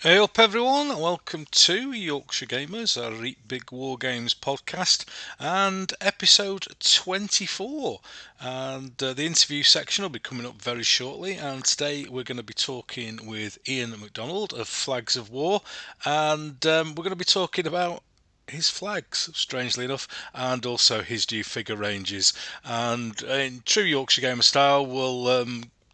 Hey up everyone, welcome to Yorkshire Gamers, a Big War Games podcast, and episode 24. And the interview section will be coming up very shortly. And today we're going to be talking with Iain McDonald of Flags of War, and we're going to be talking about his flags, strangely enough, and also his new figure ranges. And in true Yorkshire Gamer style, we'll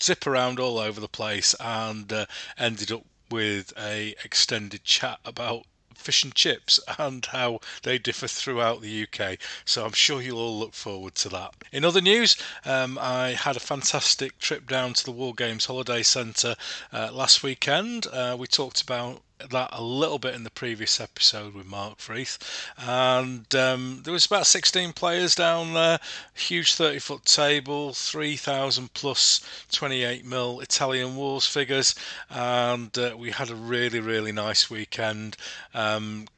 zip around all over the place and ended up with a extended chat about fish and chips and how they differ throughout the UK. So I'm sure you'll all look forward to that. In other news, I had a fantastic trip down to the Wargames Holiday Centre last weekend. We talked about that a little bit in the previous episode with Mark Freeth, and there was about 16 players down there, huge 30-foot table, 3,000 plus 28mm Italian Wars figures, and we had a really nice weekend.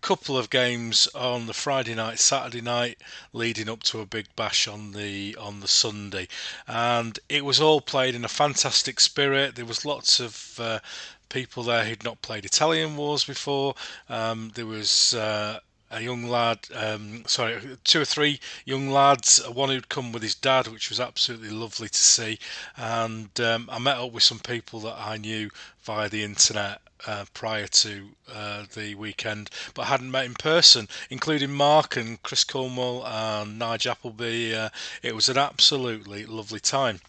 Couple of games on the Friday night, Saturday night, leading up to a big bash on the Sunday, and it was all played in a fantastic spirit. There was lots of people there who'd not played Italian Wars before. There was a young lad, two or three young lads, one who'd come with his dad, which was absolutely lovely to see. And I met up with some people that I knew via the internet prior to the weekend, but hadn't met in person, including Mark and Chris Cornwall and Nigel Appleby. It was an absolutely lovely time.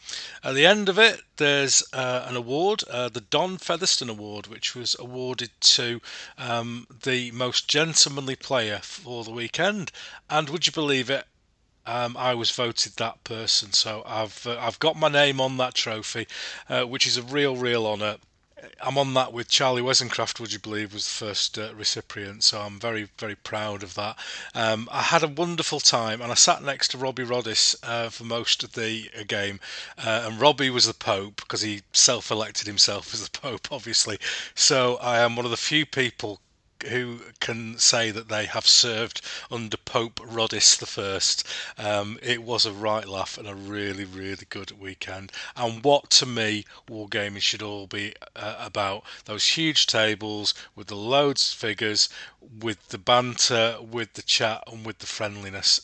At the end of it, there's an award, the Don Featherstone Award, which was awarded to the most gentlemanly player for the weekend. And would you believe it? I was voted that person, so I've got my name on that trophy, which is a real honour. I'm on that with Charlie Wesencraft, would you believe, was the first recipient, so I'm very proud of that. I had a wonderful time, and I sat next to Robbie Roddis for most of the game, and Robbie was the Pope, because he self-elected himself as the Pope, obviously, so I am one of the few people who can say that they have served under Pope Roddis the First. It was a right laugh and a really good weekend. And what to me wargaming should all be about: those huge tables with the loads of figures, with the banter, with the chat, and with the friendliness.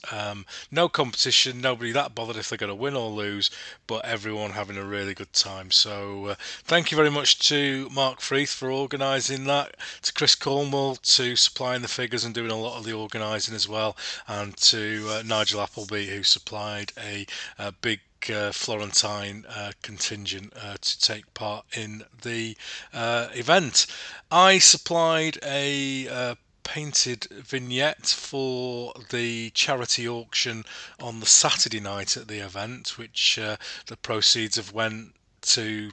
No competition, nobody that bothered if they're going to win or lose, but everyone having a really good time. So thank you very much to Mark Freeth for organising that, to Chris Cornwall to supplying the figures and doing a lot of the organising as well, and to Nigel Appleby, who supplied a big Florentine contingent to take part in the event. I supplied a painted vignette for the charity auction on the Saturday night at the event, which the proceeds have went to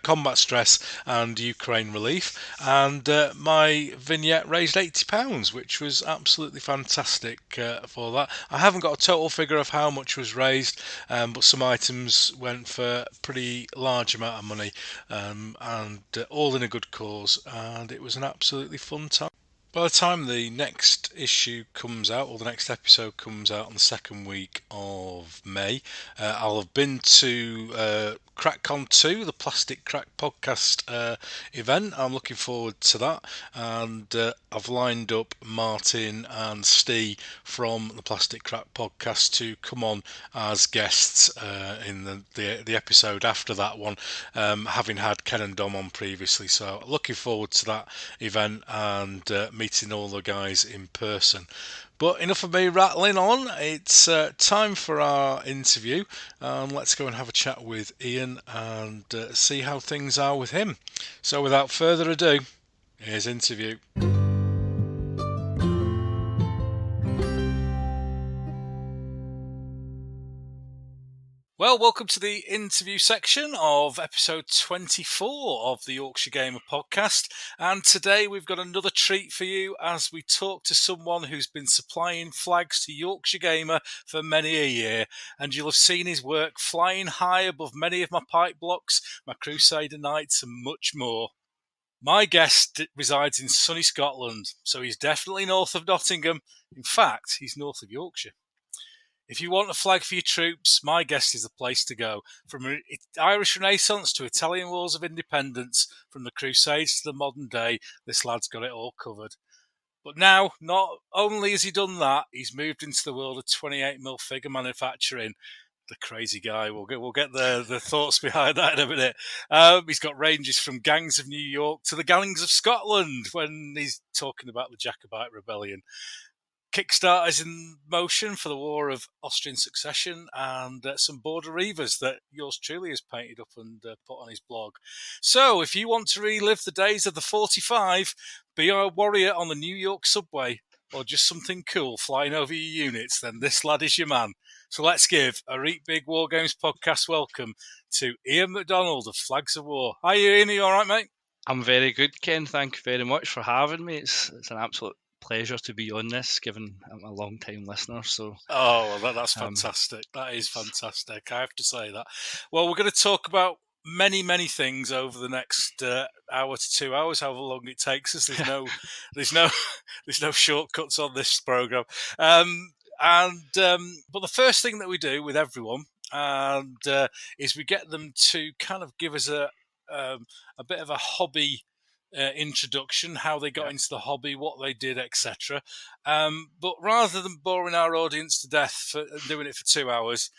combat stress and Ukraine relief, and my vignette raised £80, which was absolutely fantastic for that. I haven't got a total figure of how much was raised, but some items went for a pretty large amount of money, and all in a good cause, and it was an absolutely fun time. By the time the next issue comes out, or the next episode comes out on the second week of May, I'll have been to CrackCon 2, the Plastic Crack podcast event. I'm looking forward to that, and I've lined up Martin and Steve from the Plastic Crack podcast to come on as guests in the episode after that one, having had Ken and Dom on previously. So looking forward to that event and meeting all the guys in person. But enough of me rattling on. It's time for our interview, and let's go and have a chat with Iain and see how things are with him. So without further ado, here's interview. Well, welcome to the interview section of episode 24 of the Yorkshire Gamer podcast. And today we've got another treat for you as we talk to someone who's been supplying flags to Yorkshire Gamer for many a year. And you'll have seen his work flying high above many of my pipe blocks, my Crusader Knights, and much more. My guest resides in sunny Scotland, so he's definitely north of Nottingham. In fact, he's north of Yorkshire. If you want a flag for your troops, my guest is the place to go. From Irish Renaissance to Italian Wars of Independence, from the Crusades to the modern day, this lad's got it all covered. But now, not only has he done that, he's moved into the world of 28mm figure manufacturing. The crazy guy. We'll get the thoughts behind that in a minute. He's got ranges from gangs of New York to the gangs of Scotland when he's talking about the Jacobite Rebellion. Kickstarter is in motion for the War of Austrian Succession and some border Reivers that yours truly has painted up and put on his blog. So if you want to relive the days of the 45, be a warrior on the New York subway, or just something cool flying over your units, then this lad is your man. So let's give a Reet Big Wargames podcast welcome to Iain McDonald of Flags of War. Hi Iain, are you alright mate? I'm very good, Ken. Thank you very much for having me. It's an absolute pleasure to be on this, given I'm a long-time listener. So, that's fantastic. That is fantastic. I have to say that. Well, we're going to talk about many things over the next hour to 2 hours, however long it takes us. There's no shortcuts on this program. But the first thing that we do with everyone is we get them to kind of give us a bit of a hobby introduction, how they got into the hobby, what they did, etc. But rather than boring our audience to death for doing it for 2 hours,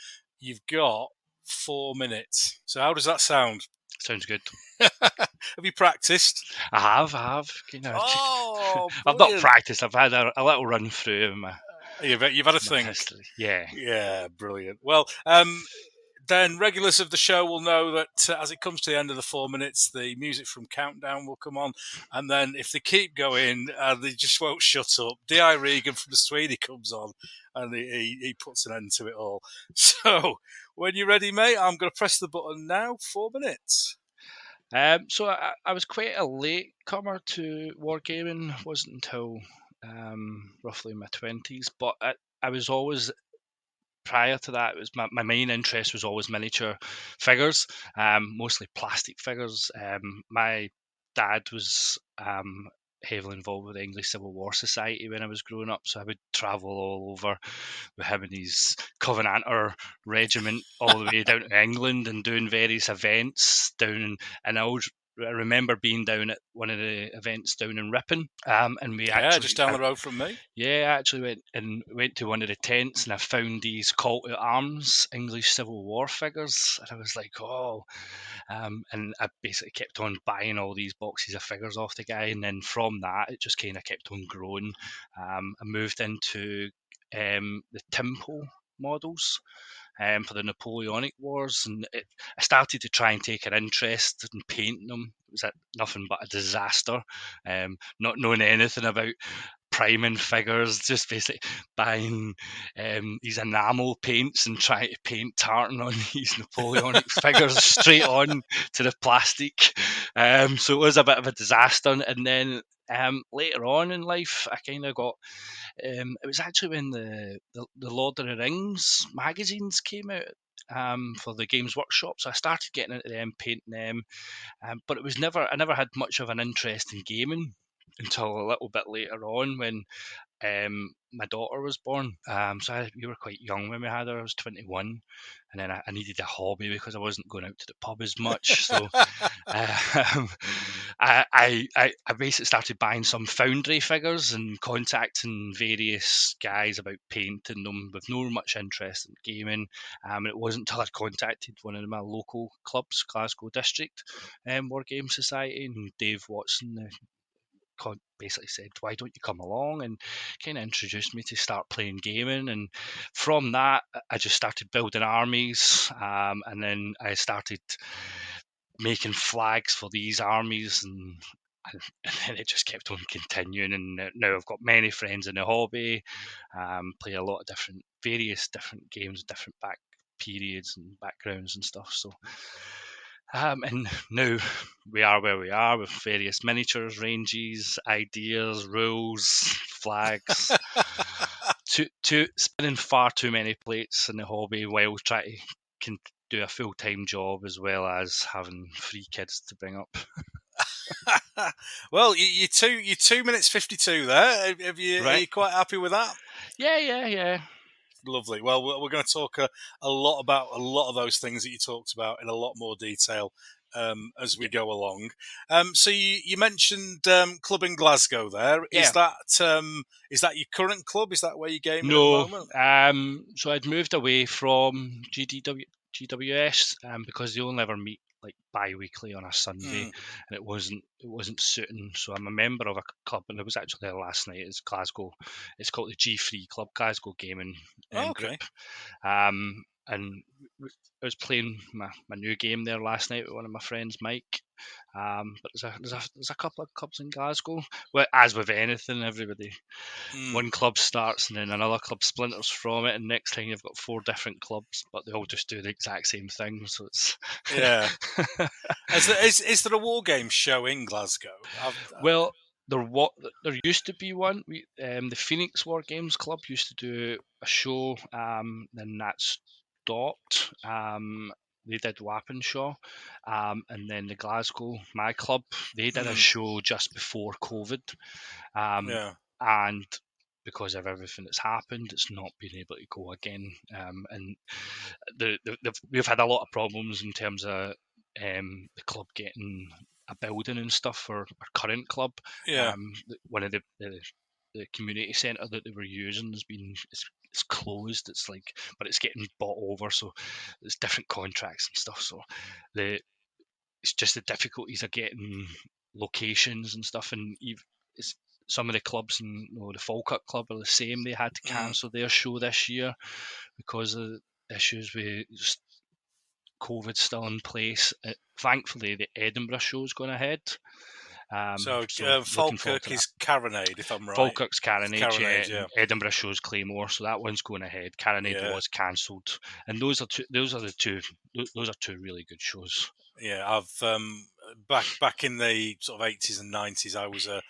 you've got 4 minutes. So how does that sound? Sounds good. Have you practiced? I have. You know, I've not practiced. I've had a little run through my. You've had a think. History. Yeah. Yeah, brilliant. Well, then regulars of the show will know that as it comes to the end of the 4 minutes, the music from Countdown will come on. And then if they keep going, they just won't shut up. D.I. Regan from the Swede comes on and he puts an end to it all. So when you're ready, mate, I'm going to press the button now. 4 minutes. So I was quite a late comer to wargaming. It wasn't until roughly my 20s, but I was always... Prior to that, it was my main interest was always miniature figures, mostly plastic figures. My dad was heavily involved with the English Civil War Society when I was growing up, so I would travel all over with him and his Covenanter regiment all the way down to England and doing various events down. And I remember being down at one of the events down in Ripon, and we actually just down the road from me. Yeah, I actually went to one of the tents and I found these call to arms English Civil War figures, and I was like, oh, and I basically kept on buying all these boxes of figures off the guy, and then from that it just kind of kept on growing. I moved into the Temple models. For the Napoleonic Wars, and I started to try and take an interest in painting them. It was nothing but a disaster, not knowing anything about priming figures, just basically buying these enamel paints and trying to paint tartan on these Napoleonic figures straight on to the plastic. So it was a bit of a disaster. And then later on in life, I kind of got... it was actually when the Lord of the Rings magazines came out for the Games Workshop, so I started getting into them, painting them, but it was I never had much of an interest in gaming until a little bit later on when my daughter was born. We were quite young when we had her. I was 21, and then I needed a hobby because I wasn't going out to the pub as much. So I basically started buying some Foundry figures and contacting various guys about painting them with no much interest in gaming. It wasn't until I contacted one of my local clubs, Glasgow District Wargame Society, and Dave Watson, basically said, why don't you come along, and kind of introduced me to start playing gaming. And from that I just started building armies, and then I started making flags for these armies, and then it just kept on continuing. And now I've got many friends in the hobby, play a lot of various different games, different back periods and backgrounds and stuff. So and now we are where we are with various miniatures, ranges, ideas, rules, flags. Spinning far too many plates in the hobby while trying to do a full-time job as well as having 3 kids to bring up. Well, you're 2 minutes 52 there. Are you quite happy with that? Yeah. Lovely. Well, we're going to talk a lot about a lot of those things that you talked about in a lot more detail as we go along. So you mentioned club in Glasgow. There Yeah. is that your current club? Is that where you're gaming at the No. moment? So I'd moved away from GWS because they only ever meet like bi-weekly on a Sunday, and it wasn't suiting. So I'm a member of a club, and I was actually there last night. It's Glasgow. It's called the G3 Club, Glasgow Gaming Oh, Group. okay. And I was playing my new game there last night with one of my friends, Mike. But there's a couple of clubs in Glasgow. Well, as with anything, everybody one club starts and then another club splinters from it, and next thing you've got 4 different clubs, but they all just do the exact same thing. So it's Yeah. Is there a war game show in Glasgow? well, there used to be one. The Phoenix War Games Club used to do a show, then that stopped. They did Wappenshaw, and then the Glasgow, my club, they did a show just before COVID, Yeah. and because of everything that's happened, it's not been able to go again. And we've had a lot of problems in terms of the club getting a building and stuff for our current club. Yeah. One of the community centre that they were using it's closed. It's like, but it's getting bought over, so there's different contracts and stuff. So it's just the difficulties of getting locations and stuff, and it's, some of the clubs and the Falkirk Club are the same. They had to cancel their show this year because of issues with COVID still in place. Thankfully, the Edinburgh show's going ahead. So Looking forward to Falkirk that. is Carronade, if I'm right. Falkirk's Carronade, yeah, yeah. and Edinburgh show's Claymore, so that one's going ahead. Carronade was cancelled, and those are two really good shows. Yeah, I've back in the sort of 80s and 90s, I was a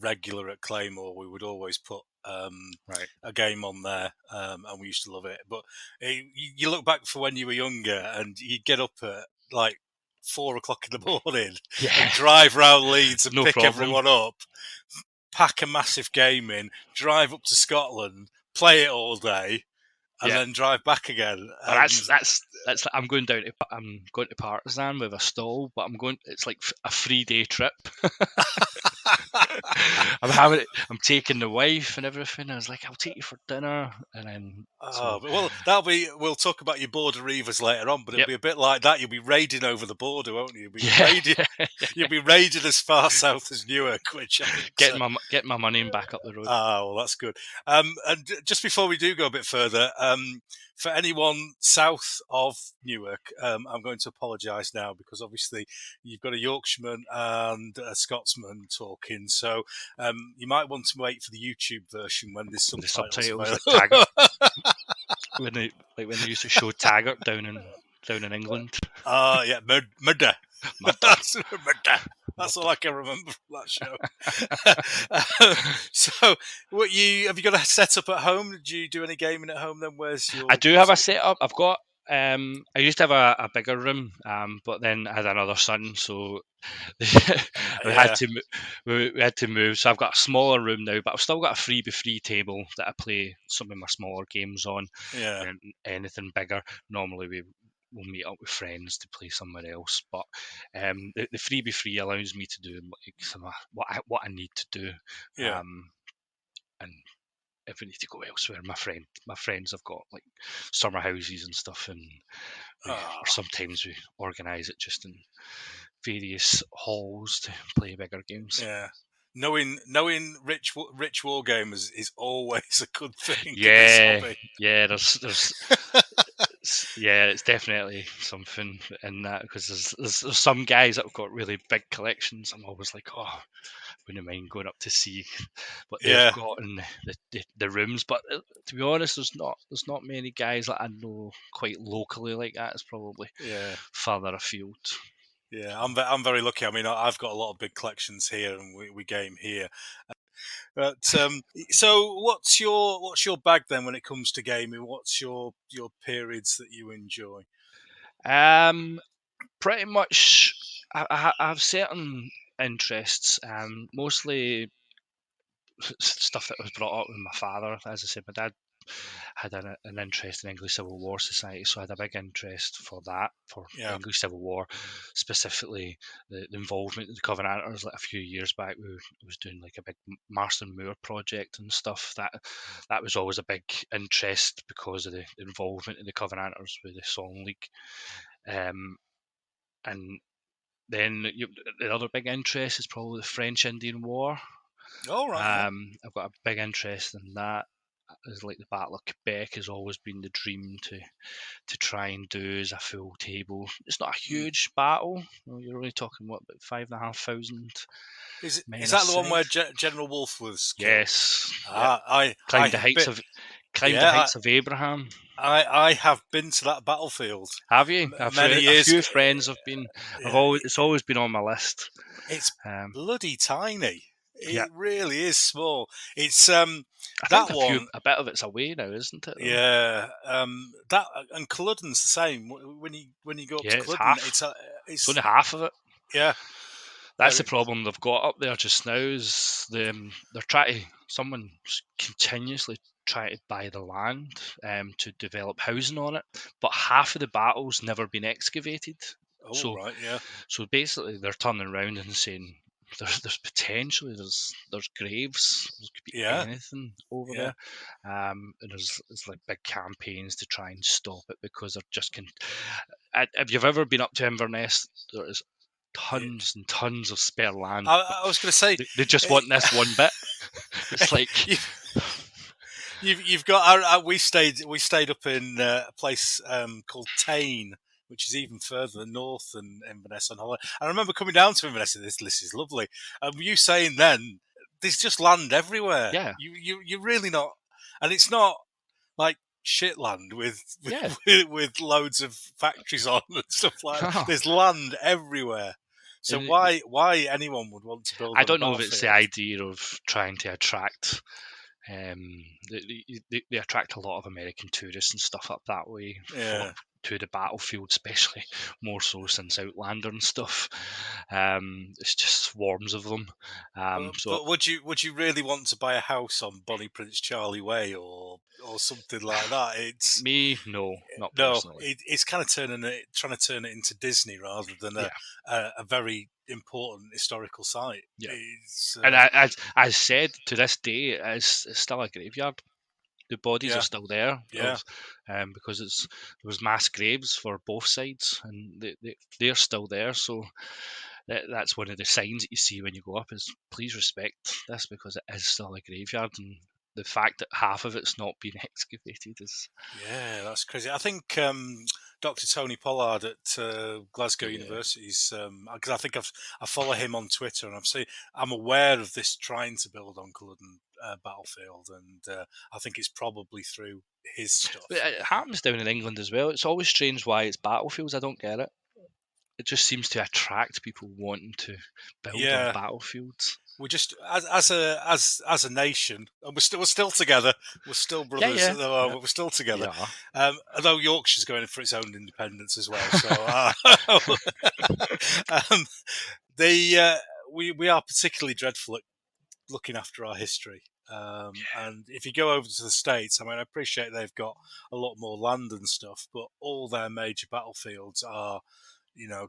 regular at Claymore. We would always put a game on there, and we used to love it. But you look back for when you were younger, and you'd get up at like 4 o'clock in the morning and drive round Leeds and pick everyone up, pack a massive game in, drive up to Scotland, play it all day, and then drive back again. That's I'm going to Partisan with a stall, but it's like a 3-day trip. I'm taking the wife and everything. I was like, I'll take you for dinner, and then we'll talk about your border Reivers later on, but it'll be a bit like that. You'll be raiding over the border, won't you? You'll be raiding as far south as Newark, which I think get my money and back up the road. Well, that's good. And just before we do go a bit further, for anyone south of Newark, I'm going to apologise now because obviously you've got a Yorkshireman and a Scotsman talking, so you might want to wait for the YouTube version when there's subtitles available. when they used to show Taggart down in England. Yeah, murder. That's all I can remember from that show. So, have you got a setup at home? Do you do any gaming at home? Then where's your? I do have a setup. I've got. I used to have a bigger room, but then I had another son, so we had to move. So I've got a smaller room now, but I've still got a 3x3 table that I play some of my smaller games on. Yeah. And anything bigger, normally we'll meet up with friends to play somewhere else. But the 3x3 allows me to do like what I need to do. Yeah. And if we need to go elsewhere, my friends have got like summer houses and stuff, and or sometimes we organise it just in various halls to play bigger games. Yeah. Knowing rich wargamers is always a good thing. Yeah, there's yeah, it's definitely something in that, because there's some guys that have got really big collections. I'm always like, wouldn't mind going up to see what they've got in the rooms. But to be honest, there's not many guys that I know quite locally like that. It's probably further afield. Yeah, I'm very lucky. I mean, I've got a lot of big collections here, and we game here. But so what's your bag then when it comes to gaming? What's your periods that you enjoy? Pretty much, I have certain interests. Mostly stuff that was brought up with my father. As I said, my dad had an interest in English Civil War society, so I had a big interest for that, for Yeah. English Civil War, specifically the involvement of the Covenanters. Like a few years back, we was doing like a big Marston Moor project and stuff. That was always a big interest because of the involvement of the Covenanters with the Song League. And then the other big interest is probably the French Indian War. All right. I've got a big interest in that. It's like the Battle of Quebec has always been the dream to try and do as a full table. It's not a huge battle. You're only talking about 5,500 men Is that the one aside. where General Wolfe was killed? Yes. I Climbed the have heights been, of the heights of Abraham. I have been to that battlefield. Have you? Many years. A few friends have been. It's always been on my list. It's bloody tiny. Yeah. It really is small. It's I that think one. A bit of it's away now, isn't it? Yeah. That and Culloden's the same. When you go up to Culloden, it's only half of it. Yeah. That's the problem they've got up there just now. Is they're trying someone continuously trying to buy the land to develop housing on it, but half of the battle's never been excavated. Oh, right, yeah. So basically, they're turning around and saying there's potentially there's graves, there could be anything over there, and there's like big campaigns to try and stop it because they're just if you've ever been up to Inverness, there is tons and tons of spare land. I was going to say they just want this one bit. It's like you've got. We stayed up in a place called Tain, which is even further north than Inverness on holiday. I remember coming down to Inverness and this is lovely. You saying then there's just land everywhere. Yeah, you're really not, and it's not like shit land with loads of factories on and stuff like that. There's land everywre. So why anyone would want to build? I don't know if it's the idea of trying to attract. They attract a lot of American tourists and stuff up that way to the battlefield, especially more so since Outlander and stuff. It's just swarms of them. But would you really want to buy a house on Bonnie Prince Charlie Way or something like that? It's no, not personally. It's kind of trying to turn it into Disney rather than a very important historical site. Yeah. And as said, to this day, it's still a graveyard. The bodies are still there, because there was mass graves for both sides, and they're still there. So that's one of the signs that you see when you go up is please respect this because it is still a graveyard, and the fact that half of it's not been excavated is that's crazy. I think Dr. Tony Pollard at Glasgow University's because I think I follow him on Twitter and I'm aware of this trying to build on Culloden battlefield, and I think it's probably through his stuff. But it happens down in England as well. It's always strange why it's battlefields. I don't get it. It just seems to attract people wanting to build on battlefields. We're just as a nation, and we're still together. We're still brothers at the moment. We're still together. Yeah. Although Yorkshire's going for its own independence as well. So we are particularly dreadful at looking after our history. And if you go over to the States, I mean, I appreciate they've got a lot more land and stuff, but all their major battlefields are,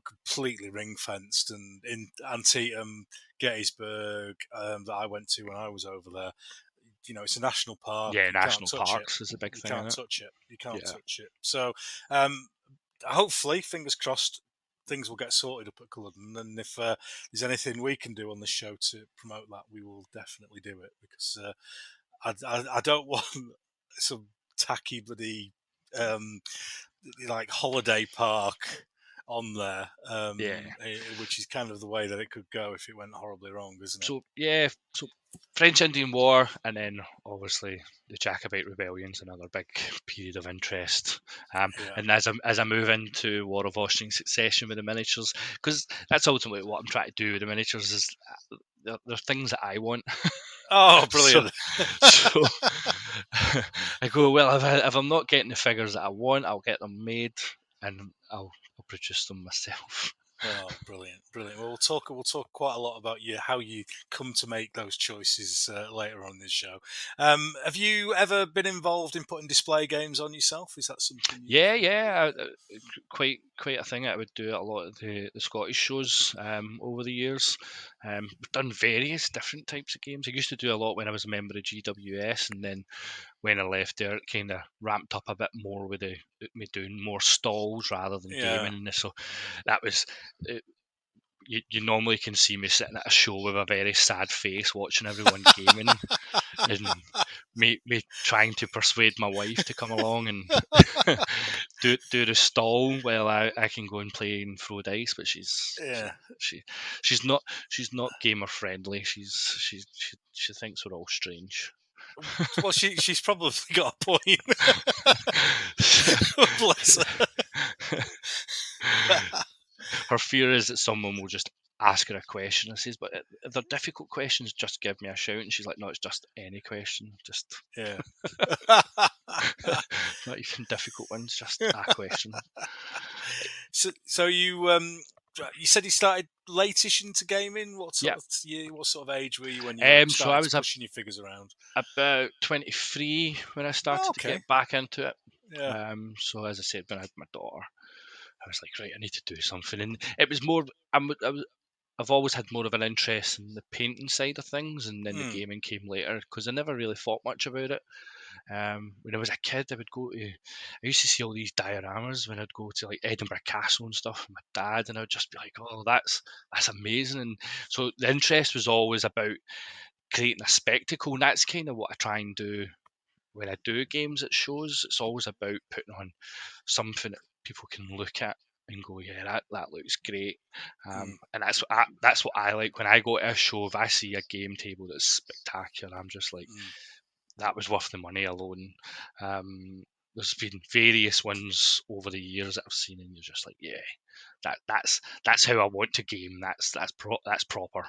completely ring fenced. And in Antietam, Gettysburg, that I went to when I was over there, it's a national park. Yeah, national parks is a big thing. You can't touch it. You can't touch it. So, hopefully, fingers crossed, things will get sorted up at Culloden, and if there's anything we can do on the show to promote that, we will definitely do it, because I don't want some tacky bloody like holiday park on there, which is kind of the way that it could go if it went horribly wrong, isn't it? So French Indian War, and then obviously the Jacobite Rebellions, another big period of interest. And as I move into War of Austrian Succession with the miniatures, because that's ultimately what I'm trying to do with the miniatures, is they're things that I want. Oh, brilliant! so I go, well, if I'm not getting the figures that I want, I'll get them made and I'll produce them myself. Oh, brilliant, brilliant. Well, we'll talk quite a lot about how you come to make those choices later on in this show. Have you ever been involved in putting display games on yourself? Is that something you've? Yeah. Quite a thing. I would do at a lot of the Scottish shows over the years. We've done various different types of games. I used to do a lot when I was a member of GWS, and then when I left there, it kind of ramped up a bit more with me doing more stalls rather than Yeah. gaming. And so that was. You normally can see me sitting at a show with a very sad face watching everyone gaming, and me trying to persuade my wife to come along and do the stall while I can go and play and throw dice. But Yeah. she she's not gamer friendly. She thinks we're all strange. Well, she's probably got a point. Bless her. Her fear is that someone will just ask her a question. I says, but if they're difficult questions, just give me a shout. And she's like, no, it's just any question, just Yeah. not even difficult ones, just a question. So you said you started late-ish into gaming. What sort Yeah. of year, what sort of age were you when you So I started was pushing your figures around? about 23 when I started Oh, to okay. get back into it. Yeah. So as I said, when I had my daughter, I was like, right, I need to do something, and it was more. I've always had more of an interest in the painting side of things, and then the Mm. gaming came later because I never really thought much about it. When I was a kid, I used to see all these dioramas when I'd go to like Edinburgh Castle and stuff with my dad, and I would just be like, oh, that's amazing. And so the interest was always about creating a spectacle, and that's kind of what I try and do when I do games at shows. It's always about putting on something that people can look at and go, yeah, that looks great. Mm. And that's what I like when I go to a show. If I see a game table that's spectacular, I'm just like, Mm. that was worth the money alone. There's been various ones over the years that I've seen, and you're just like, yeah, that's how I want to game. That's proper.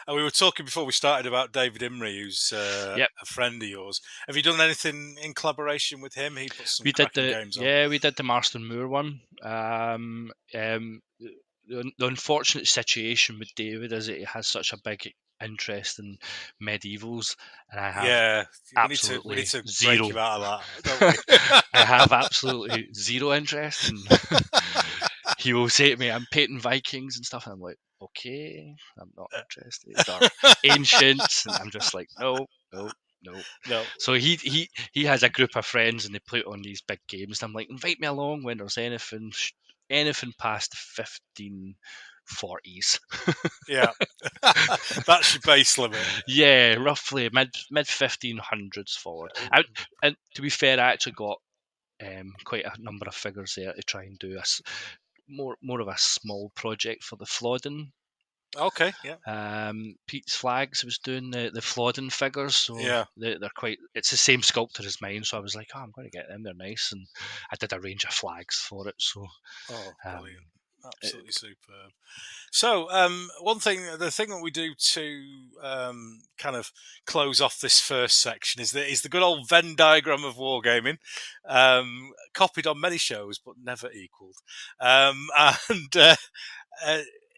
And we were talking before we started about David Imrie, who's Yep. a friend of yours. Have you done anything in collaboration with him? He puts some We did cracking games on. the Marston Moor one. The unfortunate situation with David is that he has such a big interest in medievals, and I have Yeah, we need absolutely to break zero. you out of that, don't we? I have absolutely zero interest, and he will say to me, "I'm painting Vikings and stuff," and I'm like, "Okay, I'm not interested." Or ancients, and I'm just like, "No, no, no." No. So he has a group of friends, and they play on these big games. And I'm like, "Invite me along when there's anything past the 1540s." Yeah. That's your base limit. Yeah, roughly mid 1500s forward. And to be fair, I actually got quite a number of figures there to try and do more of a small project for the Flodden. Okay, yeah. Pete's Flags was doing the Flodden figures, so Yeah. they're quite. It's the same sculptor as mine, so I was like, oh, I'm going to get them. They're nice, and I did a range of flags for it. So Oh, um, brilliant. it, Absolutely superb. So, the thing that we do to kind of close off this first section is the good old Venn diagram of wargaming, copied on many shows but never equaled. And uh,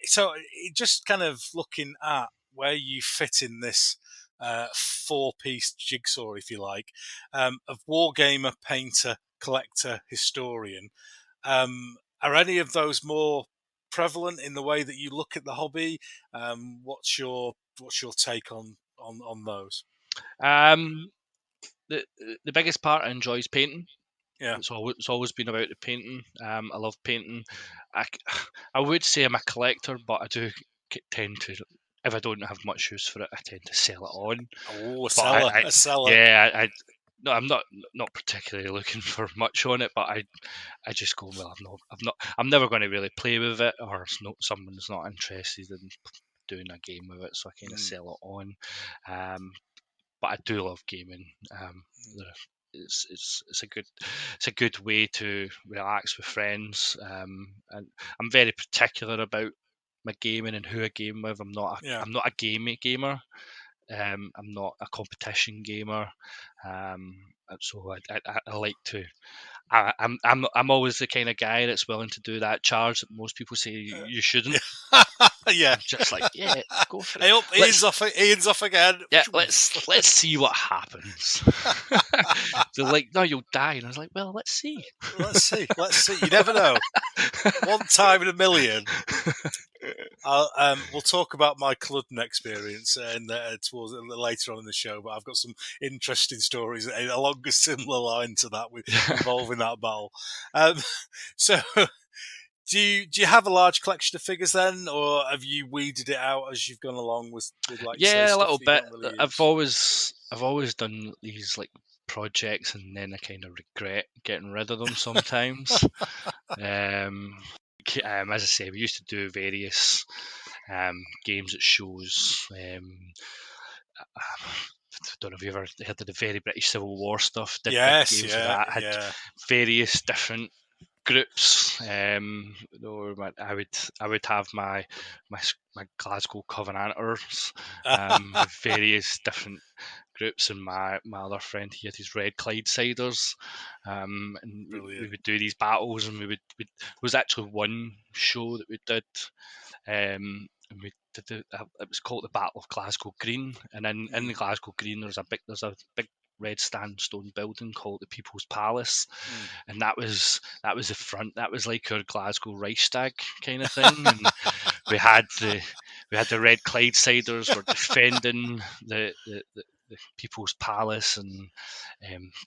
so, just kind of looking at where you fit in this four-piece jigsaw, if you like, of wargamer, painter, collector, historian. Are any of those more prevalent in the way that you look at the hobby? What's your take on those? um, the the biggest part I enjoy is painting. Yeah. It's always been about the painting. I love painting. I, I would say I'm a collector, but I do tend to, if I don't have much use for it, I tend to sell it on. Oh, a But seller, a seller. yeah, no, I'm not particularly looking for much on it, but I just go, well, I'm never going to really play with it, or someone's not interested in doing a game with it, so I kind of Mm, sell it on. Um, but I do love gaming. mm, It's a good way to relax with friends. And I'm very particular about my gaming and who I game with. yeah. I'm not a gamey gamer. I'm not a competition gamer. And so I like to I'm always the kind of guy that's willing to do that charge that most people say you shouldn't. Yeah. I'm just like, yeah, go for it. Hey up, Ian's off again. Yeah, let's see what happens. They're like, no, you'll die, and I was like, well, let's see. Let's see. You never know. One time in a million. We'll talk about my Culloden experience towards later on in the show, but I've got some interesting stories along a similar line to that involving that battle. So, do you have a large collection of figures then, or have you weeded it out as you've gone along with like you say Yeah, a stuff little that you bit. don't really I've use? always done these like projects, and then I kind of regret getting rid of them sometimes. As I say, we used to do various games at shows. I don't know if you ever heard of the Very British Civil War stuff. Did big Yes, games of yeah, that. Had yeah. various different groups. I would have my Glasgow Covenanters with various different groups, and my other friend, he had his Red Clydesiders, and we Brilliant. would do these battles, and there was actually one show that we did, and we did it was called the Battle of Glasgow Green, and in the Glasgow Green there's a big red sandstone building called the People's Palace, and that was the front. That was like our Glasgow Reichstag kind of thing, and we had the Red Clydesiders were defending the People's Palace, and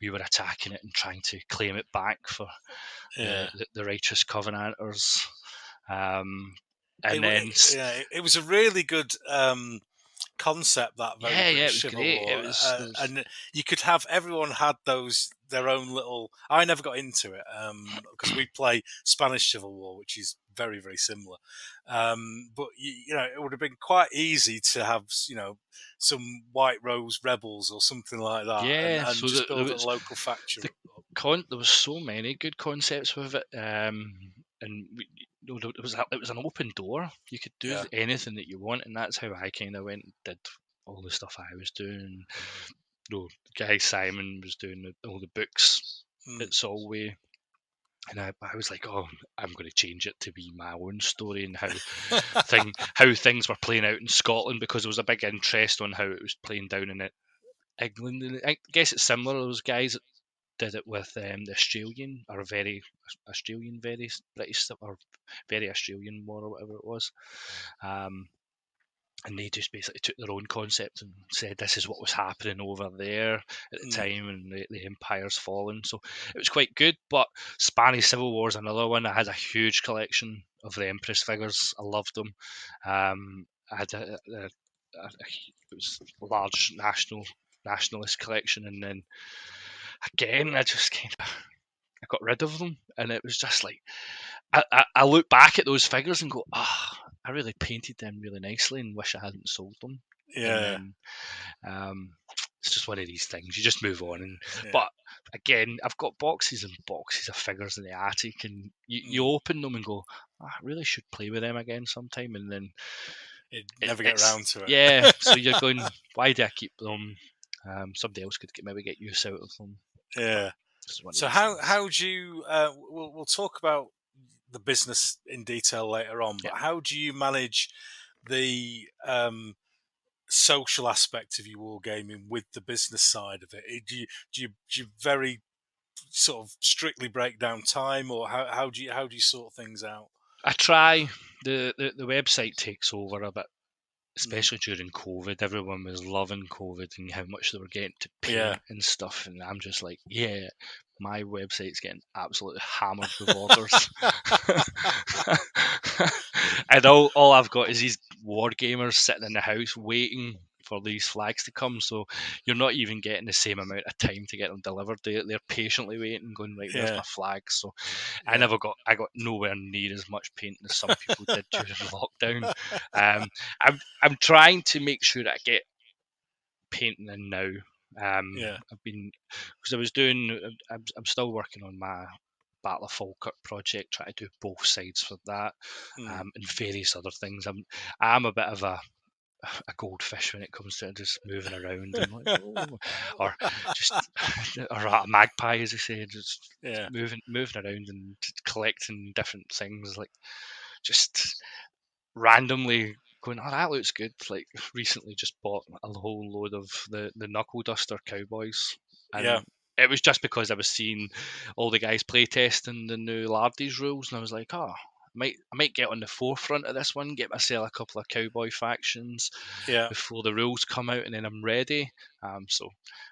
we were attacking it and trying to claim it back for Yeah. the righteous Covenanters. And It, then it was a really good concept, that Very yeah, it British was Civil great. It War, was there was and you could have everyone had their own little. I never got into it because we play Spanish Civil War, which is very very similar. But you know, it would have been quite easy to have some White Rose rebels or something like that, yeah. and So just there build a was local faction. there was so many good concepts with it, and it was an open door. You could do Yeah. anything that you want, and that's how I kind of went and did all the stuff I was doing. Guy Simon was doing all the books at Solway, and I was like, oh, I'm going to change it to be my own story and how things were playing out in Scotland, because there was a big interest on how it was playing down in England. And I guess it's similar. Those guys that did it with the Australian or very British or very Australian war or whatever it was. And they just basically took their own concept and said this is what was happening over there at the time, and the empire's fallen. So it was quite good. But Spanish Civil War is another one. I had a huge collection of the Empress figures. I loved them. I had it was a large nationalist collection, and then again I just I got rid of them, and it was just like I look back at those figures and go, I really painted them really nicely and wish I hadn't sold them. And Yeah. then it's just one of these things. You just move on. Yeah. But again, I've got boxes and boxes of figures in the attic, and you open them and go, I really should play with them again sometime. And then you never get around to it. Yeah, so you're going, why do I keep them? Somebody else could maybe get use out of them. Yeah. So how do you? We'll talk about the business in detail later on, but how do you manage the social aspect of your wargaming with the business side of it? Do you very sort of strictly break down time, or how do you sort things out? I try. The website takes over a bit, especially during COVID. Everyone was loving COVID and how much they were getting to paint and stuff, and I'm just like, yeah, my website's getting absolutely hammered with orders. And all I've got is these wargamers sitting in the house waiting for these flags to come, so you're not even getting the same amount of time to get them delivered. They're patiently waiting, going, right, where's my flags? So I got nowhere near as much paint as some people did during lockdown. I'm trying to make sure that I get painting in now. I've been, because I'm still working on my Battle of Falkirk project, trying to do both sides for that, and various other things. I'm a bit of a a goldfish when it comes to just moving around and like, oh, or just or a magpie, as I say, just Yeah. moving around and just collecting different things, like just randomly going, oh, that looks good. Like recently, just bought a whole load of the Knuckle Duster Cowboys, Yeah. and it was just because I was seeing all the guys playtesting the new Lardy's rules, and I was like, oh. I might get on the forefront of this one, get myself a couple of cowboy factions Yeah. before the rules come out, and then I'm ready. So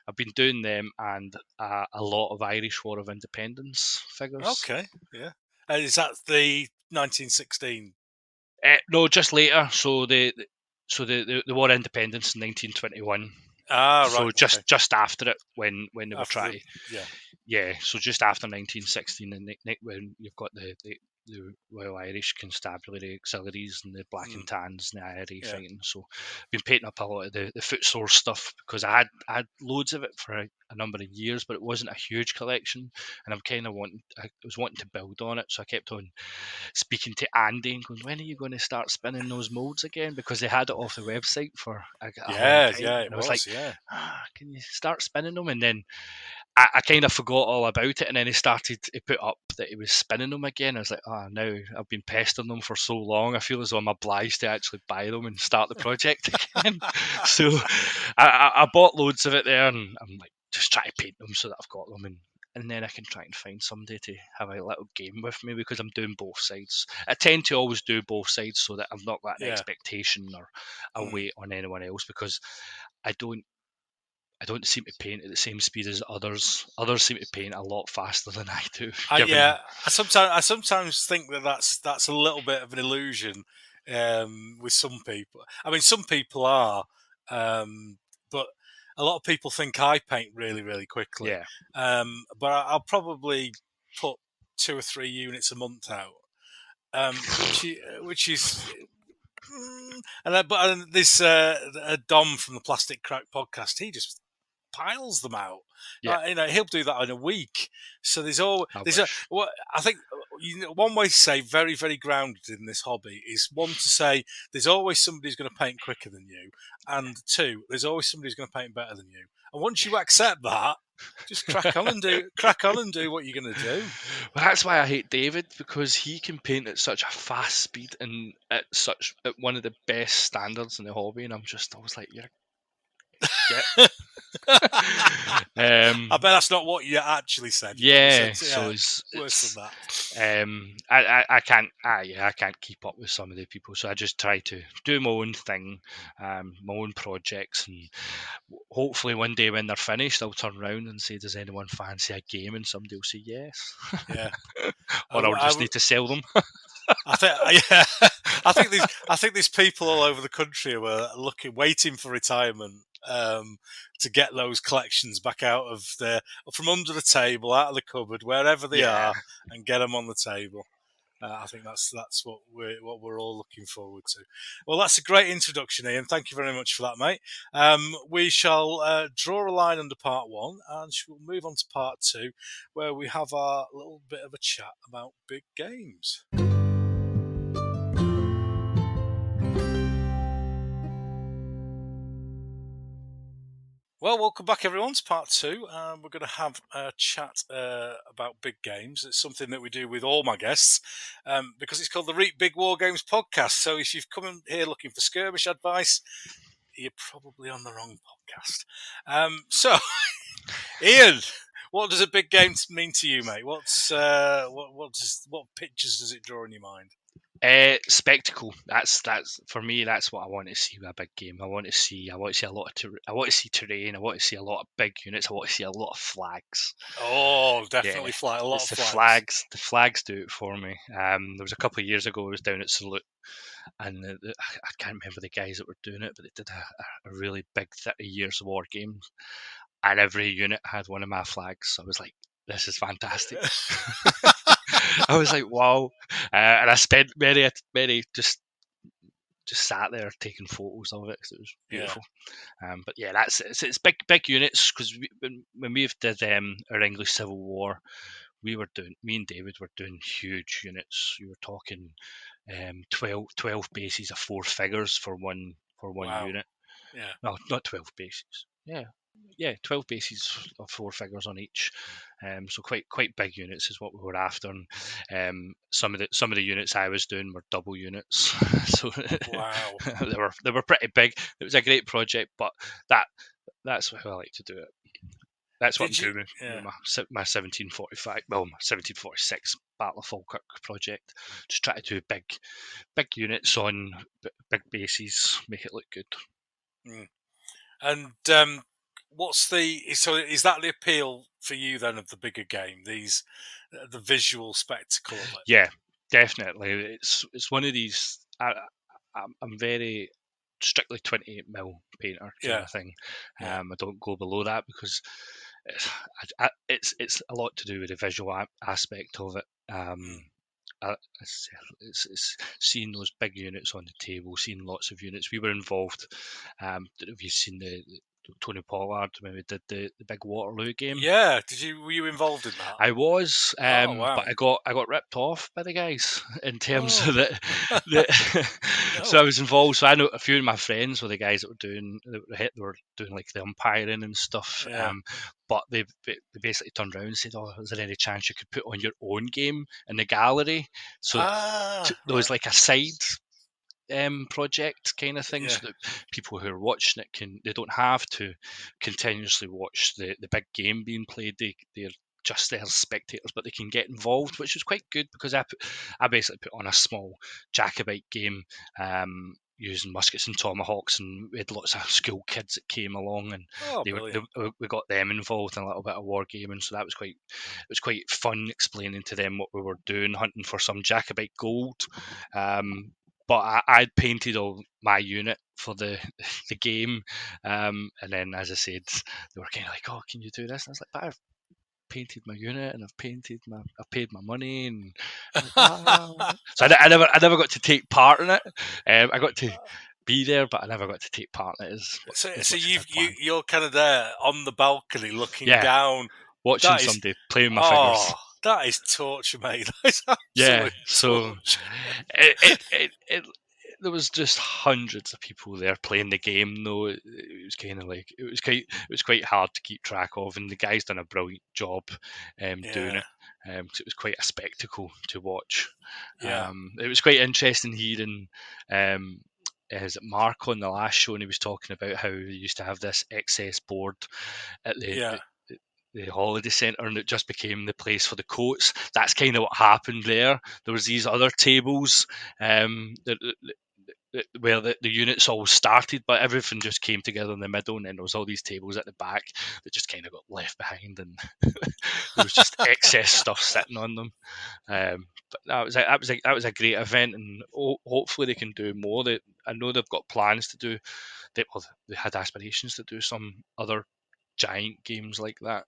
I've been doing them and a lot of Irish War of Independence figures. Okay. Yeah. Is that the 1916? No, just later. So the War of Independence in 1921. Ah, right. So Okay. just after it, when they were After the trying, yeah. yeah. So just after 1916, and when you've got the Royal Irish Constabulary Auxiliaries and the Black and Tans and the IRA Yeah. fighting. So I've been painting up a lot of the foot source stuff because I had loads of it for a number of years, but it wasn't a huge collection, and I was wanting to build on it, so I kept on speaking to Andy and going, when are you going to start spinning those molds again? Because they had it off the website for a long Yeah. time. Yeah. And It I was like, was. Yeah. can you start spinning them? And then I kind of forgot all about it. And then he put up that he was spinning them again. I was like, oh, now I've been pestering them for so long. I feel as though I'm obliged to actually buy them and start the project again. So I bought loads of it there, and I'm like, just trying to paint them so that I've got them, and then I can try and find somebody to have a little game with me because I'm doing both sides. I tend to always do both sides so that I've not got an Yeah. expectation or a weight on anyone else, because I don't seem to paint at the same speed as others. Others seem to paint a lot faster than I do. Given, Yeah. I sometimes think that that's a little bit of an illusion with some people. I mean, some people are, but a lot of people think I paint really, really quickly. yeah, But I'll probably put 2 or 3 units a month out, which is but this Dom from the Plastic Crack podcast, he just piles them out. yeah. He'll do that in a week. So I there's a wish. what I think one way to say very, very grounded in this hobby is, one, to say there's always somebody who's going to paint quicker than you, and two, there's always somebody who's going to paint better than you. And once you accept that, just crack on and do what you're going to do. Well, that's why I hate David, because he can paint at such a fast speed and at one of the best standards in the hobby, and I was like, yeah, get. I bet that's not what you actually said. You probably Yeah, said, so worse than it's that. I can't I can't keep up with some of the people, so I just try to do my own thing, my own projects, and hopefully one day when they're finished, I'll turn around and say, does anyone fancy a game? And somebody will say yes, Yeah. or I'll just I, need to sell them. I think, yeah, I think there's people all over the country who are waiting for retirement, to get those collections back from under the table, out of the cupboard, wherever they Yeah. are, and get them on the table. I think that's what we're all looking forward to. Well, that's a great introduction, Iain. Thank you very much for that, mate. We shall draw a line under part one, and we'll move on to part two, where we have our little bit of a chat about big games. Well, welcome back, everyone, to part two. We're going to have a chat about big games. It's something that we do with all my guests, because it's called the Reap Big Wargames podcast. So if you've come in here looking for skirmish advice, you're probably on the wrong podcast. So, Iain, what does a big game mean to you, mate? What pictures does it draw in your mind? Spectacle. That's for me. That's what I want to see with a big game. I want to see a lot of I want to see terrain. I want to see a lot of big units. I want to see a lot of flags. Oh, Yeah, definitely a lot it's of the flags. flags. The flags do it for me. There was a couple of years ago I was down at Salute, and I can't remember the guys that were doing it, but they did a really big 30 years war game, and every unit had one of my flags. So I was like, this is fantastic. I was like, wow. And I spent many just sat there taking photos of it because it was beautiful. But yeah, it's big units, because when we did our English Civil War, me and David were doing huge units. We were talking 12 bases of 4 figures for for one Wow. unit. Yeah. No, not 12 bases. Yeah, 12 bases of 4 figures on each. So quite big units is what we were after. And, some of the units I was doing were double units, so Wow. they were pretty big. It was a great project, but that's how I like to do it. That's what I'm Did you? doing with Yeah. my 1745, well, my 1746 Battle of Falkirk project. Just try to do big units on big bases, make it look good. Mm. And what's so? Is that the appeal for you then of the bigger game? The visual spectacle of it. Yeah, definitely. It's one of these. I'm very strictly 28mm painter kind Yeah. of thing. Yeah. I don't go below that because it's a lot to do with the visual aspect of it. Mm. It's seeing those big units on the table, seeing lots of units. We were involved. Don't know if you've seen the Tony Pollard when we did the big Waterloo game. Yeah. Were you involved in that? I was, Oh but wow. I got ripped off by the guys in terms Oh of that. So no. I was involved. So I know a few of my friends were the guys that they were doing like the umpiring and stuff. Yeah. But they basically turned around and said, "Oh, is there any chance you could put on your own game in the gallery?" So there was Right. like a side project kind of thing, Yeah. so that people who are watching it they don't have to continuously watch the big game being played. They're just there as spectators, but they can get involved, which was quite good because I basically put on a small Jacobite game, using muskets and tomahawks, and we had lots of school kids that came along, and Oh, brilliant. we got them involved in a little bit of wargaming, so that was quite fun explaining to them what we were doing, hunting for some Jacobite gold. But I'd painted all my unit for the the game, and then as I said, they were kind of like, "Oh, can you do this?" And I was like, "But I've painted my unit and I've paid my money," and like, so I never got to take part in it. I got to be there, but I never got to take part in it as So much as I planned. you're kind of there on the balcony looking Yeah, down. watching That is somebody playing my oh, figures. that is torture, mate. That is Yeah, absolute so torture. it there was just hundreds of people there playing the game. Though it was kind of like it was quite hard to keep track of, and the guys done a brilliant job doing Yeah, it. 'Cause it was quite a spectacle to watch. yeah, It was quite interesting hearing. Is it Mark on the last show, and he was talking about how he used to have this excess board at yeah, the holiday centre, and it just became the place for the coats. That's kind of what happened there. There was these other tables, where the units all started, but everything just came together in the middle, and then there was all these tables at the back that just kind of got left behind, and there was just excess stuff sitting on them. But that was a great event, and hopefully they can do more. I know they've got plans to do. They had aspirations to do some other giant games like that,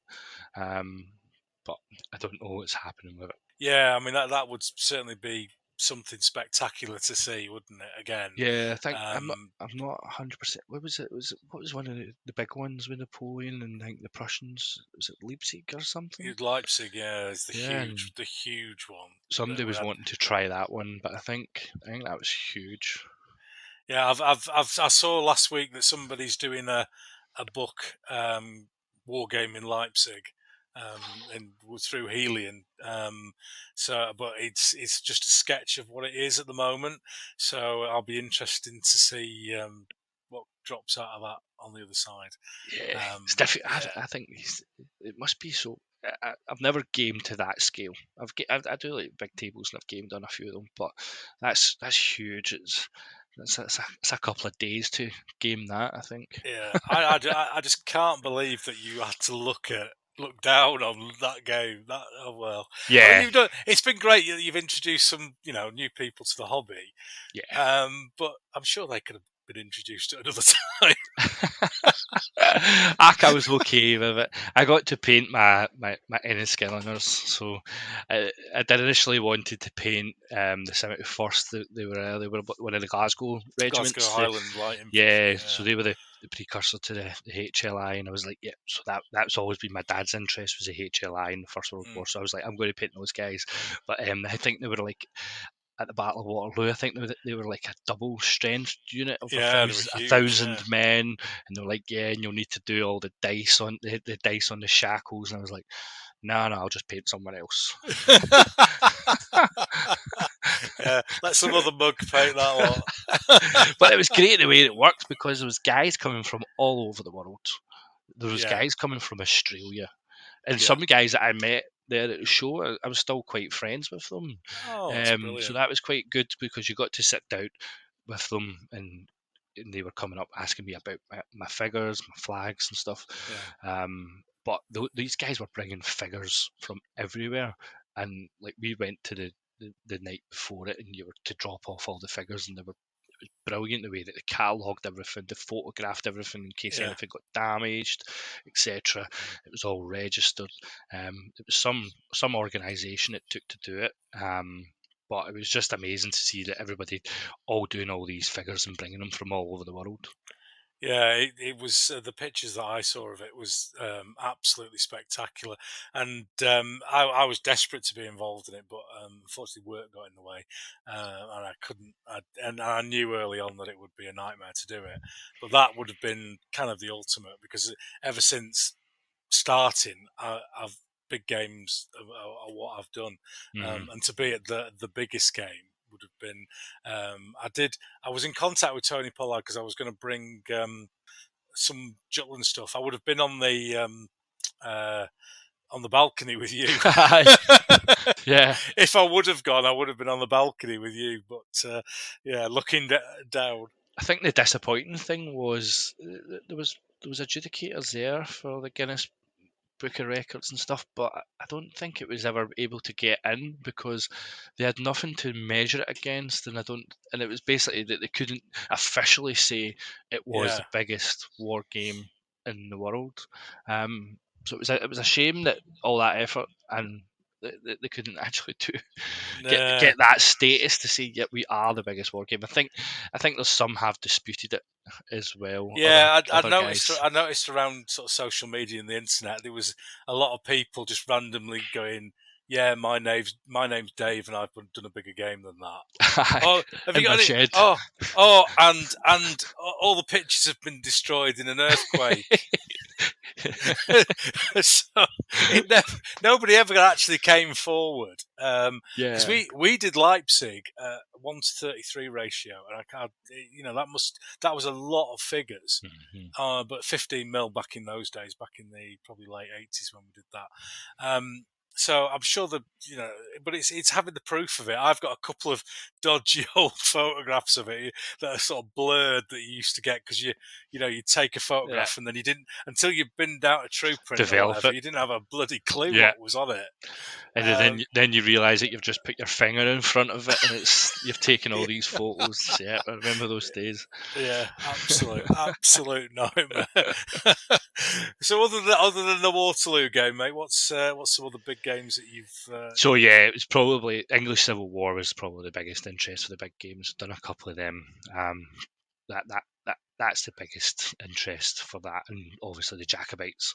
but I don't know what's happening with it. yeah. I mean that would certainly be something spectacular to see, wouldn't it? Again, Yeah, I think um, I'm not 100%. What was it? What was one of the big ones with Napoleon and I think the Prussians? Was it Leipzig or something? Leipzig, yeah, is Yeah, and the huge one somebody that we was had. wanting to try that one, but I think that was huge. Yeah, I saw last week that somebody's doing a book, Wargaming Leipzig, and through Helion. But it's just a sketch of what it is at the moment. So I'll be interested to see what drops out of that on the other side. Yeah, it's difficult. Yeah, I think it must be so. I've never gamed to that scale. I do like big tables, and I've gamed on a few of them, but that's huge. It's a couple of days to game that, I think. yeah. I just can't believe that you had to look down on that game. That oh well. I mean, Yeah, you've done. It's been great. You've introduced some new people to the hobby. yeah. But I'm sure they could have been introduced at another time. I was okay with it. I got to paint my Enniskilleners, so I did initially wanted to paint the 71st. They were one of the Glasgow Glasgow regiments. Highland Light Infantry. Yeah, so they were the precursor to the HLI, and I was like, yeah. So that's always been my dad's interest was the HLI in the First World Mm. War. So I was like, I'm going to paint those guys, but I think they were like at the Battle of Waterloo. I think they were like a double strength unit of Yeah, they were a huge. thousand men, and they were like, yeah, and you'll need to do all the dice on the dice on the shackles. And I was like, no, I'll just paint somewhere else. Yeah, let some other mug paint that lot. But it was great the way it worked, because there was guys coming from all over the world. There was guys coming from Australia, and some guys that I met there at the show, I was still quite friends with them. Oh, that's brilliant. So that was quite good, because you got to sit down with them, and they were coming up asking me about my figures, my flags and stuff. Yeah. But these guys were bringing figures from everywhere, and like we went to the night before it, and you were to drop off all the figures, and it was brilliant the way that they catalogued everything, they photographed everything in case anything got damaged, etc. It was all registered. It was some organisation it took to do it. But it was just amazing to see that everybody all doing all these figures and bringing them from all over the world. Yeah, it was the pictures that I saw of it was absolutely spectacular, and I was desperate to be involved in it, but unfortunately work got in the way, and I couldn't. And I knew early on that it would be a nightmare to do it, but that would have been kind of the ultimate, because ever since starting, I've big games are what I've done, and to be at the biggest game would have been. I was in contact with Tony Pollard because I was going to bring some Jutland stuff. I would have been on the balcony with you. Yeah. If I would have gone, I would have been on the balcony with you. But yeah, looking down. I think the disappointing thing was there was adjudicators there for the Guinness Book of Records and stuff, but I don't think it was ever able to get in, because they had nothing to measure it against, and it was basically that they couldn't officially say it was the biggest war game in the world. So it was a shame that all that effort, and they couldn't actually get that status to say, yeah, we are the biggest war game. I think there's some have disputed it as well. Yeah, other noticed. guys. I noticed around sort of social media and the internet, there was a lot of people just randomly going, "Yeah, my name's Dave, and I've done a bigger game than that." Oh, have you got any? Shed. And all the pictures have been destroyed in an earthquake. So nobody ever actually came forward. Because we did Leipzig 1-33 ratio, and that was a lot of figures. But 15 mil back in those days, back in the probably late 80s when we did that. So I'm sure but it's having the proof of it. I've got a couple of dodgy old photographs of it that are sort of blurred that you used to get, because you take a photograph and then you didn't, until you've been down a TruePrint or whatever, you didn't have a bloody clue what was on it. And then you realise that you've just put your finger in front of it, and you've taken all these photos. Yeah, I remember those days. Yeah, absolute nightmare. So other than the Waterloo game, mate, what's some other big games that you've? So yeah, it was probably English Civil War was probably the biggest interest for the big games. Done a couple of them. That's the biggest interest for that, and obviously the Jacobites.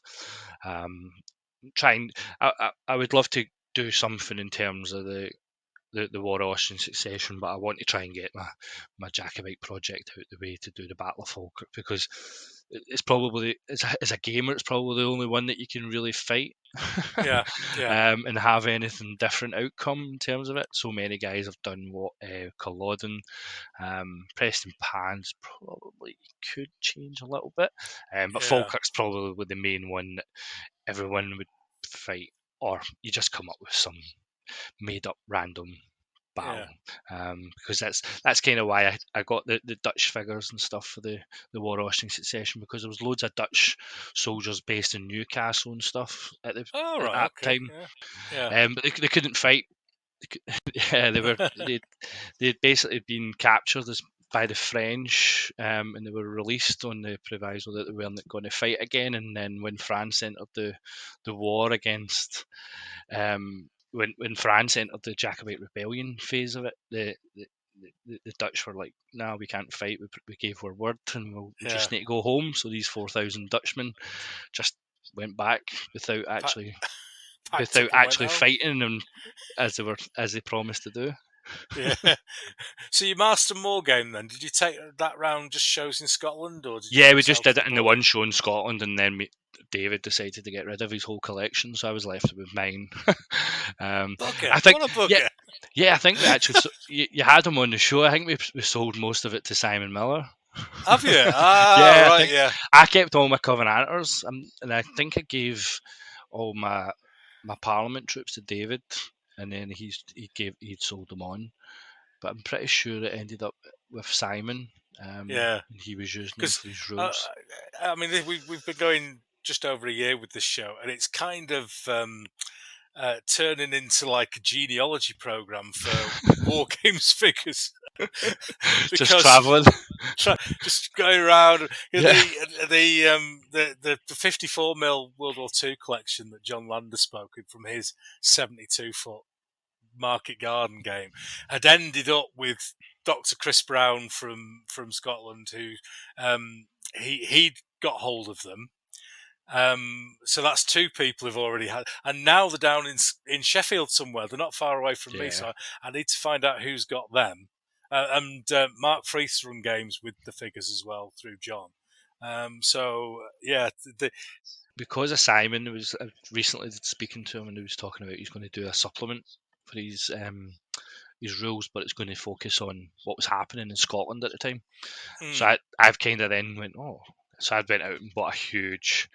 I would love to do something in terms of the War Austrian succession, but I want to try and get my Jacobite project out the way to do the Battle of Falkirk, because it's probably, as a gamer, it's probably the only one that you can really fight. Yeah. And have anything different outcome in terms of it. So many guys have done what Culloden, Preston Pans probably could change a little bit, but Falkirk's probably the main one that everyone would fight, or you just come up with some made up random battle. Because that's kind of why I got the Dutch figures and stuff for the War Austrian succession, because there was loads of Dutch soldiers based in Newcastle and stuff at that time. But they couldn't fight. They'd basically been captured by the French, and they were released on the proviso that they weren't going to fight again. And then when France entered the war against, when France entered the Jacobite Rebellion phase of it, the Dutch were like, "No, we can't fight. We gave our word, and we just need to go home." So these 4,000 Dutchmen just went back without actually fighting them as they promised to do. Yeah. So you master more game then? Did you take that round just shows in Scotland, or did you Yeah, go we just south did of it the in the border? one show in Scotland, and then David decided to get rid of his whole collection, so I was left with mine. Bugger! I think, What a yeah, bugger! yeah, I think we actually you had him on the show. I think we sold most of it to Simon Miller. Have you? Ah, Yeah, I right. think Yeah. I kept all my Covenanters, and I think I gave all my Parliament troops to David, and then he'd sold them on. But I'm pretty sure it ended up with Simon. Yeah. And he was using them Because for his uh, rules. I mean, we've been going just over a year with this show, and it's kind of turning into like a genealogy program for war games figures Just because traveling. just going around, you know, Yeah, the 54 mm World War II collection that John Lander spoke in from his 72-foot Market Garden game had ended up with Dr. Chris Brown from Scotland, who he'd got hold of them. So that's two people who've already had, and now they're down in Sheffield somewhere. They're not far away from me, yeah. so I need to find out who's got them. And Mark Freeth's run games with the figures as well through John. So yeah, Because of Simon, I was recently speaking to him, and he was talking about he's going to do a supplement for his rules, but it's going to focus on what was happening in Scotland at the time. So I've kind of then went, oh. So I went out and bought a huge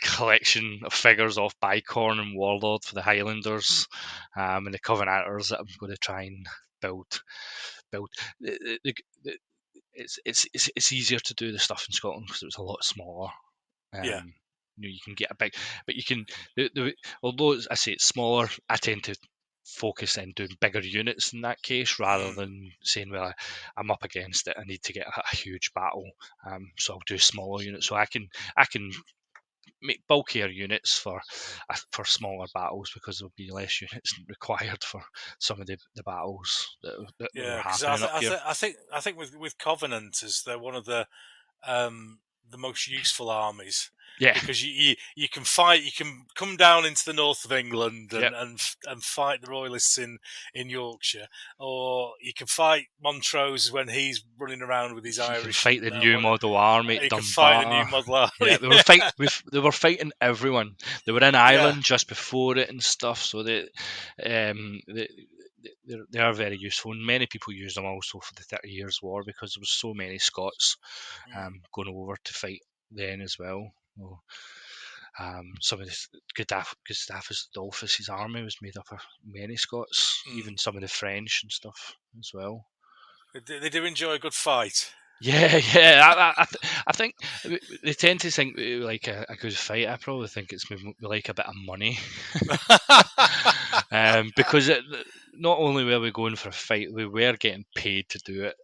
collection of figures off Bicorn and Warlord for the Highlanders, and the Covenanters that I'm going to try and build. It's easier to do the stuff in Scotland because it was a lot smaller. yeah, You can get a big, but you can. Although I say it's smaller, I tend to focus on doing bigger units in that case rather than saying, well, I'm up against it, I need to get a huge battle, so I'll do smaller units. So I can make bulkier units for smaller battles because there'll be less units required for some of the battles that were yeah. Because happening up here. I think with Covenanters, they're one of the most useful armies Yeah, because you can fight, you can come down into the north of England yeah. and fight the royalists in Yorkshire, or you can fight Montrose when he's running around with his You can Irish fight the and new model army at you can fight the new Dunbar. model Yeah, army. they were fighting everyone. They were in Yeah. Ireland just before it and stuff, so um, they, they are very useful. And many people use them also for the 30 Years' War because there was so many Scots going over to fight then as well. Well, some of the Gustavus Adolphus's army was made up of many Scots, even some of the French and stuff as well. They do enjoy a good fight. Yeah, yeah. I think they tend to think we like a good fight. I probably think it's we like a bit of money, because not only were we going for a fight, we were getting paid to do it,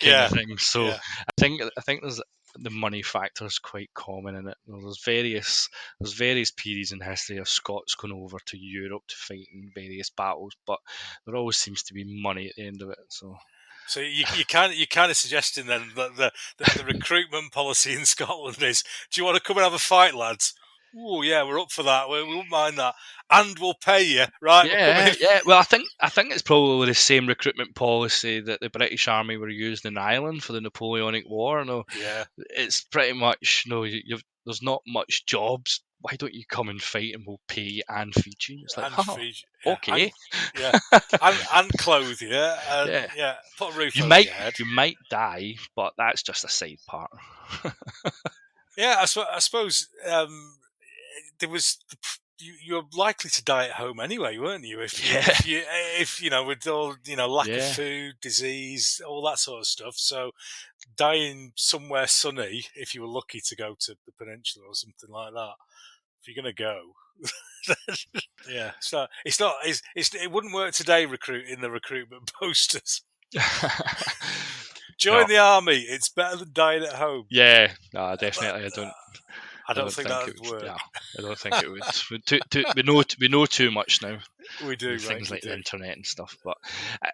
kind of Yeah, thing. So yeah. I think there's the money factor is quite common in it. There's various periods in history of Scots going over to Europe to fight in various battles, but there always seems to be money at the end of it. So. So you kind of suggesting then that the recruitment policy in Scotland is: do you want to come and have a fight, lads? Oh yeah, we're up for that. We won't mind that, and we'll pay you. Right, we're Yeah, coming. yeah. Well, I think it's probably the same recruitment policy that the British Army were using in Ireland for the Napoleonic War. No, Yeah, it's pretty much there's not much jobs. Why don't you come and fight and we'll pay you and feed you? It's like, and oh, feed. Yeah, okay, yeah, and clothe you, and yeah. yeah, put a roof You over might your head. you might die, but that's just a side part. Yeah, I suppose there was you're likely to die at home anyway, weren't you? Yeah, If you know, with all lack of yeah. food, disease, all that sort of stuff. So dying somewhere sunny, if you were lucky to go to the peninsula or something like that, if you're going to go. Yeah, so it wouldn't work today. Recruiting the recruitment posters. No, Join the army. It's better than dying at home. yeah, no, But definitely. I don't. I I don't don't think think that it would would. work. Yeah, I don't think it would. We know too much now We do, with mate. things We like the do. internet and stuff. But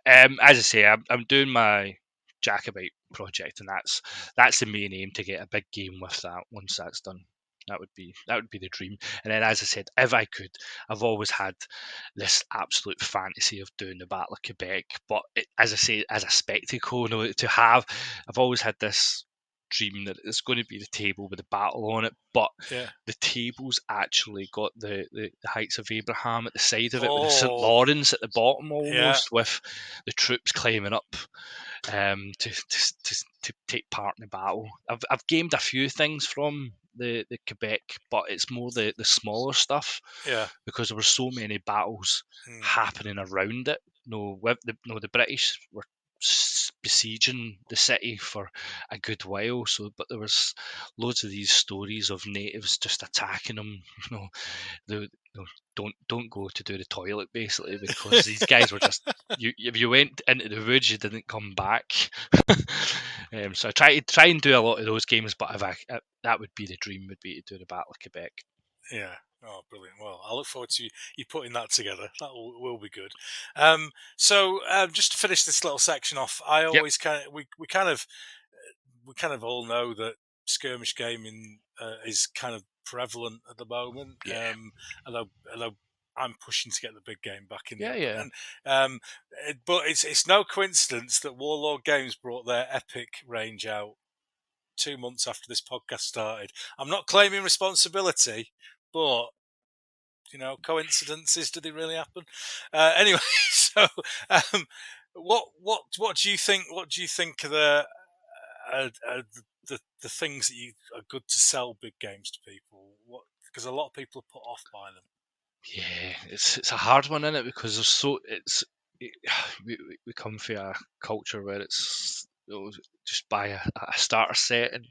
as I say, I'm doing my Jacobite project, and that's the main aim to get a big game with that once that's done. That would be the dream. And then, as I said, if I could, I've always had this absolute fantasy of doing the Battle of Quebec. But as I say, as a spectacle, to have, I've always had this dream that it's going to be the table with the battle on it, but the table's actually got the Heights of Abraham at the side of it, with the St. Lawrence at the bottom almost, with the troops climbing up to take part in the battle. I've gamed a few things from the Quebec, but it's more the smaller stuff. Yeah. Because there were so many battles happening around it. The British were besieging the city for a good while. So, but there was loads of these stories of natives just attacking them. Don't go to do the toilet basically, because these guys were just if you went into the woods you didn't come back. So I try and do a lot of those games, but that would be the dream, would be to do the Battle of Quebec. Yeah. Oh, brilliant. Well, I look forward to you putting that together. That will be good. So just to finish this little section off, I always we kind of all know that skirmish gaming is kind of prevalent at the moment. Yeah. Although I'm pushing to get the big game back in there. Yeah. But it's no coincidence that Warlord Games brought their Epic range out 2 months after this podcast started. I'm not claiming responsibility, but coincidences, do they really happen? Anyway, so what do you think? What do you think are the things that are good to sell big games to people? Because a lot of people are put off by them. Yeah, it's a hard one, isn't it? Because we come from a culture where it's just buy a starter set and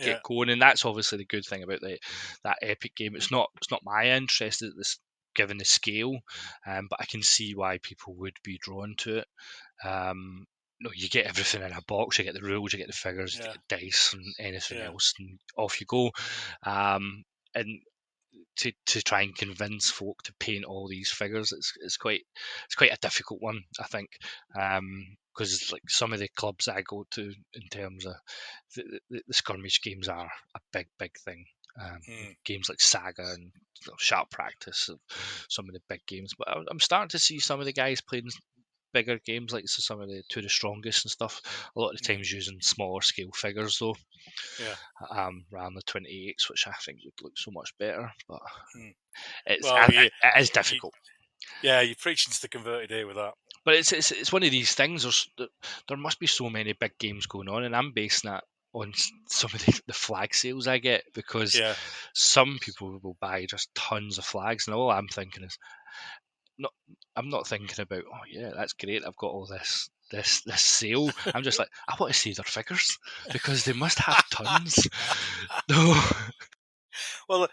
get going, and that's obviously the good thing about that Epic game. It's not my interest at this, given the scale, but I can see why people would be drawn to it. You get everything in a box. You get the rules, you get the figures, you get the dice, and anything else, and off you go. And to try and convince folk to paint all these figures, it's quite a difficult one, I think, because like some of the clubs that I go to in terms of the skirmish games are a big thing. Games like Saga and Sharp Practice, some of the big games, but I'm starting to see some of the guys playing bigger games, like some of the To the Strongest and stuff, a lot of the times using smaller scale figures though. Rather than the 28s, which I think would look so much better, but it is difficult. You're preaching to the converted here with that. But it's one of these things. There must be so many big games going on, and I'm basing that on some of the flag sales I get, because some people will buy just tons of flags, and all I'm thinking is, I'm not thinking about, oh yeah, that's great, I've got all this sale. I'm just like, I want to see their figures, because they must have tons. Well,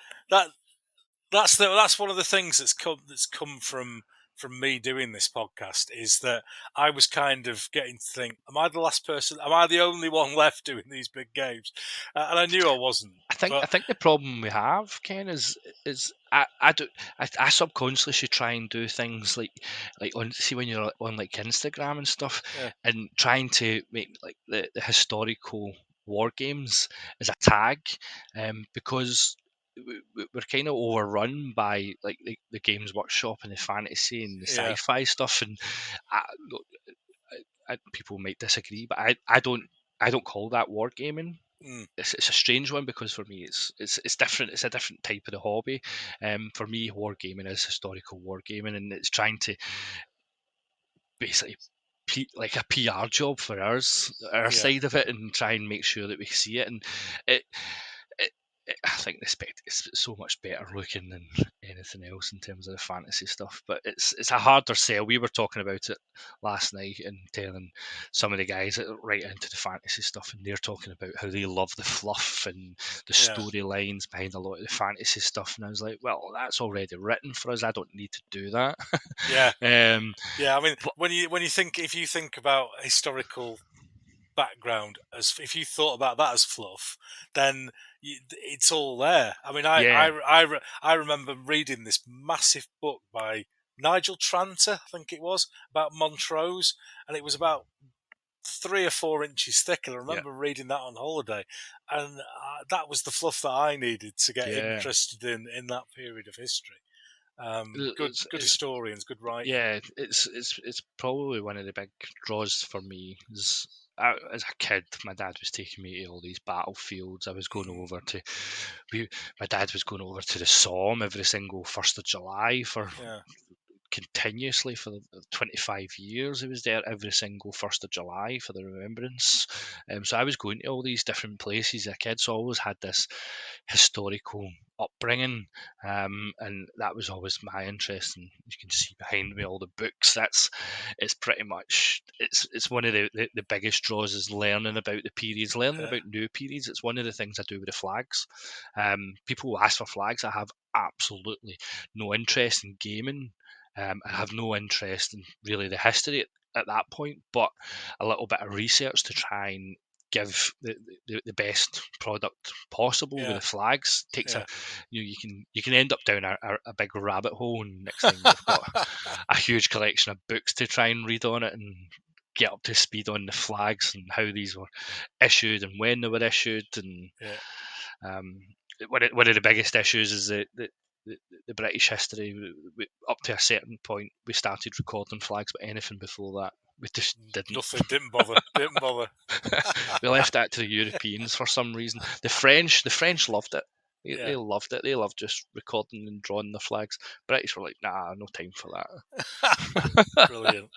that's one of the things that's come from me doing this podcast, is that I was kind of getting to think, am I the last person? Am I the only one left doing these big games? And I knew I wasn't. I think the problem we have, Ken, is I subconsciously should try and do things like see when you're on like Instagram and stuff, and trying to make like the historical war games as a tag, because we're kind of overrun by like the Games Workshop and the fantasy and the sci-fi stuff, and people might disagree, but I don't call that wargaming. It's a strange one, because for me it's different. It's a different type of the hobby. For me, wargaming is historical wargaming, and it's trying to basically like a PR job for our side of it, and try and make sure that we see it. And I think the spec is so much better looking than anything else in terms of the fantasy stuff. But it's a harder sell. We were talking about it last night and telling some of the guys that are right into the fantasy stuff, and they're talking about how they love the fluff and the storylines behind a lot of the fantasy stuff. And I was like, well, that's already written for us. I don't need to do that. I mean, when you think about historical background, as if you thought about that as fluff, then it's all there. I mean, I remember reading this massive book by Nigel Tranter, I think it was, about Montrose, and it was about 3 or 4 inches thick, and I remember reading that on holiday, and that was the fluff that I needed to get interested in that period of history. Good historians, good writing. Yeah, it's probably one of the big draws for me. As a kid, my dad was taking me to all these battlefields. I was going over to, my dad was going over to the Somme every single 1st of July for continuously for 25 years. He was there every single 1st of July for the remembrance. So I was going to all these different places as a kid, so I always had this historical upbringing, and that was always my interest. And you can see behind me all the books. It's pretty much it's one of the biggest draws is learning about the periods, learning about new periods. It's one of the things I do with the flags. People will ask for flags. I have absolutely no interest in gaming. I have no interest in really the history at that point, but a little bit of research to try and give the best product possible with the flags takes you can end up down a big rabbit hole, and next thing you've got a huge collection of books to try and read on it and get up to speed on the flags and how these were issued and when they were issued. And one of the biggest issues is the British history. Up to a certain point, we started recording flags, but anything before that, we just didn't. Nothing, didn't bother. We left that to the Europeans for some reason. The French loved it. They loved it. They loved just recording and drawing the flags. British were like, nah, no time for that. Brilliant.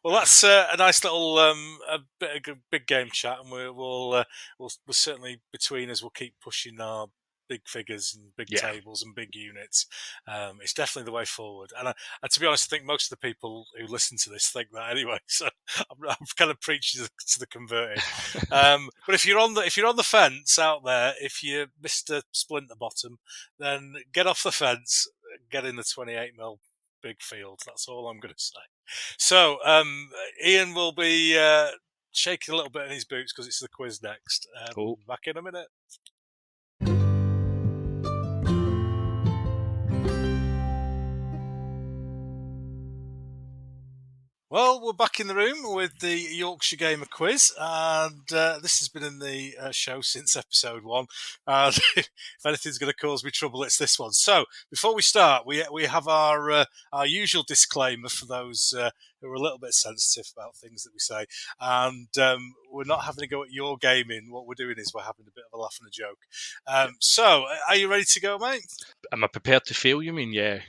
Well, that's a nice little a big game chat, and we'll certainly between us we'll keep pushing our big figures and big tables and big units. It's definitely the way forward. And to be honest, I think most of the people who listen to this think that anyway. So I'm kind of preaching to the converted. But if you're on the fence out there, if you missed a splint the bottom, then get off the fence, get in the 28mm big field. That's all I'm going to say. So Iain will be shaking a little bit in his boots because it's the quiz next. Cool. Back in a minute. Well, we're back in the room with the Yorkshire Gamer quiz, and this has been in the show since episode 1. And if anything's going to cause me trouble, it's this one. So, before we start, we have our usual disclaimer for those who are a little bit sensitive about things that we say. And we're not having a go at your gaming. What we're doing is we're having a bit of a laugh and a joke. So, are you ready to go, mate? Am I prepared to fail, you mean? Yeah.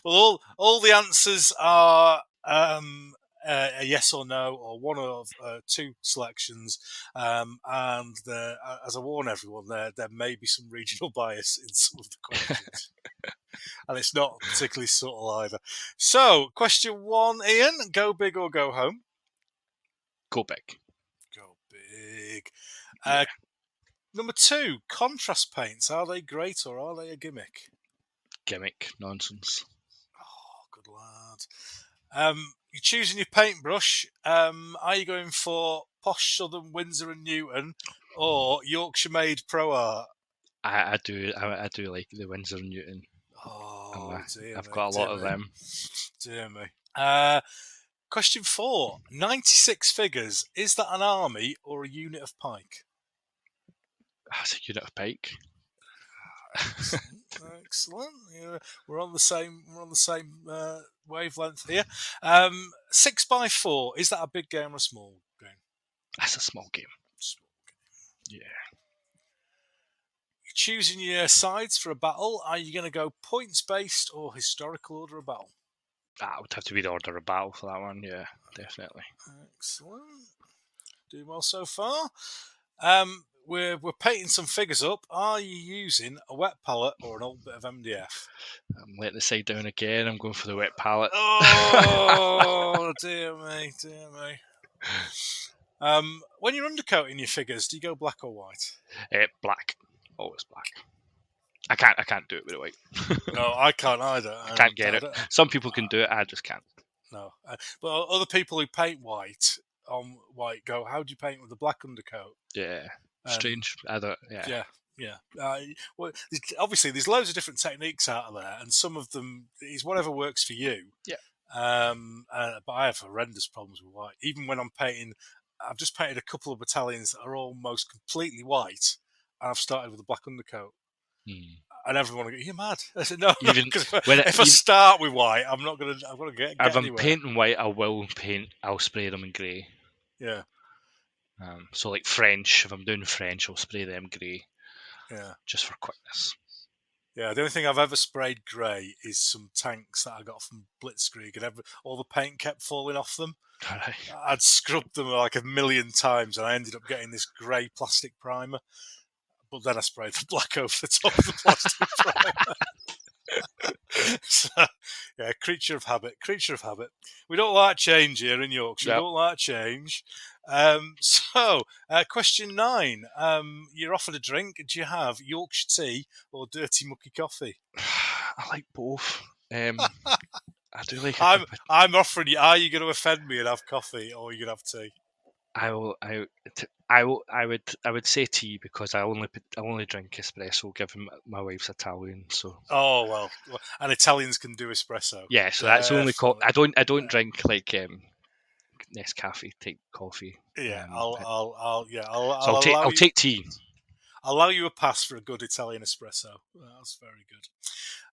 Well, all the answers are a yes or no, or one of 2 selections. And as I warn everyone, there may be some regional bias in some of the questions. And it's not particularly subtle either. So, question 1, Iain, go big or go home? Go big. Go big. Number 2, contrast paints. Are they great or are they a gimmick? Gimmick nonsense. Oh, good lad. You're choosing your paintbrush. Are you going for posh Southern Winsor and Newton or Yorkshire made Pro Art? I do like the Winsor and Newton. Oh, dear I've got a lot of them. Dear me. Question 4. 96 figures. Is that an army or a unit of pike? That's a unit of pike. Excellent. Yeah, we're on the same wavelength here. 6x4. Is that a big game or a small game? That's a small game. Small game. Yeah. You're choosing your sides for a battle. Are you going to go points based or historical order of battle? That would have to be the order of battle for that one. Yeah, definitely. Excellent. Doing well so far. We're painting some figures up. Are you using a wet palette or an old bit of MDF? I'm letting the side down again. I'm going for the wet palette. Oh, dear me, dear me. When you're undercoating your figures, do you go black or white? Black. Always black. I can't do it with the white. No, I can't either. I can't get it. Some people can do it. I just can't. No. But other people who paint white on white go, how do you paint with a black undercoat? Yeah. Strange. Yeah. Well, obviously, there's loads of different techniques out there, and some of them is whatever works for you. Yeah. But I have horrendous problems with white. Even when I'm painting, I've just painted a couple of battalions that are almost completely white, and I've started with a black undercoat. And everyone will go, "You're mad." I said, "No, Even because when if I start with white, I'm not gonna get if I'm anywhere." painting white, I'll spray them in grey. Yeah, So like French, if I'm doing French, I'll spray them grey. yeah, just for quickness. yeah. The only thing I've ever sprayed grey is some tanks that I got from Blitzkrieg, and all the paint kept falling off them. Right. I'd scrubbed them like 1,000,000 times, and I ended up getting this grey plastic primer. But then I sprayed the black over the top of the plastic primer. So, yeah, creature of habit. We don't like change here in Yorkshire. Yep. We don't like change. Question 9. You're offered a drink. Do you have Yorkshire tea or dirty mucky coffee? I like both. I do like. I'm offering you. Are you going to offend me and have coffee, or are you going to have tea? I would say tea because I only drink espresso, given my wife's Italian. So well, and Italians can do espresso. Yeah, so that's only. I don't drink like Nescafe type coffee. Yeah, I'll take tea. I'll allow you a pass for a good Italian espresso. That's very good.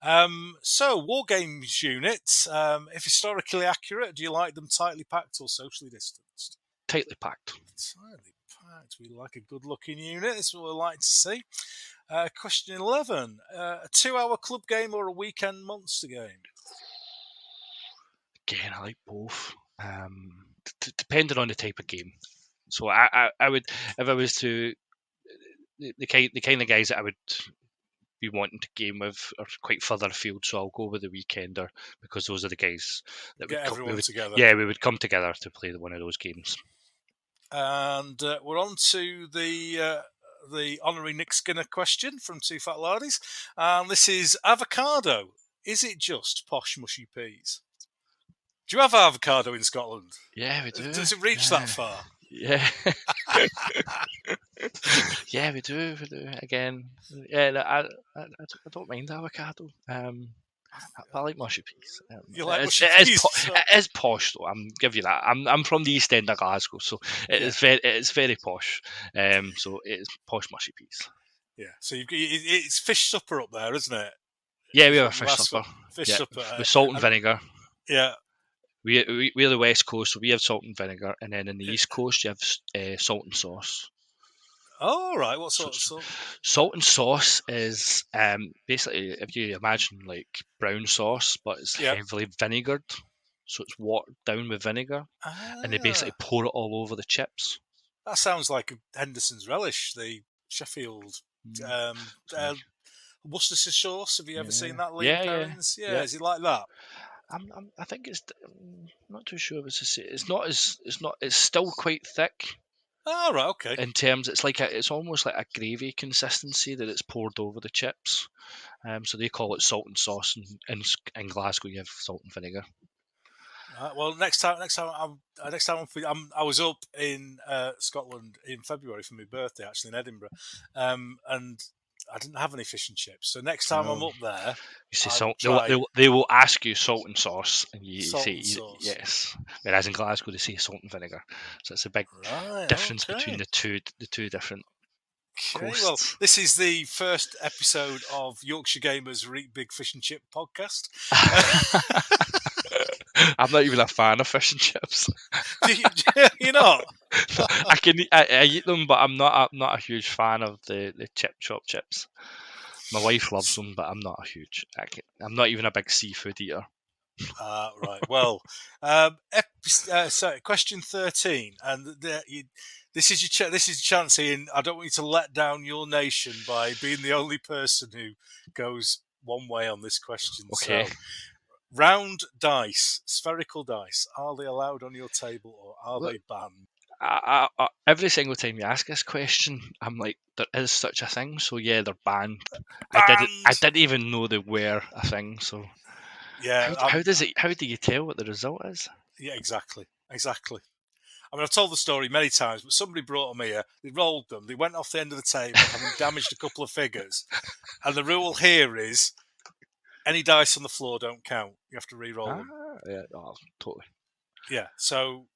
Wargames units, if historically accurate, do you like them tightly packed or socially distanced? Tightly packed. Tightly packed. We like a good-looking unit. That's what we like to see. Question 11. A 2-hour club game or a weekend monster game? Again, I like both. Depending on the type of game. So I would, if I was to, the kind of guys that I would be wanting to game with are quite further afield, so I'll go with the weekender because those are the guys that get everyone together. Yeah, we would come together to play one of those games. And we're on to the honorary Nick Skinner question from Two Fat Lardies. And this is avocado. Is it just posh mushy peas? Do you have avocado in Scotland? Yeah, we do. Does it reach that far? Yeah. Yeah, we do. Again, yeah, I don't mind avocado. I like mushy peas. You like mushy peas? It is posh, though. I'm give you that. I'm from the East End of Glasgow, so it's very posh. So it's posh mushy peas. Yeah. So it's fish supper up there, isn't it? Yeah, we have a fish supper. Supper with salt and vinegar. Yeah. We're the West Coast, so we have salt and vinegar, and then in the East Coast you have salt and sauce. Oh, right. What sort of salt? Salt and sauce is basically, if you imagine like brown sauce, but it's heavily vinegared, so it's watered down with vinegar, and they basically pour it all over the chips. That sounds like Henderson's relish, the Sheffield Worcestershire sauce. Have you ever seen that, Liam Perrins? Yeah. Is it like that? I think it's. I'm not too sure if it's the same. It's still quite thick. Oh, right, okay. In terms, it's almost like a gravy consistency that it's poured over the chips. So they call it salt and sauce, and in Glasgow you have salt and vinegar. Well, next time I was up in Scotland in February for my birthday, actually in Edinburgh, and I didn't have any fish and chips. So next time I'm up there, you say salt. They will ask you salt and sauce, and you say yes. Whereas in Glasgow they say salt and vinegar. So it's a big difference between the two different. Okay, well, this is the first episode of Yorkshire Gamers Eat Big Fish and Chip podcast. I'm not even a fan of fish and chips. You're not? I eat them, but I'm not a huge fan of the chop chips. My wife loves them, but I'm not a huge. I'm not even a big seafood eater. Right. Well, question 13, and this is your chance, Ian. I don't want you to let down your nation by being the only person who goes one way on this question. Okay. So, round dice, spherical dice, are they allowed on your table or are they banned? Every single time you ask this question, I'm like, there is such a thing. So yeah, they're banned. Banned! I didn't even know they were a thing. So yeah, how do you tell what the result is? Yeah, exactly. I mean, I've told the story many times, but somebody brought them here. They rolled them. They went off the end of the table, having damaged a couple of figures. And the rule here is any dice on the floor don't count. You have to re-roll them. Yeah, totally. Yeah. So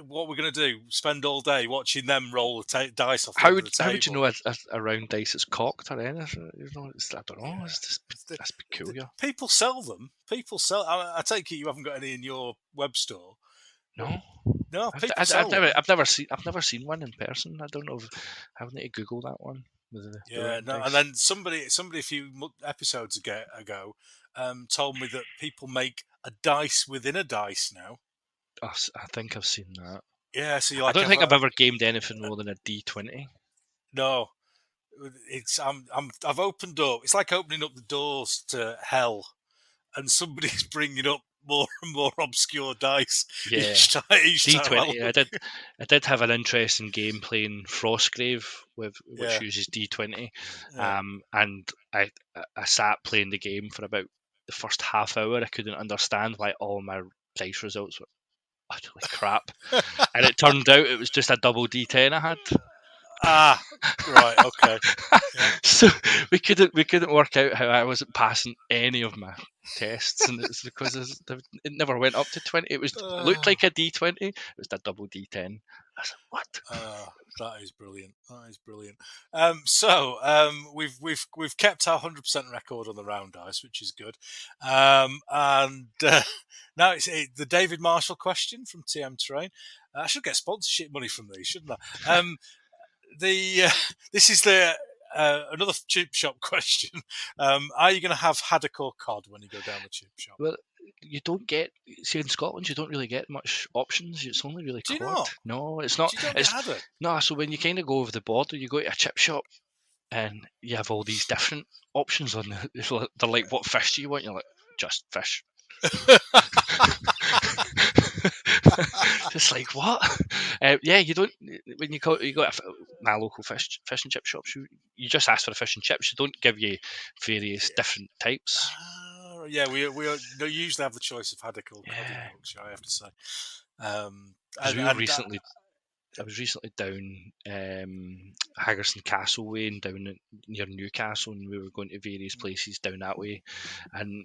what we're going to do? Spend all day watching them roll the dice off the end of the table. How would you know a round dice is cocked or anything? You know, I don't know. Yeah. It's just, that's peculiar. People sell them. I take it you haven't got any in your web store. No. No, people sell them. I've never seen one in person. I don't know. I would need to Google that one. Yeah, no. And then somebody a few episodes ago told me that people make a dice within a dice now. I think I've seen that. Yeah, so I don't think I've ever gamed anything more than a D20. No, I've opened up. It's like opening up the doors to hell, and somebody's bringing up more and more obscure dice. Yeah, each time D20. I did have an interesting game playing Frostgrave which uses D20, and I sat playing the game for about the first half hour. I couldn't understand why all my dice results were utterly crap, and it turned out it was just a double D10 I had. Ah, right, okay. Yeah. So we couldn't work out how I wasn't passing any of my tests, and it's because it never went up to 20. It looked like a D20. It was a double D10. I said, "What?" That is brilliant. That is brilliant. We've kept our 100% record on the round dice, which is good. And now it's the David Marshall question from TM Terrain. I should get sponsorship money from these, shouldn't I? This is another chip shop question. Are you going to have haddock or cod when you go down the chip shop? Well, you don't get, see, in Scotland you don't really get much options. It's only really cod. Do you not? No, it's not. You don't get haddock? No, so when you kind of go over the border, you go to a chip shop and you have all these different options on the. They're like, what fish do you want? You're like, just fish. Just like, what? Yeah, you don't. When you go to my local fish and chip shops, you just ask for a fish and chips. You don't give you various different types. Yeah, we usually have the choice of haddock or cod in Yorkshire, I have to say. I was recently down Haggerson Castle way and down near Newcastle, and we were going to various places down that way, and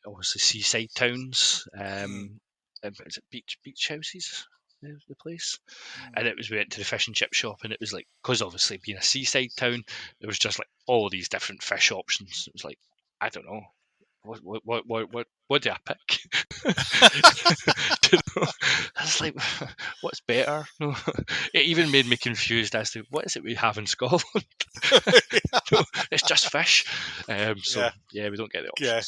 obviously seaside towns. Is it beach houses? The place, and we went to the fish and chip shop, and it was like, because obviously being a seaside town, there was just like all these different fish options. It was like, I don't know. What do I pick? I was like, what's better? It even made me confused as to what is it we have in Scotland. It's just fish. We don't get the options. Yeah.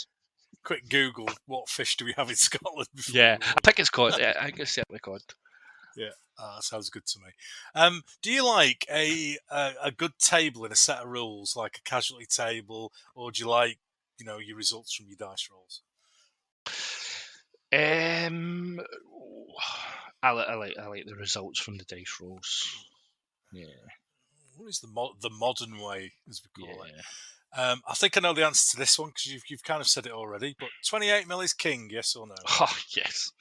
Quick Google, what fish do we have in Scotland? I think it's cod. I think it's certainly cod. Yeah, that sounds good to me. Do you like a good table and a set of rules, like a casualty table, or do you like your results from your dice rolls? I like the results from the dice rolls. Yeah. What is the modern way, as we call it? I think I know the answer to this one because you've kind of said it already. But 28mm is king, yes or no? Oh yes.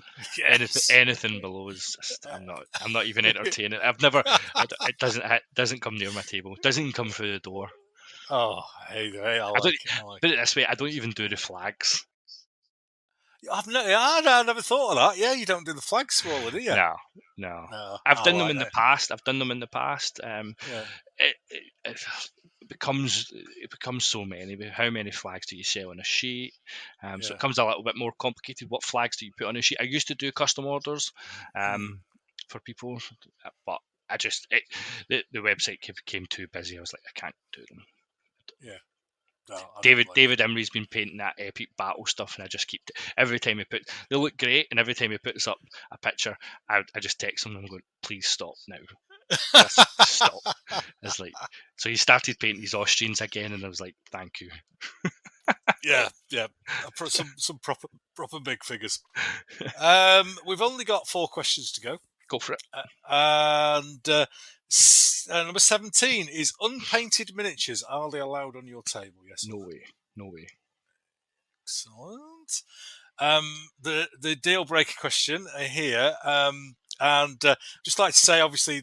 Anything below is just, I'm not even entertaining. I've never. It doesn't come near my table. It doesn't even come through the door. Oh, hey, I like it. Put it this way, I don't even do the flags. I never thought of that. Yeah, you don't do the flag swaller, do you? No. I've done them in the past. It becomes so many. How many flags do you sell on a sheet? So it becomes a little bit more complicated. What flags do you put on a sheet? I used to do custom orders for people, but the website became too busy. I was like, I can't do them. Yeah. No, David Emery's been painting that epic battle stuff, and I just keep every time they look great, and every time he puts up a picture, I just text him and I'm going, please stop now. Just stop. It's like, so he started painting his Austrians again, and I was like, thank you. yeah. Some proper big figures. We've only got 4 questions to go. Go for it. Number 17 is unpainted miniatures. Are they allowed on your table? Yes. No way. Excellent. The deal breaker question here. And just like to say, obviously,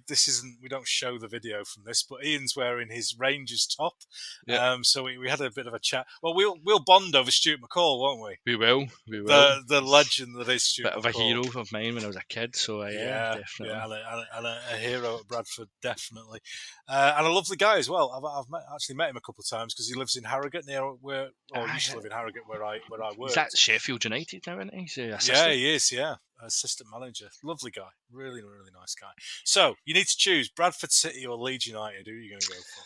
we don't show the video from this, but Ian's wearing his Rangers top. So we had a bit of a chat. Well, we'll bond over Stuart McCall, won't we? We will. The legend that is Stuart McCall. Bit of a hero of mine when I was a kid, so yeah, definitely. Yeah, and a hero at Bradford, definitely. And a lovely guy as well. I've actually met him a couple of times because he lives in Harrogate, near where, or used to live in Harrogate, where I work. He's at Sheffield United now, isn't he? He is. Yeah, assistant manager. Lovely guy. Really, really nice guy. So you need to choose Bradford City or Leeds United. Who are you going to go for?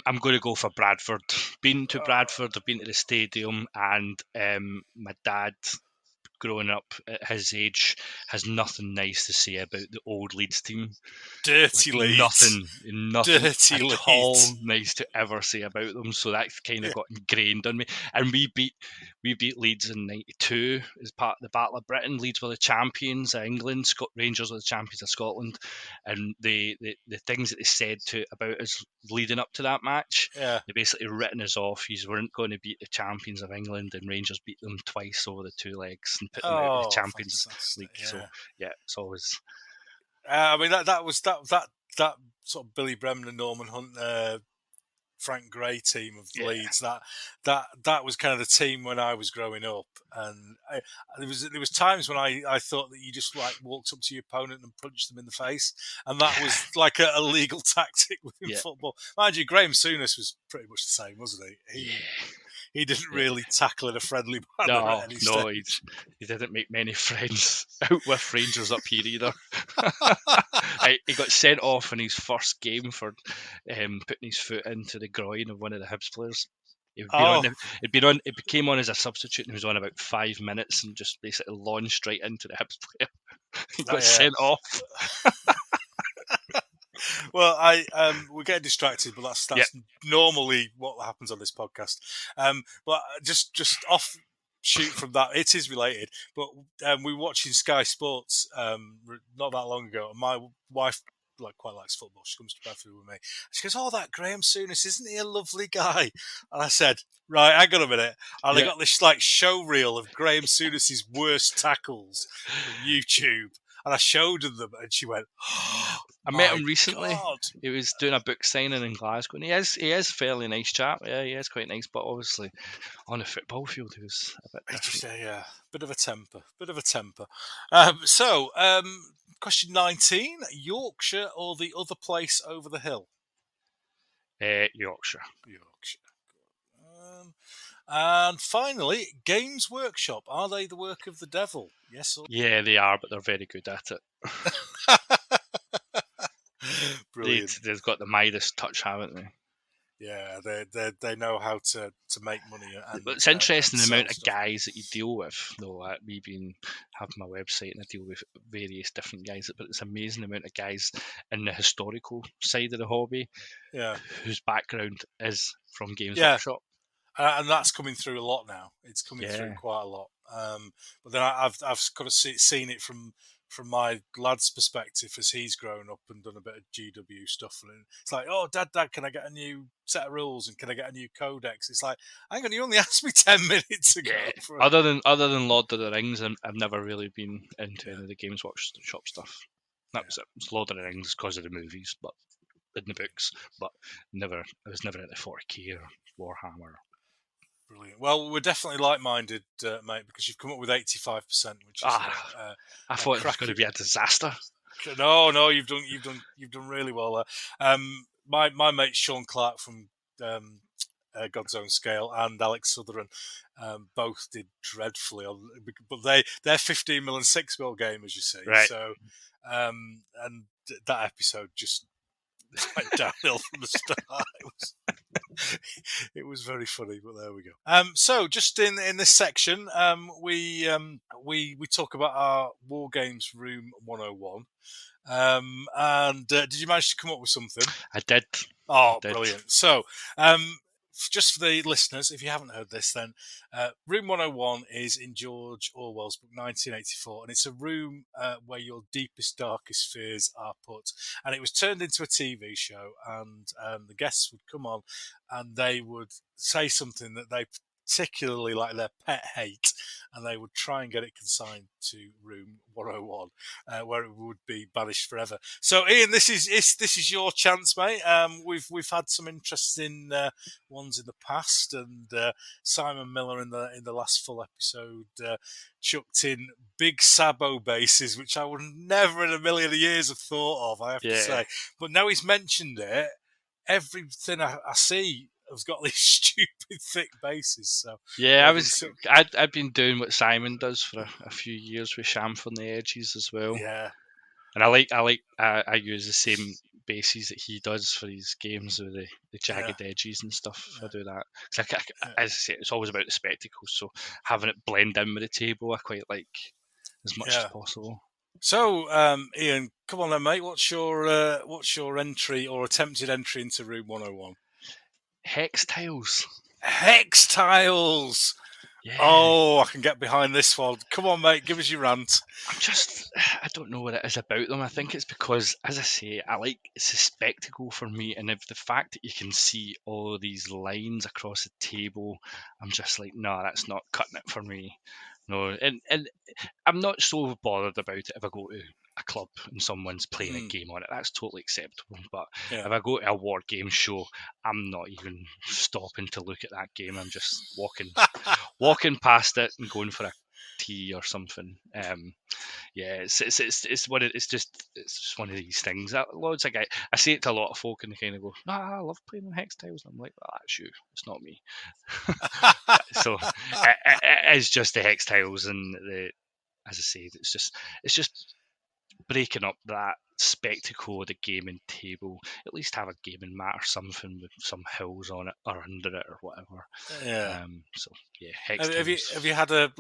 I'm going to go for Bradford. Been to Bradford. I've been to the stadium, and my dad, growing up at his age, has nothing nice to say about the old Leeds team. Dirty Leeds. Nothing Dirty at Leeds. all nice to ever say about them. So that kind of got ingrained on me. And we beat Leeds in '92 as part of the Battle of Britain. Leeds were the champions of England. Rangers were the champions of Scotland. And the things that they said about us leading up to that match, they basically written us off. You weren't going to beat the champions of England, and Rangers beat them twice over the two legs and put them out of the Champions League. Yeah. So yeah, it's always. I mean that was that sort of Billy Bremner, Norman Hunt, Frank Gray team of Leeds. That was kind of the team when I was growing up, and there was times when I thought that you just like walked up to your opponent and punched them in the face, and that was like a legal tactic within football. Mind you, Graham Souness was pretty much the same, wasn't he? He didn't really tackle in a friendly manner at any stage. He didn't make many friends out with Rangers up here either. He got sent off in his first game for putting his foot into the groin of one of the Hibs players. It came on as a substitute, and he was on about 5 minutes and just basically launched right into the Hibs player. He got sent off. Well, we're getting distracted, but that's normally what happens on this podcast. But just off shoot from that, it is related. But we were watching Sky Sports not that long ago, and my wife quite likes football. She comes to Bradford with me. She goes, "Oh, that Graham Souness, isn't he a lovely guy?" And I said, "Right, hang on a minute." And I got this show reel of Graham Souness's worst tackles from YouTube. And I showed her them, and she went, "Oh, I met him recently. God." He was doing a book signing in Glasgow, and he is fairly nice chap. Yeah, he is quite nice, but obviously on the football field, he was a bit different. Bit of a temper. So, question 19: Yorkshire or the other place over the hill? Yorkshire. And finally, Games Workshop. Are they the work of the devil? Yes or no? Yeah, they are, but they're very good at it. Brilliant. They've got the Midas touch, haven't they? Yeah, they know how to make money. But it's interesting the amount of guys that you deal with, though. Me having my website, and I deal with various different guys, but it's amazing the amount of guys in the historical side of the hobby, whose background is from Games Workshop. And that's coming through a lot now. It's coming through quite a lot. But then I've kind of seen it from my lad's perspective as he's grown up and done a bit of GW stuff. And it's like, "Oh, Dad, can I get a new set of rules? And can I get a new codex?" It's like, hang on, you only asked me 10 minutes ago. Other than Lord of the Rings, I've never really been into any of the Games Workshop stuff. That was it. It's Lord of the Rings because of the movies, but in the books. But I was never into 40k or Warhammer. Brilliant. Well, we're definitely like-minded, mate, because you've come up with 85%, which is. I thought it was going to be a disaster. No, you've done really well there. My mate Sean Clark from God's Own Scale and Alex Sutherland both did dreadfully, but they're 15 mil and 6 mil gamers, you see. Right. So, and that episode just went downhill from the start. It was very funny, but there we go. So just in this section, we talk about our Wargames Room 101. And did you manage to come up with something? I did. Oh, brilliant. So, just for the listeners, if you haven't heard this, then Room 101 is in George Orwell's book 1984, and it's a room where your deepest, darkest fears are put. And it was turned into a TV show, and the guests would come on, and they would say something that they particularly like their pet hate, and they would try and get it consigned to room 101, where it would be banished forever. So, Iain, this is your chance, mate. We've had some interesting ones in the past, and Simon Miller in the last full episode chucked in big Sabo bases, which I would never in a million of years have thought of, I have to say. But now he's mentioned it, everything I see has got these stupid thick bases. So yeah, I'd been doing what Simon does for a few years with chamfer on the edges as well. Yeah, and I use the same bases that he does for his games with the jagged edges and stuff. I do that. As I say, it's always about the spectacle. So having it blend in with the table, I quite like as much as possible. So, Iain, come on then, mate. What's your entry or attempted entry into room 101? Hex tiles. Hex tiles. Yeah. Oh, I can get behind this one. Come on, mate. Give us your rant. I don't know what it is about them. I think it's because, as I say, it's a spectacle for me. And if the fact that you can see all these lines across the table, I'm just like, no, that's not cutting it for me. No, and I'm not so bothered about it if I go to a club and someone's playing a game on it. That's totally acceptable. But if I go to a war game show, I'm not even stopping to look at that game. I'm just walking past it and going for a tea or something. It's one of these things. Loads of guys, I say it to a lot of folk, and they kind of go, "I love playing on hex tiles." And I'm like, "That's you. It's not me." So it is just the hex tiles, and as I say, it's just breaking up that spectacle of the gaming table. At least have a gaming mat or something with some hills on it or under it or whatever. Yeah. Hex tiles. Have you had a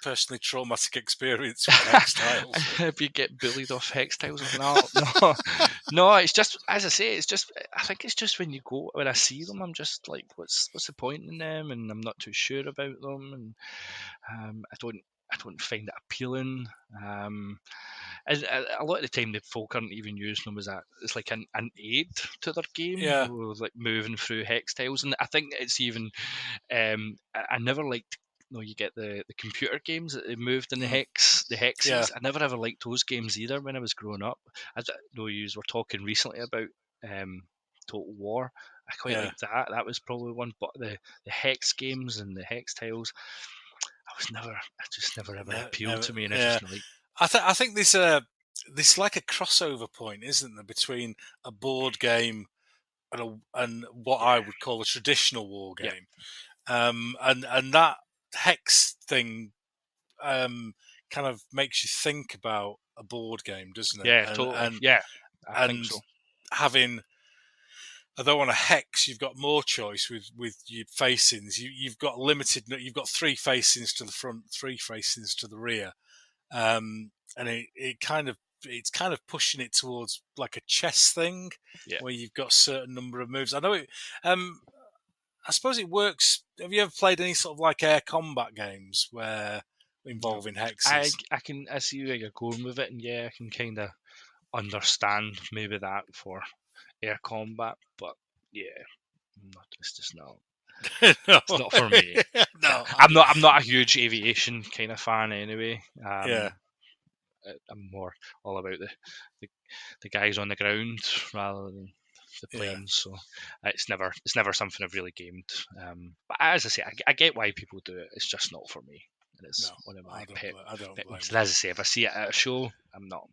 personally traumatic experience with hex tiles? Have you get bullied off hex tiles? No. It's just, as I say, I think it's just when I see them, I'm just like, what's the point in them? And I'm not too sure about them, and I don't find it appealing. And a lot of the time, the folk aren't even using them it's like an aid to their game, like moving through hex tiles. And I think it's even, I never liked. You get the computer games that they moved in the hexes. Yeah. I never ever liked those games either when I was growing up. I know you were talking recently about Total War. I quite liked that. That was probably one. But the hex games and the hex tiles, I just never ever appealed to me, and I just like. I think there's like a crossover point, isn't there, between a board game and what I would call a traditional war game, and that hex thing kind of makes you think about a board game, doesn't it? Yeah, totally. I think so. Having, although on a hex you've got more choice with your facings, you've got limited. You've got 3 facings to the front, 3 facings to the rear. And it's kind of pushing it towards like a chess thing, where you've got a certain number of moves. I know it. I suppose it works. Have you ever played any sort of like air combat games where involving hexes? I see where you're going with it, and I can kind of understand maybe that for air combat, but it's just not. No. It's not for me. No, I'm not a huge aviation kind of fan anyway. I'm more all about the guys on the ground rather than the planes. So it's never something I've really gamed. But as I say, I get why people do it. It's just not for me. And it's one of my pet. As I say, if I see it at a show, I'm not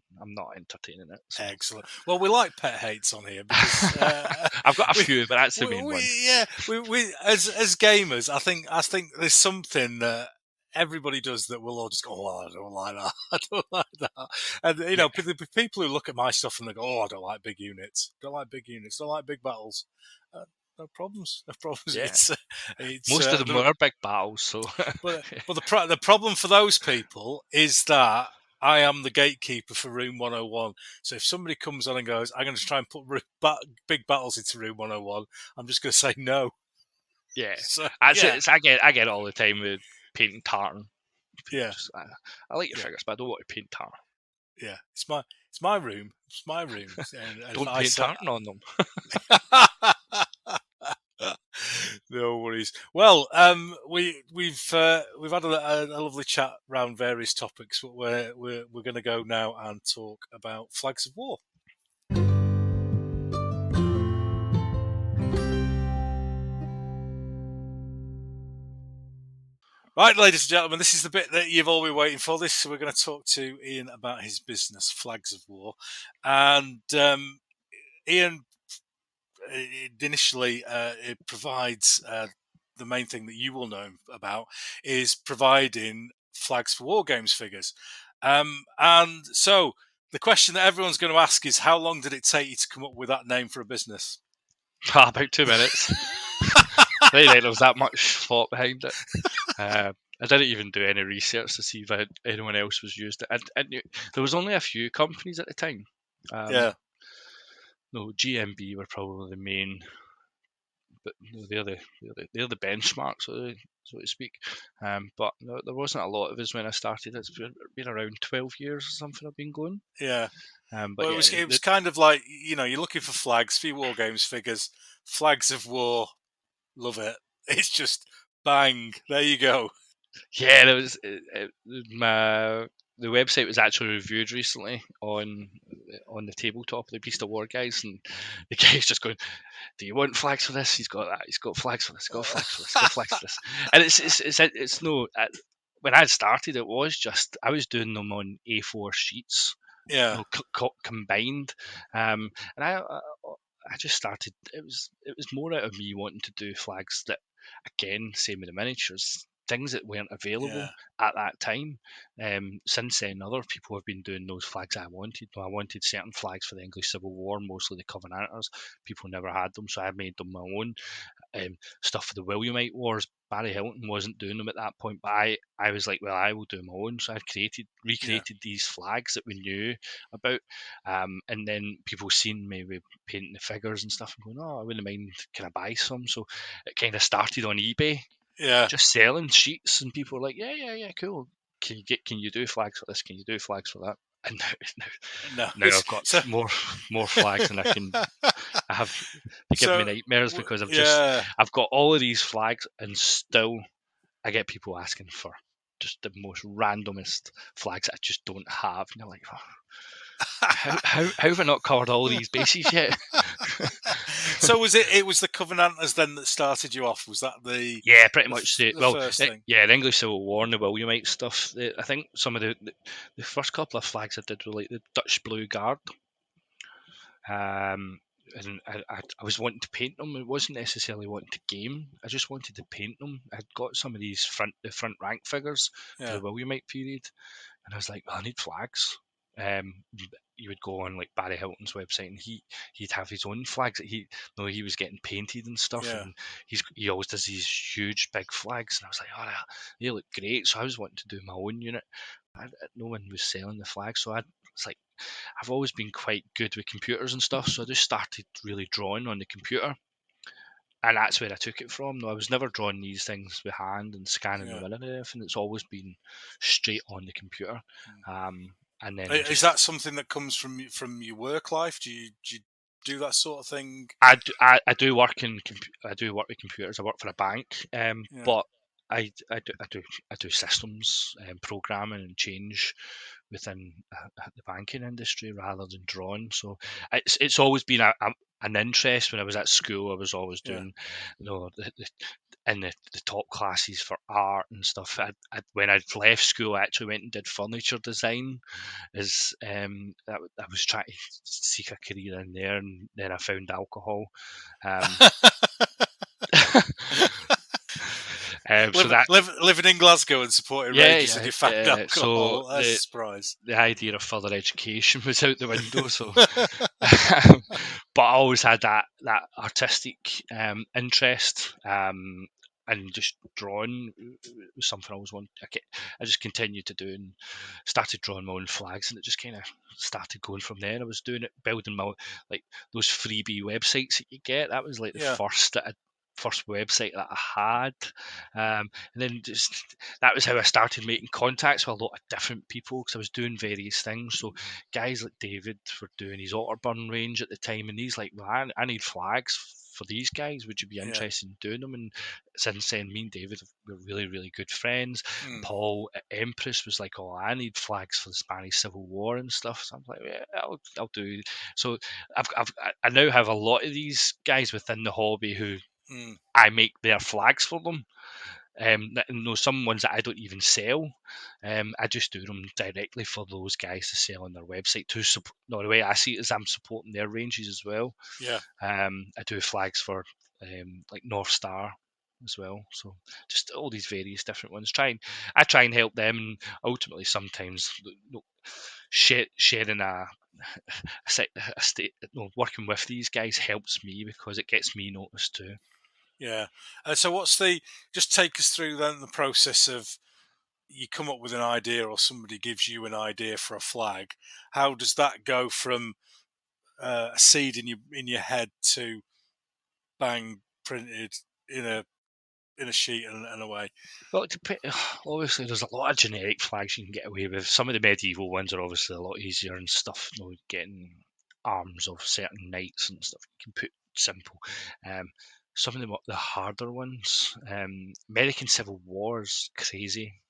entertaining it. So. Excellent. Well, we like pet hates on here because I've got a few, but that's the main one. Yeah, we as gamers, I think there's something that everybody does that we'll all just go, "Oh, I don't like that. I don't like that." And the people who look at my stuff and they go, "Oh, I don't like big units. Don't like big units. Don't like big battles." No problems. Yeah. It's most of them are big battles. So, but the problem for those people is that I am the gatekeeper for Room 101. So if somebody comes on and goes, "I'm going to try and put big battles into Room 101," I'm just going to say no. Yeah, I get it all the time with painting tartan. Yeah, I like your figures, but I don't want to paint tartan. Yeah, it's my room. It's my room. Don't paint tartan on them. No worries. Well, we've had a lovely chat around various topics, but we're going to go now and talk about flags of war. Right, ladies and gentlemen, this is the bit that you've all been waiting for. So we're going to talk to Iain about his business, Flags of War, and Iain initially it provides the main thing that you will know about is providing flags for wargames figures. And so the question that everyone's going to ask is, how long did it take you to come up with that name for a business? About 2 minutes. I didn't think there was that much thought behind it. I didn't even do any research to see if anyone else was used it. I knew, there was only a few companies at the time. Yeah. No, GMB were probably the main, but they're the benchmark, so to speak. But no, there wasn't a lot of us when I started. It's been around 12 years or something I've been going. Yeah. But well, yeah, it was kind of like, you're looking for flags, for war games figures, Flags of War, love it. It's just bang, there you go. Yeah, there was the website was actually reviewed recently on the tabletop of the Beast of War guys, and the guy's just going, "Do you want flags for this? He's got that. He's got flags for this. Got flags for this. Got flags for this." And it's no. When I started, it was just I was doing them on A4 sheets, Yeah. combined, and I just started. It was more out of me wanting to do flags that, again, same with the miniatures, things that weren't available at that time. Since then, other people have been doing those flags I wanted. I wanted certain flags for the English Civil War, mostly the Covenanters. People never had them, so I made them my own. Stuff for the Williamite Wars, Barry Hilton wasn't doing them at that point, but I was like, well, I will do my own. So I recreated these flags that we knew about, and then people seen me with painting the figures and stuff and going, oh, I wouldn't mind, can I buy some? So it kind of started on eBay, just selling sheets, and people were like, yeah, cool. Can you do flags for this? Can you do flags for that? And now I've got more flags than I can. They give me nightmares because I've got all of these flags, and still I get people asking for just the most randomest flags that I just don't have, and they're like, oh, how have I not covered all these bases yet? So it was the Covenanters then that started you off? Was that pretty much the first thing? Yeah, the English Civil War and the Williamite stuff. I think some of the first couple of flags I did were like the Dutch Blue Guard. And I was wanting to paint them. It wasn't necessarily wanting to game. I just wanted to paint them. I'd got some of these the front rank figures for the Williamite period, and I was like, well, I need flags. You would go on like Barry Hilton's website, and he'd have his own flags that he was getting painted and stuff, and he always does these huge big flags, and I was like, oh, they look great. So I was wanting to do my own unit. No one was selling the flags, so it's like, I've always been quite good with computers and stuff, so I just started really drawing on the computer, and that's where I took it from. No, I was never drawing these things with hand and scanning them in and everything. It's always been straight on the computer. And then is that something that comes from your work life? Do you do that sort of thing? I do work with computers. I work for a bank, but I do systems programming and change within the banking industry rather than drawing. So it's always been an interest. When I was at school, I was always doing, in the top classes for art and stuff. When I'd left school, I actually went and did furniture design. I was trying to seek a career in there, and then I found alcohol. Living in Glasgow and supporting Reivers, and you found alcohol. So that's a surprise. The idea of further education was out the window. So, but I always had that artistic interest, and just drawing was something I always wanted. I just continued to do and started drawing my own flags, and it just kind of started going from there. I was doing it, building my those freebie websites that you get. That was like the first website that I had, and then just that was how I started making contacts with a lot of different people, because I was doing various things. So guys like David were doing his Otterburn range at the time, and he's like, well, I need flags for these guys. Would you be interested in doing them? And since then, me and David were really, really good friends. Paul at Empress was like, oh, I need flags for the Spanish Civil War and stuff. So I'm like, yeah, I'll do. So I now have a lot of these guys within the hobby who I make their flags for them. Some ones that I don't even sell, I just do them directly for those guys to sell on their website to support. No, the way I see it is I'm supporting their ranges as well. Yeah. I do flags for like North Star as well. So just all these various different ones. I try and help them, and ultimately sometimes sharing working with these guys helps me because it gets me noticed too. Yeah. So just take us through then the process of, you come up with an idea or somebody gives you an idea for a flag. How does that go from a seed in your head to bang, printed in a sheet and away? Well, obviously there's a lot of generic flags you can get away with. Some of the medieval ones are obviously a lot easier and stuff, getting arms of certain knights and stuff. You can put simple. Some of the harder ones, American Civil War is crazy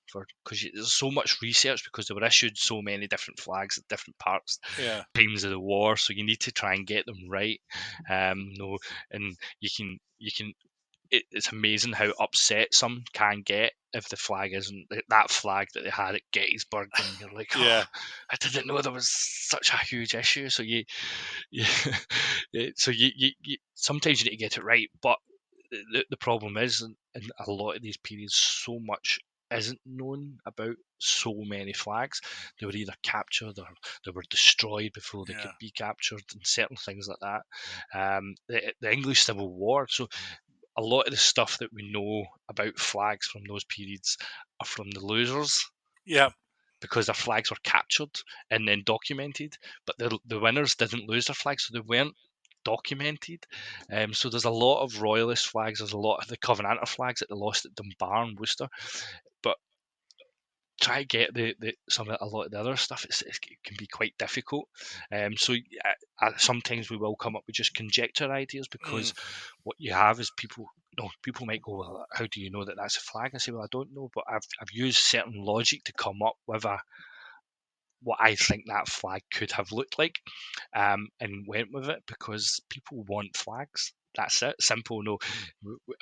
because there's so much research because they were issued so many different flags at different times of the war, so you need to try and get them right. And you can. It's amazing how upset some can get if the flag isn't that flag that they had at Gettysburg, and you're like, oh, I didn't know there was such a huge issue. So you sometimes you need to get it right, but the problem is in a lot of these periods, so much isn't known about so many flags. They were either captured or they were destroyed before they could be captured, and certain things like that. The English Civil War, so a lot of the stuff that we know about flags from those periods are from the losers. Yeah. Because their flags were captured and then documented, but the winners didn't lose their flags, so they weren't documented. So there's a lot of royalist flags, there's a lot of the Covenanter flags that they lost at Dunbar and Worcester, but try to get a lot of the other stuff. It can be quite difficult. So sometimes we will come up with just conjecture ideas because what you have is people might go, well, how do you know that that's a flag? I say, well, I don't know, but I've used certain logic to come up with what I think that flag could have looked like, and went with it because people want flags. That's it. Simple. No,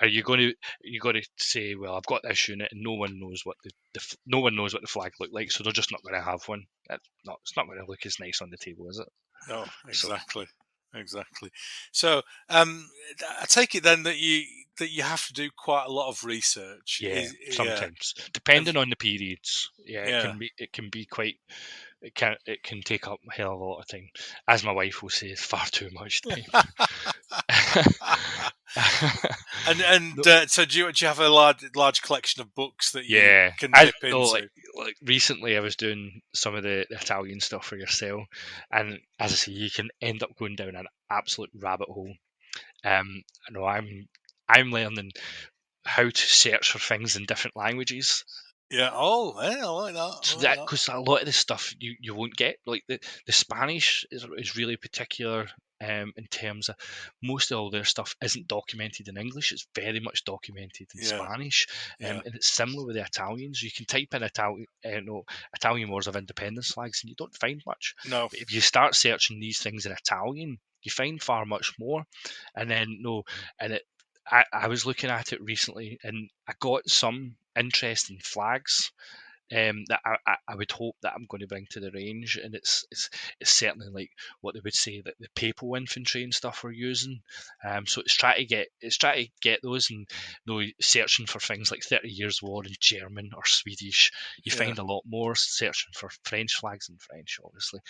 are you going to say, well, I've got this unit and no one knows what the flag looked like, so they're just not going to have one. It's not going to look as nice on the table, is it? No, exactly. Exactly. So I take it then that you have to do quite a lot of research. Yeah, sometimes depending on the periods. Yeah, it can be quite. It can take up a hell of a lot of time. As my wife will say, it's far too much time. So do you have a large collection of books that you can dip into? Like recently I was doing some of the Italian stuff for yourself, and as I say, you can end up going down an absolute rabbit hole. I'm learning how to search for things in different languages. Yeah. Oh, I like that. Because a lot of the stuff you won't get, like the Spanish is really particular in terms of most of all their stuff isn't documented in English. It's very much documented in Spanish, and it's similar with the Italians. You can type in Italian Wars of Independence flags, and you don't find much. No. But if you start searching these things in Italian, you find far much more. And then I was looking at it recently, and I got some interesting flags that I would hope that I'm going to bring to the range, and it's certainly like what they would say that the papal infantry and stuff are using. So it's trying to get those, and searching for things like 30 Years' War in German or Swedish. You find a lot more searching for French flags in French, obviously.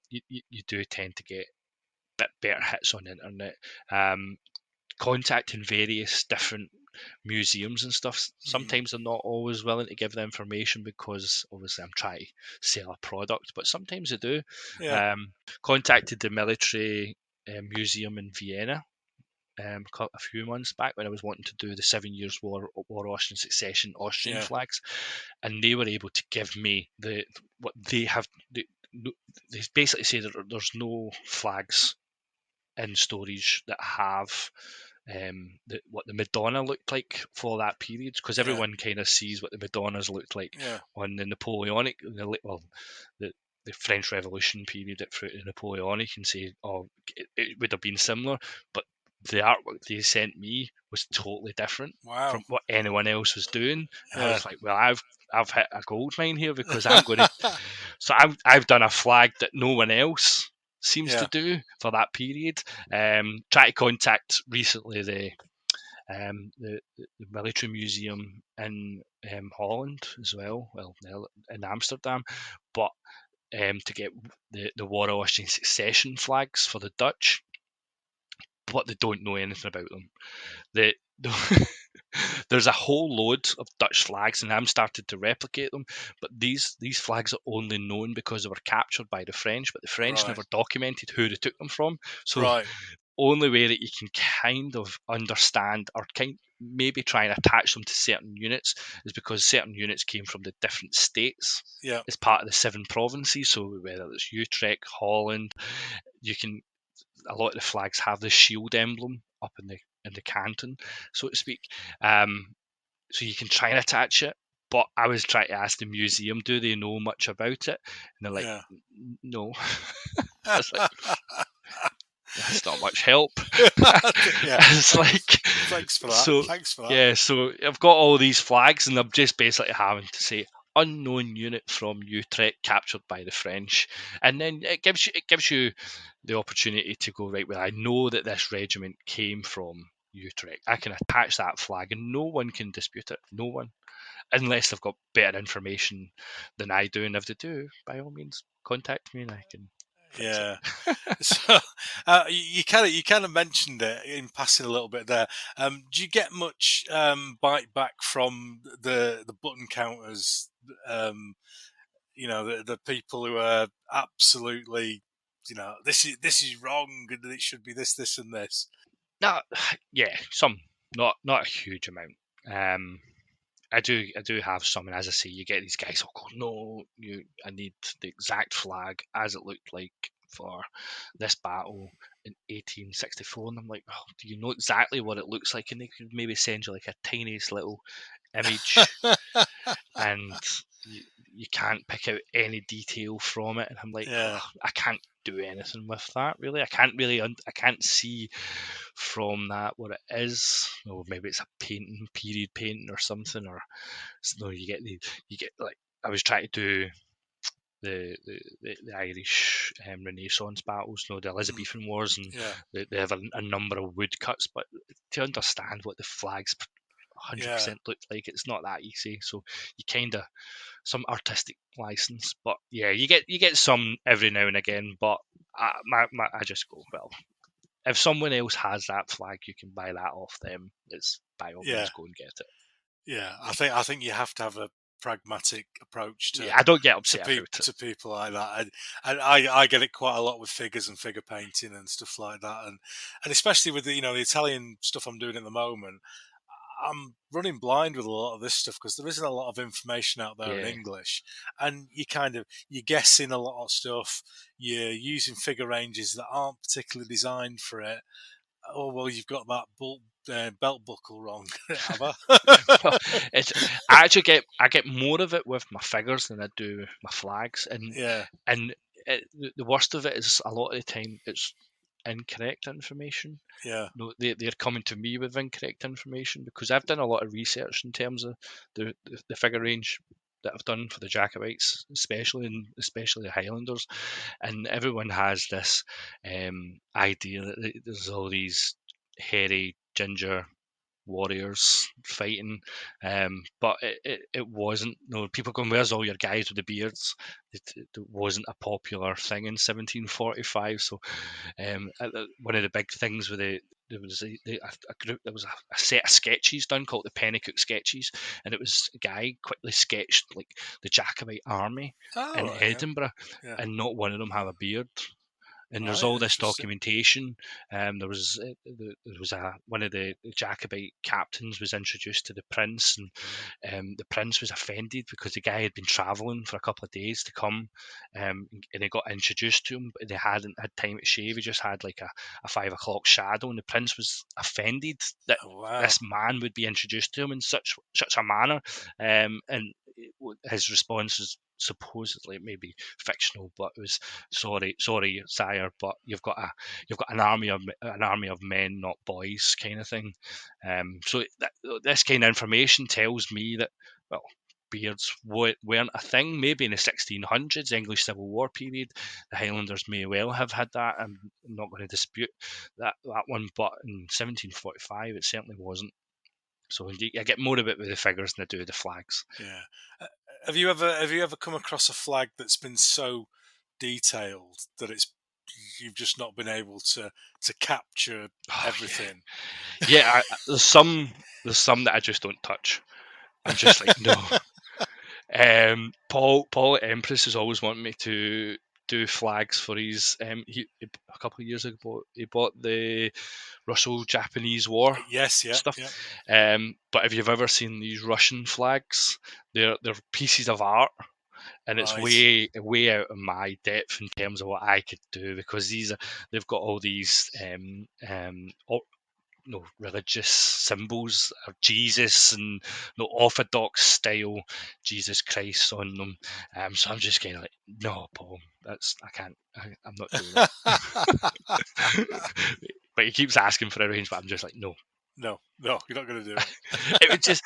You do tend to get a bit better hits on the internet. Contacting various different museums and stuff. Sometimes they're not always willing to give the information because obviously I'm trying to sell a product, but sometimes they do. Contacted the military museum in Vienna a few months back when I was wanting to do the 7 Years' War Austrian Succession Austrian flags, and they were able to give me what they have. They basically say that there's no flags in stories that have what the Madonna looked like for that period, because everyone kind of sees what the Madonnas looked like on the Napoleonic, the French Revolution period through the Napoleonic, and say, oh, it would have been similar, but the artwork they sent me was totally different from what anyone else was doing. And I was like, well, I've hit a gold mine here, because I'm going to. So I've done a flag that no one else seems to do for that period. Try to contact recently the military museum in Holland as well, in Amsterdam, but to get the War of Austrian Succession flags for the Dutch, but they don't know anything about them. There's a whole load of Dutch flags, and I'm started to replicate them. But these flags are only known because they were captured by the French, but the French never documented who they took them from. So only way that you can kind of understand or maybe try and attach them to certain units is because certain units came from the different states as part of the 7 provinces. So whether it's Utrecht, Holland, a lot of the flags have the shield emblem up in the canton, so to speak. So you can try and attach it. But I was trying to ask the museum, do they know much about it? And they're like, no. I was like, that's not much help. It's like, thanks for that. Yeah, so I've got all these flags, and I'm just basically having to say unknown unit from Utrecht captured by the French, and then it gives you the opportunity to go, right, well, I know that this regiment came from Utrecht. I can attach that flag, and no one can dispute it. No one, unless they've got better information than I do. And if they do, by all means, contact me, and I can. So you kind of mentioned it in passing a little bit there. Do you get much bite back from the button counters? The people who are absolutely, this is wrong, and it should be this and this. No, yeah, some, not a huge amount. I do have some, and as I say, you get these guys. Oh God, no! I need the exact flag as it looked like for this battle in 1864, and I'm like, oh, do you know exactly what it looks like? And they could maybe send you like a tiniest little image, and you can't pick out any detail from it. And I'm like, oh, I can't do anything with that, really. I can't see from that what it is. Or maybe it's a period painting or something. Or you get like, I was trying to do the Irish Renaissance battles, the Elizabethan Wars, and they have a number of woodcuts. But to understand what the flags 100% look like, it's not that easy. So you kind of some artistic license, but yeah, you get some every now and again. But I just go, well, if someone else has that flag, you can buy that off them. It's by all means, go and get it. Yeah, I think you have to have a pragmatic approach to. I don't get upset to people like that, and I get it quite a lot with figures and figure painting and stuff like that, and especially with the the Italian stuff I'm doing at the moment. I'm running blind with a lot of this stuff because there isn't a lot of information out there in English, and you're guessing a lot of stuff. You're using figure ranges that aren't particularly designed for it. Oh well, you've got that belt buckle wrong. Well, I get more of it with my figures than I do my flags, and the worst of it is a lot of the time it's incorrect information. They're coming to me with incorrect information because I've done a lot of research in terms of the figure range that I've done for the Jacobites, especially the Highlanders, and everyone has this idea that there's all these hairy ginger warriors fighting, but it wasn't. No, people going, where's all your guys with the beards? It wasn't a popular thing in 1745. So one of the big things with there was a group, there was a set of sketches done called the Pennycook sketches, and it was a guy quickly sketched like the Jacobite army in Edinburgh, and not one of them had a beard. And there's all this documentation. There was one of the Jacobite captains was introduced to the prince, and the prince was offended because the guy had been travelling for a couple of days to come, and he got introduced to him, but they hadn't had time to shave. He just had like a 5 o'clock shadow, and the prince was offended that this man would be introduced to him in such a manner, and his response was supposedly maybe fictional, but it was sorry sire, but you've got an army of men, not boys, kind of thing. So this kind of information tells me that, well, beards weren't a thing. Maybe in the 1600s, English Civil War period, the Highlanders may well have had that. I'm not going to dispute that one, but in 1745 it certainly wasn't. So I get more of it with the figures than I do with the flags. Yeah. Have you ever come across a flag that's been so detailed that you've just not been able to capture everything? Yeah, there's some that I just don't touch. I'm just like, no. Paul at Empress has always wanted me to do flags for his. A couple of years ago, he bought the Russo-Japanese War stuff. Yeah. But if you've ever seen these Russian flags, they're pieces of art, and it's way out of my depth in terms of what I could do, because they've got all these religious symbols of Jesus and Orthodox style Jesus Christ on them. So I'm just kind of like, no, Paul, I'm not doing that. But he keeps asking for a range, but I'm just like, no, you're not going to do it.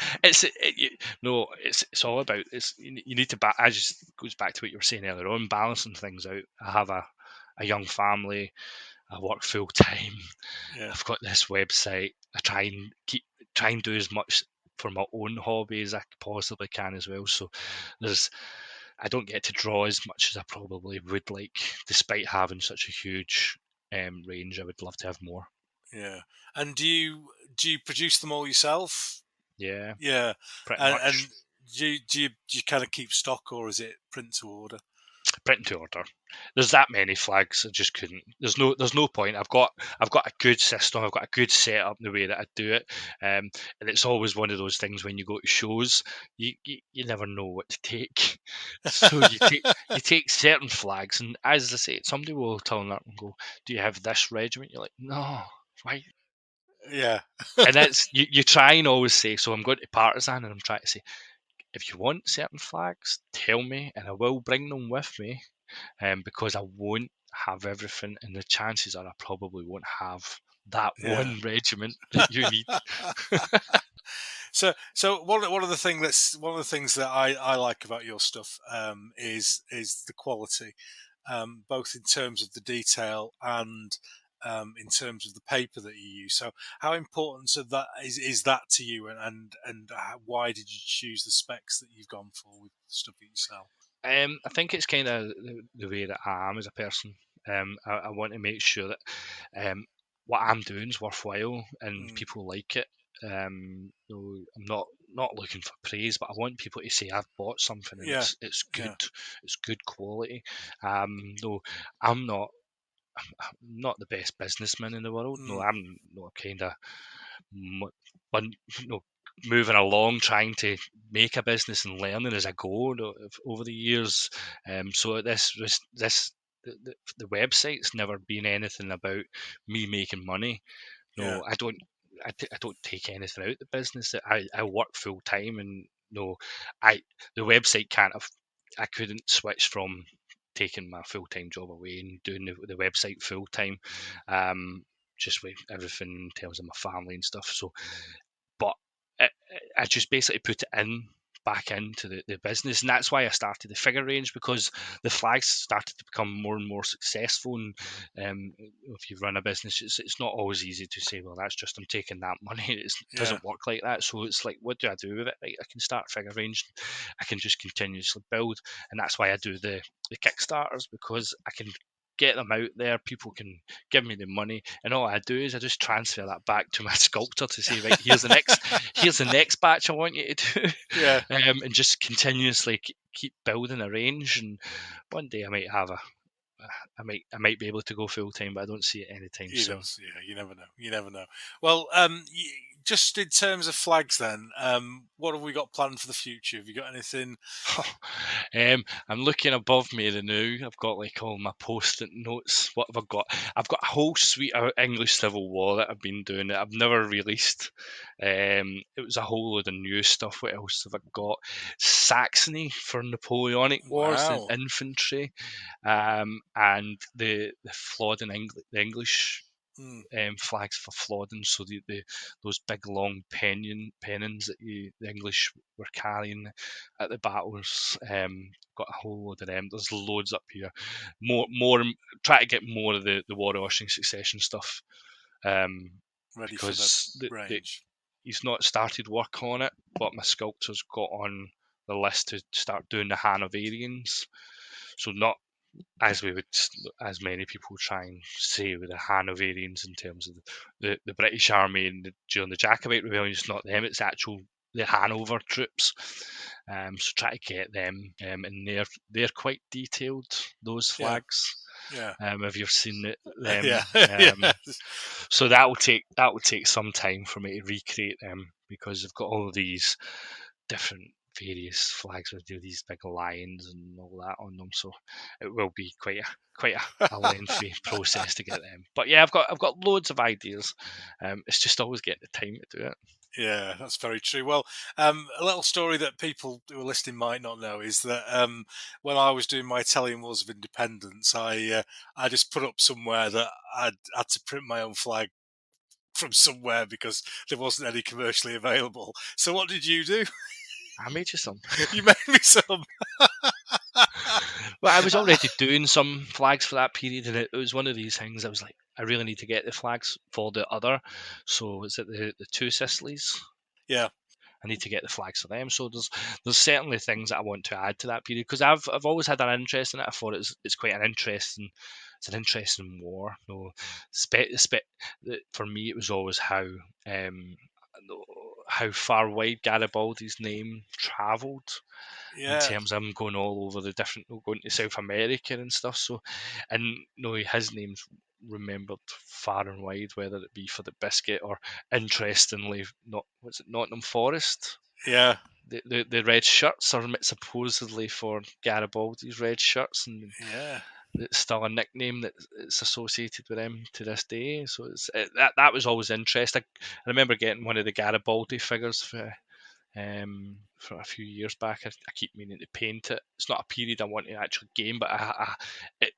It's all about you need to I just goes back to what you were saying earlier on, balancing things out. I have a young family. I work full time. Yeah. I've got this website. I try and do as much for my own hobby as I possibly can as well. So I don't get to draw as much as I probably would like, despite having such a huge range. I would love to have more. Yeah. And do you produce them all yourself? Yeah. Yeah. Pretty much. And do you kind of keep stock, or is it print to order? Print to order. There's that many flags, I just couldn't. There's no point. I've got a good system. I've got a good setup in the way that I do it, and it's always one of those things when you go to shows, you never know what to take. So you take certain flags, and as I say, somebody will turn up and go, "Do you have this regiment?" You're like, "No, why?" Yeah. And that's you try and always say. So I'm going to Partisan, and I'm trying to say, if you want certain flags, tell me, and I will bring them with me. Because I won't have everything, and the chances are I probably won't have that one regiment that you need. So one of the things that I like about your stuff is the quality, both in terms of the detail and in terms of the paper that you use. So how important is that to you, and why did you choose the specs that you've gone for with the stuff that you sell? I think it's kind of the way that I am as a person. I want to make sure that what I'm doing is worthwhile and people like it. I'm not looking for praise, but I want people to say I've bought something and it's good. Yeah. It's good quality. Though I'm not the best businessman in the world. No, I'm not kind of moving along trying to make a business and learning as I go over the years. So the website's never been anything about me making money. No, I don't take anything out of the business. I work full time, and the website I couldn't switch from taking my full time job away and doing the website full time. Just with everything in terms of my family and stuff. So, but I just basically put it back into the business, and that's why I started the figure range, because the flags started to become more and more successful. And if you run a business, it's not always easy to say, well, that's just I'm taking that money. It doesn't work like that. So it's like, what do I do with it? Right, I can start figure range. I can just continuously build, and that's why I do the Kickstarters, because I can get them out there, people can give me the money, and all I do is I just transfer that back to my sculptor to say, right, here's the next batch I want you to do. And just continuously keep building a range, and one day I might have I might be able to go full time, but I don't see it anytime soon. You never know. You never know. Well, just in terms of flags, then, what have we got planned for the future? Have you got anything? I'm looking above me now. I've got like all my post-it notes. What have I got? I've got a whole suite of English Civil War that I've been doing that I've never released. It was a whole load of new stuff. What else have I got? Saxony for Napoleonic Wars, the Wow. infantry, and the Flodden the English. Flags for Flodden, so those big long pennons that the English were carrying at the battles. Got a whole load of them. There's loads up here. More. Try to get more of the War of Austrian Succession stuff. Ready because for the range. He's not started work on it, but my sculptor's got on the list to start doing the Hanoverians. So not as many people try and say with the Hanoverians in terms of the British Army and during the Jacobite Rebellions, not them, it's the Hanover troops. So try to get them, and they're quite detailed, those flags. Yeah. Have you seen them? Yeah. So that will take some time for me to recreate them, because I've got all of these different various flags with these big lions and all that on them, so it will be quite a lengthy process to get them. But yeah, I've got loads of ideas. It's just always getting the time to do it. Yeah, that's very true. Well, a little story that people who are listening might not know is that when I was doing my Italian Wars of Independence, I just put up somewhere that I'd had to print my own flag from somewhere because there wasn't any commercially available. So what did you do? I made you some. You made me some. Well, I was already doing some flags for that period, and it was one of these things. I was like, I really need to get the flags for the other. So is it the two Sicilies? Yeah. I need to get the flags for them. So there's certainly things that I want to add to that period, because I've always had an interest in it. I thought it's quite an interesting war. You know, for me it was always how far wide Garibaldi's name travelled. Yeah. In terms of him going all over going to South America and stuff. So, and his name's remembered far and wide, whether it be for the biscuit or, interestingly, Nottingham Forest. Yeah. The red shirts are supposedly for Garibaldi's red shirts, and yeah, it's still a nickname that's associated with him to this day. So that was always interesting. I remember getting one of the Garibaldi figures for a few years back. I keep meaning to paint it. It's not a period I want to actually game, but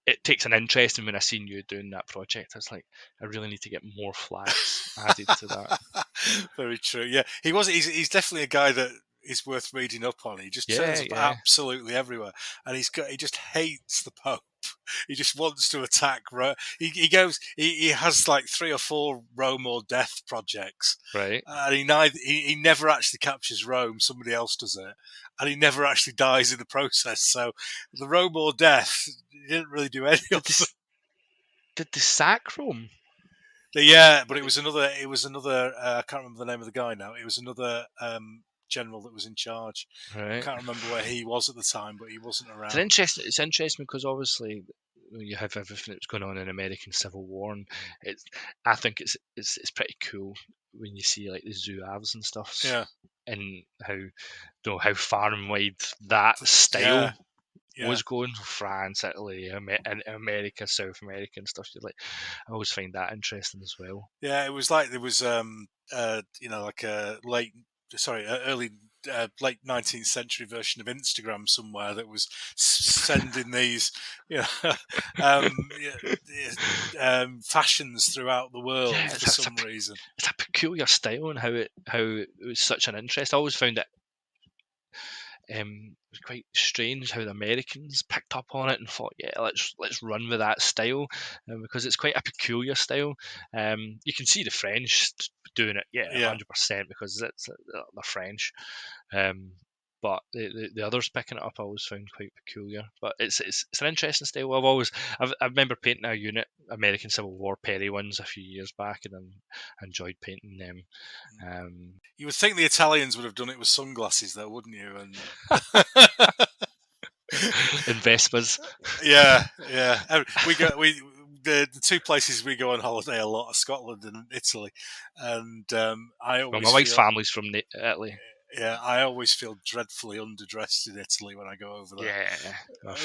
it takes an interest in when I seen you doing that project. I was like, I really need to get more flags added to that. Very true. Yeah, he's definitely a guy that is worth reading up on. He just turns up absolutely everywhere, and he just hates the Pope. He just wants to attack Rome. He has like 3 or 4 Rome or death projects, right? And he never actually captures Rome. Somebody else does it, and he never actually dies in the process. So the Rome or death, he didn't really do any of them. Did they sack Rome? Yeah, but it was another. I can't remember the name of the guy now. It was another general that was in charge. Right. I can't remember where he was at the time, but he wasn't around. It's interesting because obviously you have everything that's going on in American Civil War, and I think it's pretty cool when you see like the Zouaves and stuff. Yeah. And how far and wide that style was going. France, Italy, America, South America and stuff. I always find that interesting as well. Yeah, it was like there was like a early late 19th century version of Instagram somewhere that was sending these fashions throughout the world for some reason. It's a peculiar style, and how it was such an interest. I always found it it was quite strange how the Americans picked up on it and thought, yeah, let's run with that style, because it's quite a peculiar style. You can see the French doing it, 100%, because they're French. But the others picking it up I always found quite peculiar. But it's an interesting style. I remember painting a unit, American Civil War Perry ones, a few years back, and I enjoyed painting them. You would think the Italians would have done it with sunglasses, though, wouldn't you? And In Vespers. Yeah. The two places we go on holiday a lot are Scotland and Italy, and I Well, always my wife's feel family's from Italy. I always feel dreadfully underdressed in Italy when I go over there. Yeah,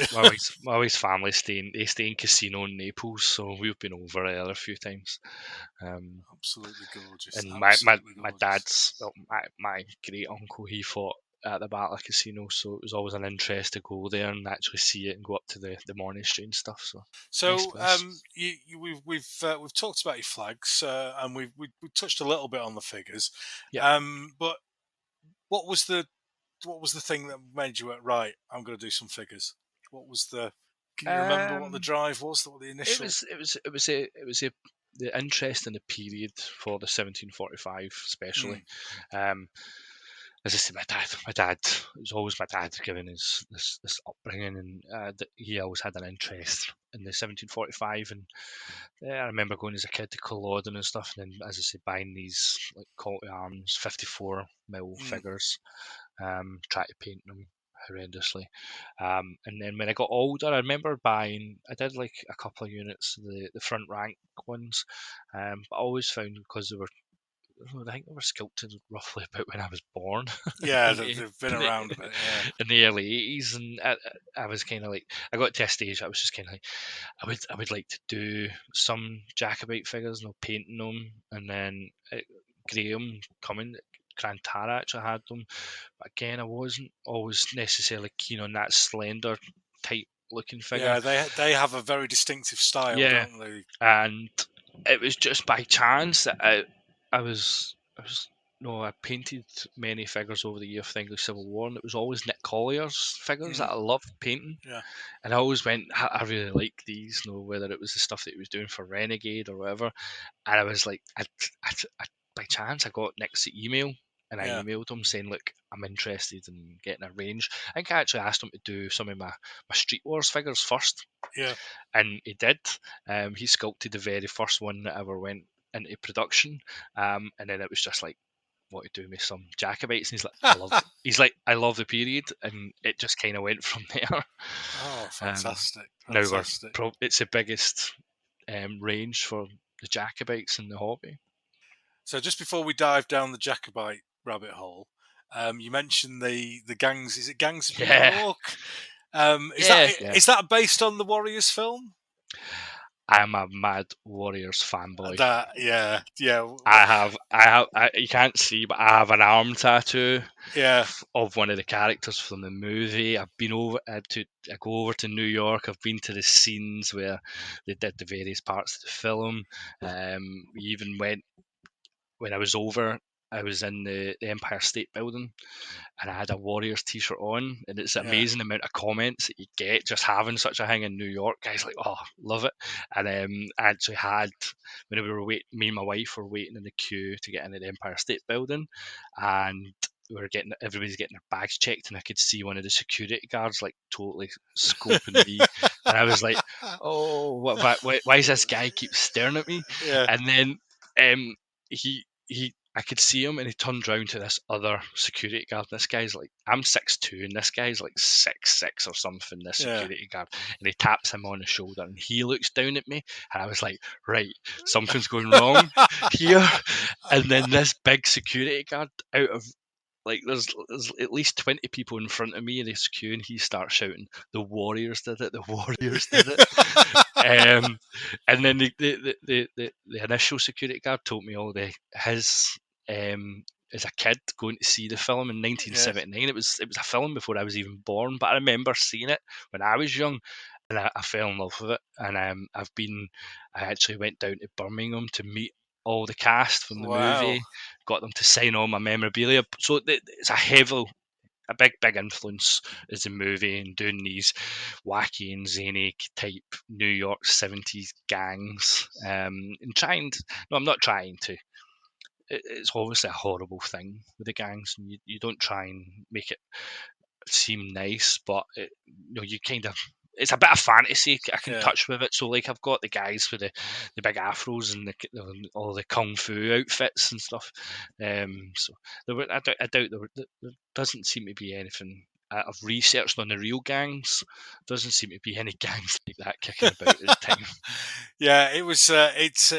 my wife's family stay in Casino in Naples, so we've been over there a few times. Absolutely gorgeous. And Absolutely my gorgeous. dad's my great uncle, he fought at the Battle of Casino, so it was always an interest to go there and actually see it and go up to the monastery and stuff. So nice place. We've talked about your flags, and we touched a little bit on the figures. Yeah. But what was the thing that made you right? I'm going to do some figures. What was the? Can you remember what the drive was? What the initial? It was the interest in the period for the 1745, especially. As I said, my dad, it was always my dad given his this upbringing, and he always had an interest in the 1745. And I remember going as a kid to Culloden and stuff, and then, as I said, buying these like call to arms 54mm figures, try to paint them horrendously. And then when I got older, I remember buying. I did like a couple of units, the front rank ones, but I always found because they were. I think they were sculpted roughly about when I was born. Yeah, they've been around a bit. Yeah, in the early 80s, and I was kind of like, I got to a stage I was just kind of like, I would like to do some Jacobite figures, painting them, and then Graham coming. Crantara actually had them, but again, I wasn't always necessarily keen on that slender type looking figure. Yeah, they have a very distinctive style, don't they? And it was just by chance that I painted many figures over the year for the English Civil War, and it was always Nick Collier's figures that I loved painting. Yeah. And I always went, I really like these, whether it was the stuff that he was doing for Renegade or whatever. And I was like, I by chance, I got Nick's email, and I emailed him saying, look, I'm interested in getting a range. I think I actually asked him to do some of my Street Wars figures first. Yeah. And he did. He sculpted the very first one that ever went into production. And then it was just like, what to do with some Jacobites, and I love the period, and it just kind of went from there. Oh, fantastic! Now it's the biggest range for the Jacobites in the hobby. So just before we dive down the Jacobite rabbit hole, you mentioned the gangs. Is it Gangs of New York? Is that based on the Warriors film? I'm a mad Warriors fanboy. Yeah. I have. You can't see, but I have an arm tattoo. Of one of the characters from the movie. I've been over I go over to New York. I've been to the scenes where they did the various parts of the film. We even went when I was over. I was in the Empire State Building, and I had a Warriors t-shirt on, and it's an amazing amount of comments that you get just having such a thing in New York. Guys like, oh, love it. And I actually had, when we were me and my wife were waiting in the queue to get into the Empire State Building, and everybody's getting their bags checked, and I could see one of the security guards like totally scoping me, and I was like, oh, why does this guy keep staring at me? And then I could see him, and he turned round to this other security guard. This guy's like, I'm 6'2", and this guy's like 6'6" or something, this security guard. And he taps him on the shoulder, and he looks down at me, and I was like, right, something's going wrong here. And then this big security guard, out of like, there's at least 20 people in front of me in this queue, and he starts shouting, "The Warriors did it! The Warriors did it!" And then the initial security guard told me his as a kid going to see the film in 1979. It was a film before I was even born, but I remember seeing it when I was young, and I fell in love with it. And I actually went down to Birmingham to meet all the cast from the movie, got them to sign all my memorabilia. So it's a big influence is the movie, and doing these wacky and zany type New York 70s gangs, and I'm not trying to. It's obviously a horrible thing with the gangs, and you don't try and make it seem nice, but you kind of, it's a bit of fantasy I can touch with it. So like, I've got the guys with the big afros and all the kung fu outfits and stuff. So I doubt there doesn't seem to be anything I've researched on the real gangs. Doesn't seem to be any gangs like that kicking about at the time. Yeah, it was. It's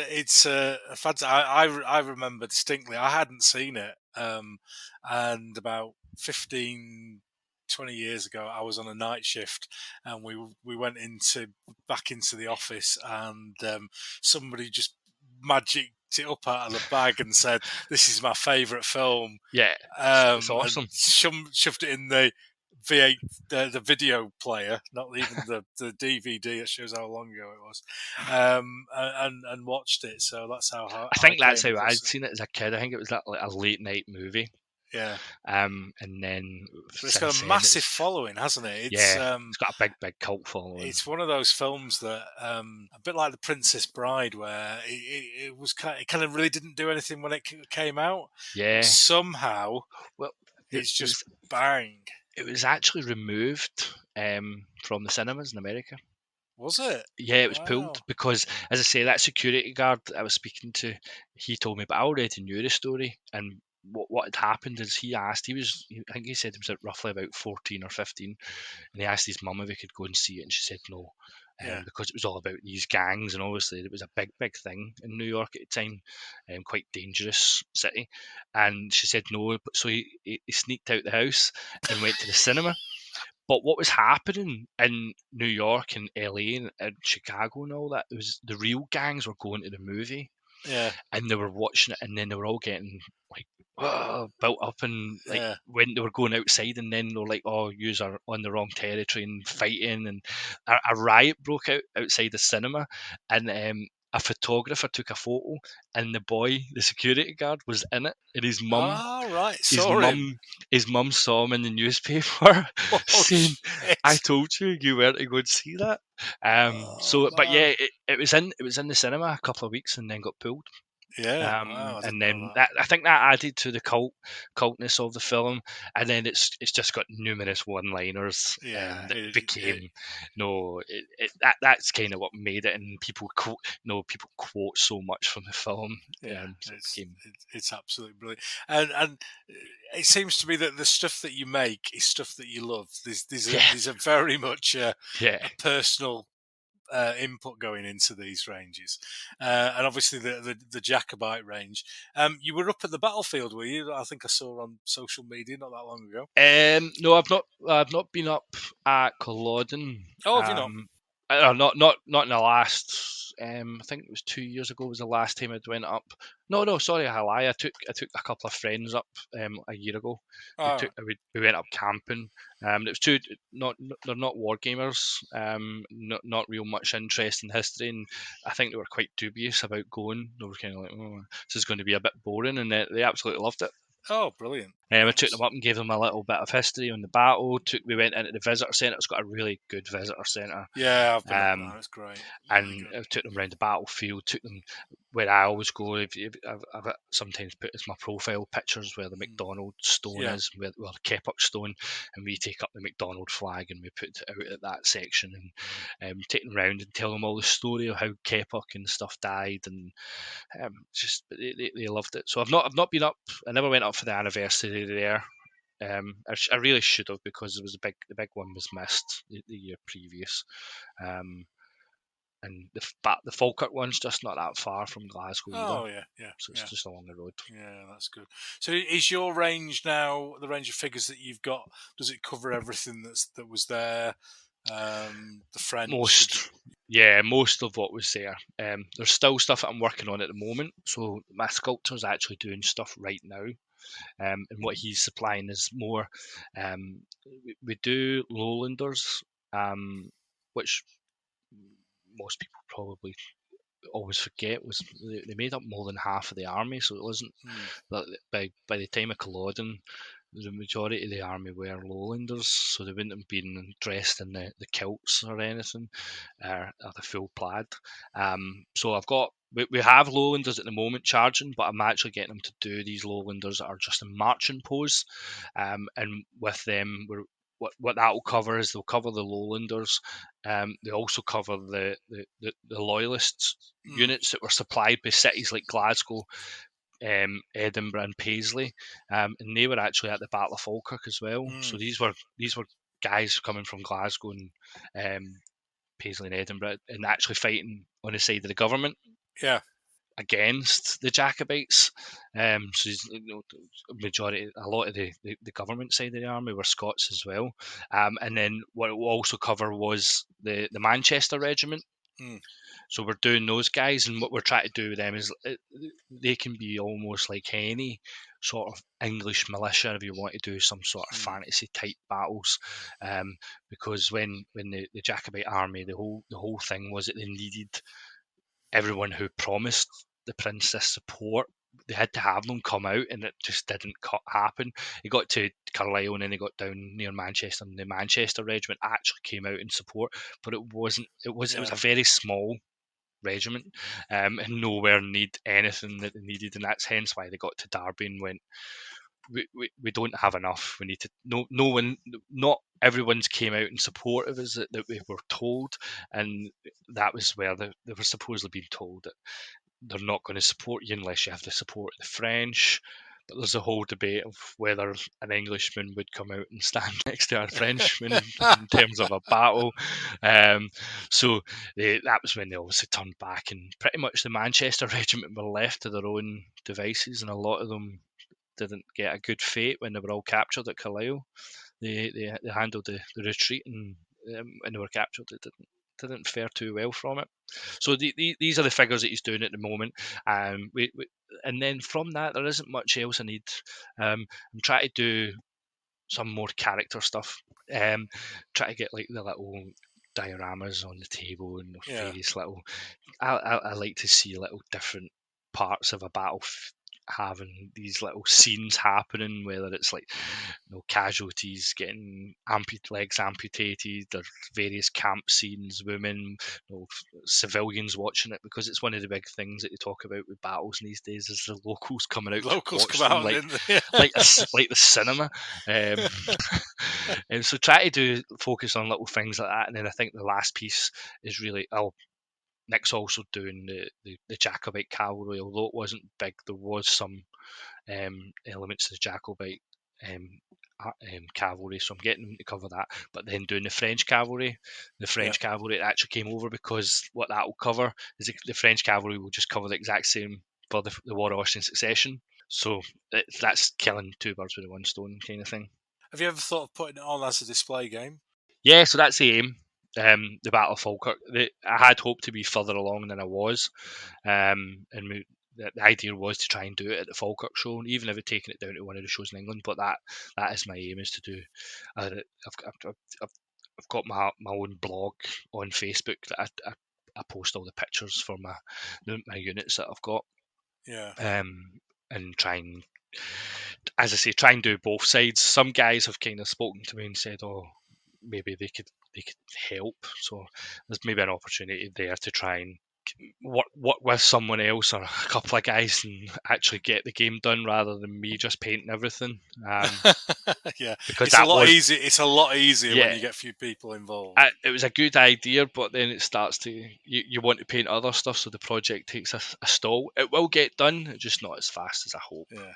a fantastic. I remember distinctly. I hadn't seen it, and about 15, 20 years ago, I was on a night shift, and we went back into the office, and somebody just magicked it up out of the bag and said, "This is my favourite film." Yeah, it's awesome. And shoved it in the V8, the video player, not even the DVD that shows how long ago it was, and watched it. So that's how I think that's came how across I'd seen it as a kid. I think it was like a late night movie. Yeah. And then But it's got a massive following, hasn't it? It's got a big cult following. It's one of those films that, a bit like The Princess Bride, where it kind of really didn't do anything when it came out. Yeah. But somehow, well, it's just bang. It was actually removed from the cinemas in America. Was it? Yeah, it was pulled because, as I say, that security guard I was speaking to, he told me, but I already knew the story. And what had happened is I think he said he was roughly about 14 or 15, and he asked his mum if he could go and see it, and she said no. Because it was all about these gangs, and obviously it was a big thing in New York at the time, quite dangerous city. And she said no, so he sneaked out the house and went to the cinema. But what was happening in New York and LA and Chicago and all that, it was the real gangs were going to the movie. Yeah. And they were watching it, and then they were all getting like built up, and like when they were going outside, and then they were like, "Oh, yous are on the wrong territory," and fighting, and a riot broke out outside the cinema, and a photographer took a photo, and the security guard was in it, and his mum. His mum saw him in the newspaper saying, "I told you were to go and see that." But yeah, it was in the cinema a couple of weeks and then got pulled. Yeah, and then I think that added to the cultness of the film, and then it's just got numerous one-liners. Yeah, that's kind of what made it, and people quote so much from the film. Yeah, it's absolutely brilliant, and it seems to me that the stuff that you make is stuff that you love. There's a very much a personal input going into these ranges, and obviously the Jacobite range. You were up at the battlefield, were you? I think I saw on social media not that long ago. No, I've not been up at Culloden. Oh, have you not? Not in the last. I think it was 2 years ago was the last time I'd went up. No, sorry, I lie. I took a couple of friends up a year ago. We went up camping. It was they're not wargamers. Not real much interest in history, and I think they were quite dubious about going. They were kind of like, "Oh, this is going to be a bit boring," and they absolutely loved it. Oh, brilliant. I took them up and gave them a little bit of history on the battle. We went into the visitor centre. It's got a really good visitor centre. Yeah, I've been up there. It's great. And I took them around the battlefield, took them where I always go. I've sometimes put as my profile pictures where the McDonald stone is, where the Keppoch stone, and we take up the McDonald flag and we put it out at that section, and take them around and tell them all the story of how Keppoch and stuff died, and they loved it. So I've not been up. I never went up for the anniversary there. I really should have, because it was the big one was missed the year previous. And the Falkirk one's just not that far from Glasgow either. Oh, yeah. So it's just along the road. Yeah, that's good. So is your range now, the range of figures that you've got, does it cover everything that was there? The French? Most of what was there. There's still stuff that I'm working on at the moment. So my sculptor's actually doing stuff right now. And what he's supplying is more, we do Lowlanders, which most people probably always forget was they made up more than half of the army, so it wasn't by the time of Culloden, the majority of the army were Lowlanders, so they wouldn't have been dressed in the kilts or anything, or the full plaid. So we have Lowlanders at the moment charging, but I'm actually getting them to do these Lowlanders that are just in marching pose, and with them what that will cover is they'll cover the Lowlanders. They also cover the loyalists units that were supplied by cities like Glasgow Edinburgh and Paisley, and they were actually at the Battle of Falkirk as well. So these were guys coming from Glasgow and Paisley and Edinburgh, and actually fighting on the side of the government. Yeah. Against the Jacobites. So majority, a lot of the government side of the army were Scots as well. And then what it will also cover was the Manchester Regiment. So we're doing those guys, and what we're trying to do with them is they can be almost like any sort of English militia if you want to do some sort of fantasy type battles. Because when the Jacobite army, the whole thing was that they needed everyone who promised the princess support. They had to have them come out, and it just didn't happen. It got to Carlisle, and then they got down near Manchester, and the Manchester Regiment actually came out in support, but it wasn't. It was a very small regiment, and nowhere need anything that they needed, and that's hence why they got to Derby and went, we don't have enough. We need to not everyone's came out in support of us that we were told, and that was where they were supposedly being told that they're not going to support you unless you have the support of the French. But there's a whole debate of whether an Englishman would come out and stand next to a Frenchman in terms of a battle. So that was when they obviously turned back, and pretty much the Manchester Regiment were left to their own devices, and a lot of them didn't get a good fate when they were all captured at Carlisle. They handled the retreat, and when they were captured, they didn't fare too well from it. So these are the figures that he's doing at the moment. And then from that, there isn't much else I need. I'm trying to do some more character stuff. Try to get like the little dioramas on the table and various little. I like to see little different parts of a battle having these little scenes happening, whether it's like casualties getting legs amputated, there's various camp scenes, women, civilians watching it, because it's one of the big things that they talk about with battles these days is the locals coming out to watch them, like the cinema. And so try to focus on little things like that, and then I think the last piece is really Nick's also doing the Jacobite cavalry, although it wasn't big. There was some elements of the Jacobite cavalry, so I'm getting them to cover that. But then doing the French cavalry, cavalry actually came over, because what that will cover is the French cavalry will just cover the exact same for the War of Austrian Succession. So that's killing two birds with one stone kind of thing. Have you ever thought of putting it on as a display game? Yeah, so that's the aim. The Battle of Falkirk. I had hoped to be further along than I was, and the idea was to try and do it at the Falkirk show, even if I'd taken it down to one of the shows in England. But that is my aim, is to do. I've got my own blog on Facebook that I post all the pictures for my units that I've got. Yeah. And try and, as I say, try and do both sides. Some guys have kind of spoken to me and said, "Oh, maybe they could help." So there's maybe an opportunity there to try and work with someone else or a couple of guys and actually get the game done, rather than me just painting everything. Yeah, because it's a lot easier. It's a lot easier when you get a few people involved. It was a good idea, but then it starts to you want to paint other stuff, so the project takes a stall. It will get done, just not as fast as I hope. Yeah,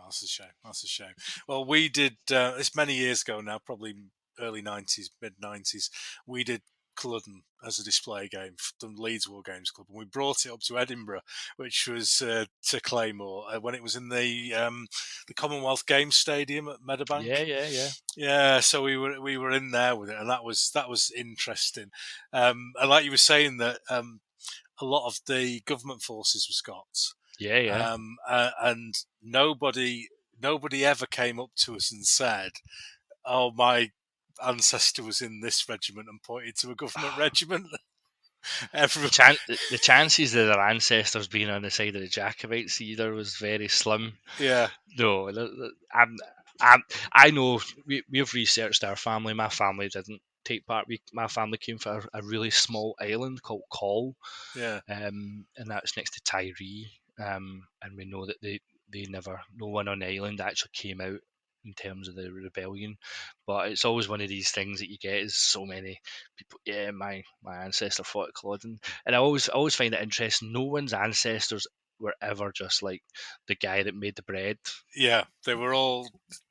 that's a shame. That's a shame. Well, we did it's many years ago now, probably early 90s, mid 90s. We did Culloden as a display game from Leeds Wargames Club, and we brought it up to Edinburgh, which was to Claymore when it was in the Commonwealth Games Stadium at Meadowbank. Yeah. So we were in there with it, and that was interesting. And like you were saying, that a lot of the government forces were Scots. And nobody ever came up to us and said, "Oh, my ancestor was in this regiment," and pointed to a government regiment. The chances of their ancestors being on the side of the Jacobites either was very slim. Yeah. No, I know we've researched our family. My family didn't take part. My family came from a really small island called Coll. Yeah. And that's next to Tyree. And we know that no one on the island actually came out in terms of the rebellion. But it's always one of these things that you get is so many people. Yeah, my ancestor fought at Culloden, and I always find it interesting. No one's ancestors were ever just like the guy that made the bread. Yeah, they were all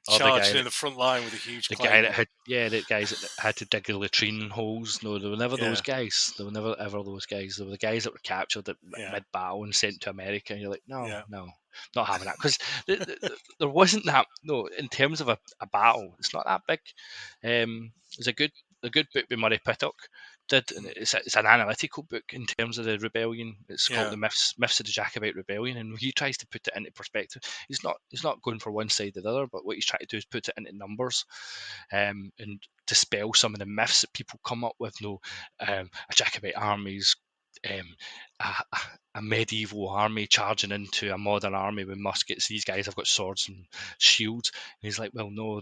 Or charging in the front line with a huge the claymore. guy that had the guys that had to dig the latrine holes. No, they were never those guys. They were never ever those guys. They were the guys that were captured at mid battle and sent to America. And you're like, no, not having that, because there wasn't that. No, in terms of a battle, it's not that big. There's a good book by Murray Pittock. It's an analytical book in terms of the rebellion. It's called the myths of the Jacobite Rebellion, and he tries to put it into perspective. He's not going for one side or the other, but what he's trying to do is put it into numbers, and dispel some of the myths that people come up with. A Jacobite army's a medieval army charging into a modern army with muskets. These guys have got swords and shields. And he's like, well, no,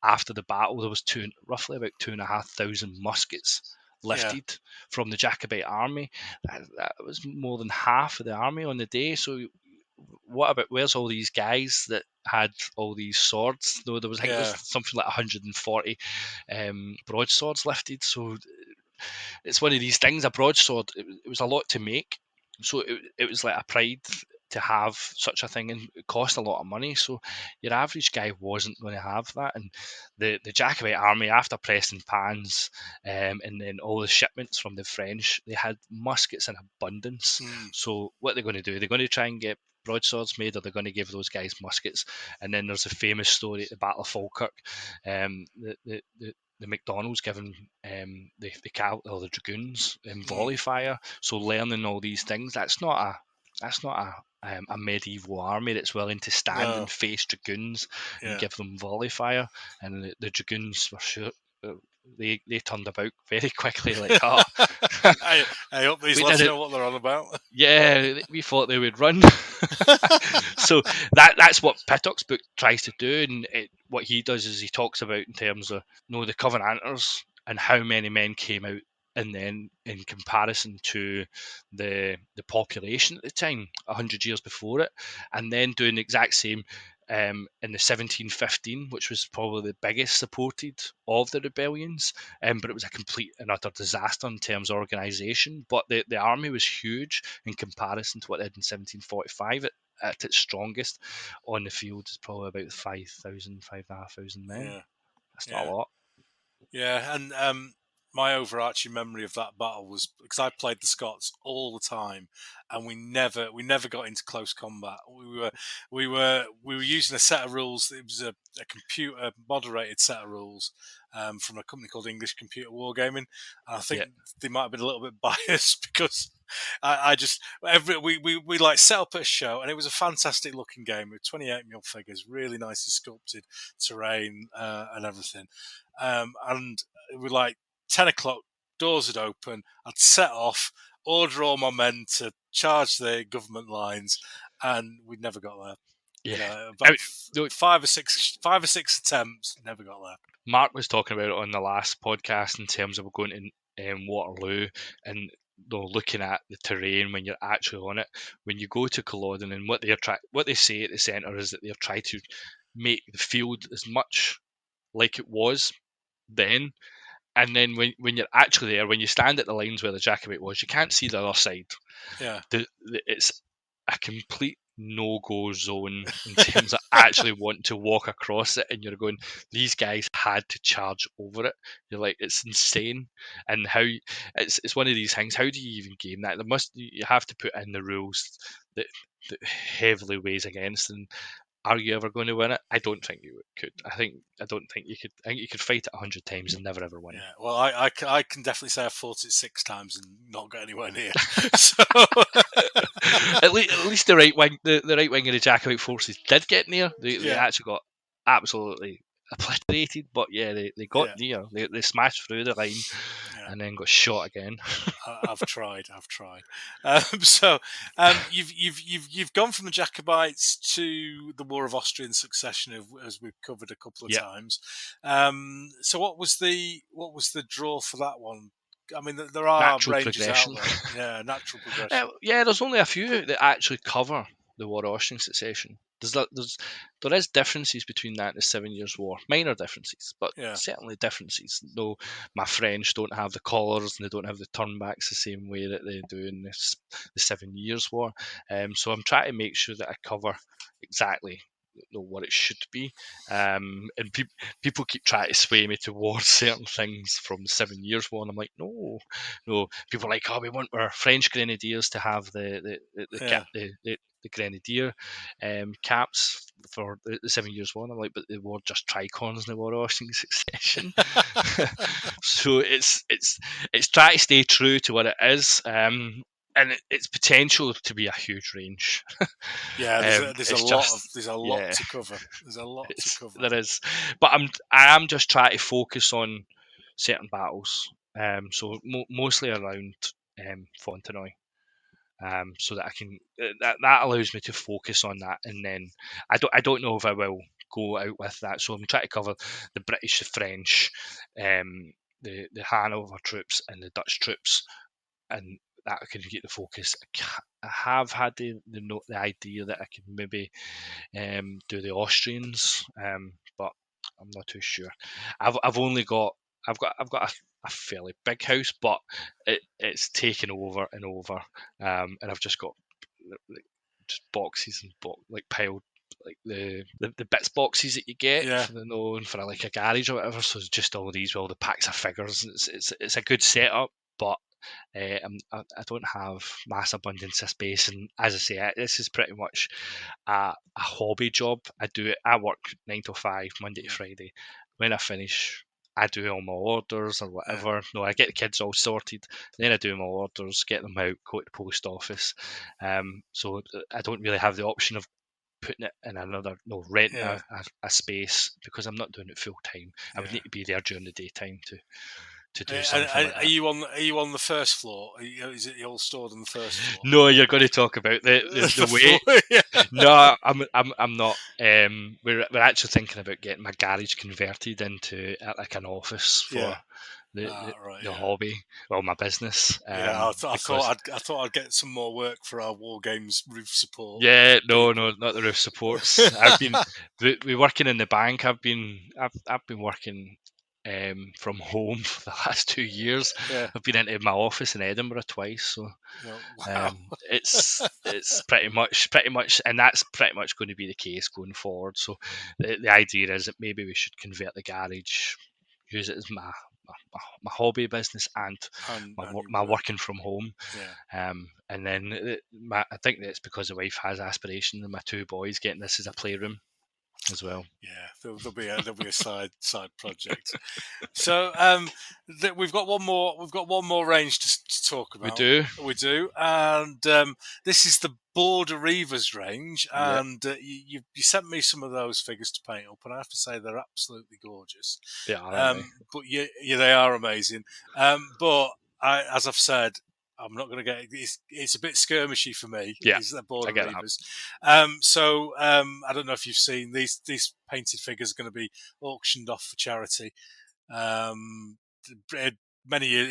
after the battle, there was roughly about 2,500 muskets lifted from the Jacobite army. That was more than half of the army on the day. So where's all these guys that had all these swords? No, there was something like 140 broadswords lifted. So it's one of these things. A broadsword, it was a lot to make, so it was like a pride to have such a thing, and it cost a lot of money. So your average guy wasn't going to have that. And the Jacobite army, after pressing pans, and then all the shipments from the French, they had muskets in abundance. So what they're going to do, they're going to try and get broadswords made, or they're going to give those guys muskets. And then there's a famous story at the Battle of Falkirk. The McDonald's giving the dragoons volley fire. So learning all these things, that's not a medieval army that's willing to stand and face dragoons and give them volley fire. And the dragoons were sure. They turned about very quickly, like, oh. I hope these lads know what they're on about. Yeah, we thought they would run. So that's what Pittock's book tries to do, and what he does is he talks about in terms of the Covenanters and how many men came out, and then in comparison to the population at the time, 100 years before it, and then doing the exact same in the 1715, which was probably the biggest supported of the rebellions, but it was a complete and utter disaster in terms of organisation. But the army was huge in comparison to what they had in 1745. At its strongest on the field is probably about 5,000, 5,500 men. Yeah. That's not a lot. Yeah, and my overarching memory of that battle was because I played the Scots all the time, and we never got into close combat. We were using a set of rules. It was a computer moderated set of rules from a company called English Computer Wargaming, and I think they might have been a little bit biased because we like set up a show, and it was a fantastic looking game with 28mm figures, really nicely sculpted terrain and everything. And it was like 10 o'clock, doors would open, I'd set off, order all my men to charge the government lines, and we'd never got there. Yeah, about five or six attempts, never got there. Mark was talking about it on the last podcast in terms of going in Waterloo and looking at the terrain when you're actually on it. When you go to Culloden, and what they say at the centre is that they're trying to make the field as much like it was then. And then when you're actually there, when you stand at the lines where the Jacobite was, you can't see the other side. Yeah, it's a complete no-go zone in terms of actually wanting to walk across it, and you're going, these guys had to charge over it. You're like, it's insane. And how it's one of these things. How do you even game that? You have to put in the rules that heavily weighs against. And are you ever going to win it? I don't think you could. I don't think you could. I think you could fight it 100 times and never ever win it. Yeah, well, I can definitely say I've fought it 6 times and not got anywhere near. So at least the right wing, the right wing of the Jacobite forces did get near. They actually got absolutely obliterated, but they got near. They smashed through the line and then got shot again. I've tried. So you've gone from the Jacobites to the War of Austrian Succession, as we've covered a couple of times. So what was the draw for that one? I mean, there are natural ranges progression. out there. Yeah, natural progression. There's only a few that actually cover the War of Austrian Succession. There is differences between that and the 7 Years' War, minor differences, but certainly differences. Though my French don't have the colours and they don't have the turnbacks the same way that they do in the 7 Years' War. So I'm trying to make sure that I cover exactly what it should be, and people keep trying to sway me towards certain things from the 7 Years' War, and I'm like, no. People are like, we want our French grenadiers to have the grenadier caps for the 7 Years' War. And I'm like, but they were just tricons in the War of Austrian Succession. So it's trying to stay true to what it is. And its potential to be a huge range. There's a lot to cover. There's a lot to cover. There is, but I am just trying to focus on certain battles. So mostly around Fontenoy. So that I can that allows me to focus on that, and then I don't know if I will go out with that. So I'm trying to cover the British, the French, the Hanover troops, and the Dutch troops, and that I can get the focus. I have had the idea that I could maybe do the Austrians, but I'm not too sure. I've got a fairly big house, but it's taken over and over, and I've just got just boxes and piled like the bits boxes that you get for like a garage or whatever. So it's just all these the packs of figures. It's a good setup, but I don't have mass abundance of space, and as I say, this is pretty much a hobby job. I work 9 to 5 Monday to Friday. When I finish, I do all my orders or whatever. No, I get the kids all sorted, then I do my orders, get them out, go to the post office. So I don't really have the option of putting it in renting a space, because I'm not doing it full time. I would need to be there during the daytime to do something like that. Are you on the first floor? Is it all stored on the first floor? No, you're going to talk about the way. No, I'm not. We're actually thinking about getting my garage converted into like an office for the hobby, my business. I thought I'd get some more work for our Wargames roof support. Yeah, no, not the roof supports. I've been we working in the bank. I've been working from home for the last 2 years. I've been into my office in Edinburgh twice, so it's pretty much, and that's pretty much going to be the case going forward. So the idea is that maybe we should convert the garage, use it as my hobby business and my working from home. And then I think that's because the wife has aspirations, and my 2 boys getting this as a playroom as well. Yeah, there'll be a side project. So we've got one more range to talk about. We do, and this is the Border Reivers range, and you sent me some of those figures to paint up, and I have to say they're absolutely gorgeous. But they are amazing. But as I've said, I'm not going to get it's a bit skirmishy for me. Is the Border Reivers. So I don't know if you've seen these painted figures are going to be auctioned off for charity. Many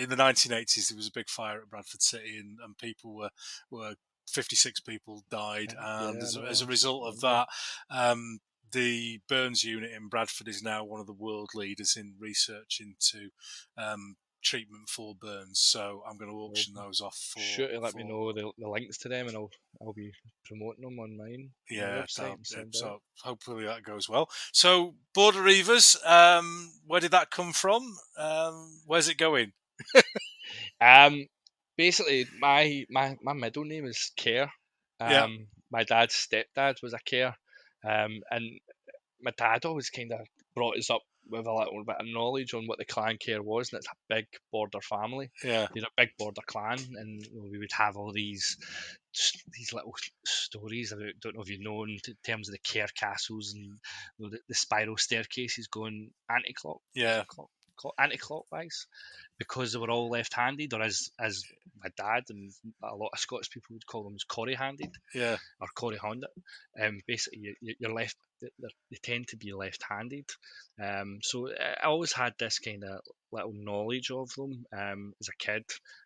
in the 1980s, there was a big fire at Bradford City, and people were 56 people died, and as a result of that, the burns unit in Bradford is now one of the world leaders in research into treatment for burns. So I'm going to auction those off for. Sure, let me know the links to them, and I'll be promoting them on mine. So hopefully that goes well. So Border Reivers, where did that come from? Where's it going? Basically, my middle name is Kerr. My dad's stepdad was a Kerr, and my dad always kind of brought us up with a little bit of knowledge on what the clan Kerr was, and it's a big border family. They're a big border clan, and we would have all these little stories. I don't know if you know in terms of the Kerr castles and the spiral staircases going anti-clockwise, because they were all left-handed, or as my dad and a lot of Scottish people would call them, as Corrie-handed, or Corrie-handed. Basically, you're left. They tend to be left-handed. So I always had this kind of little knowledge of them as a kid,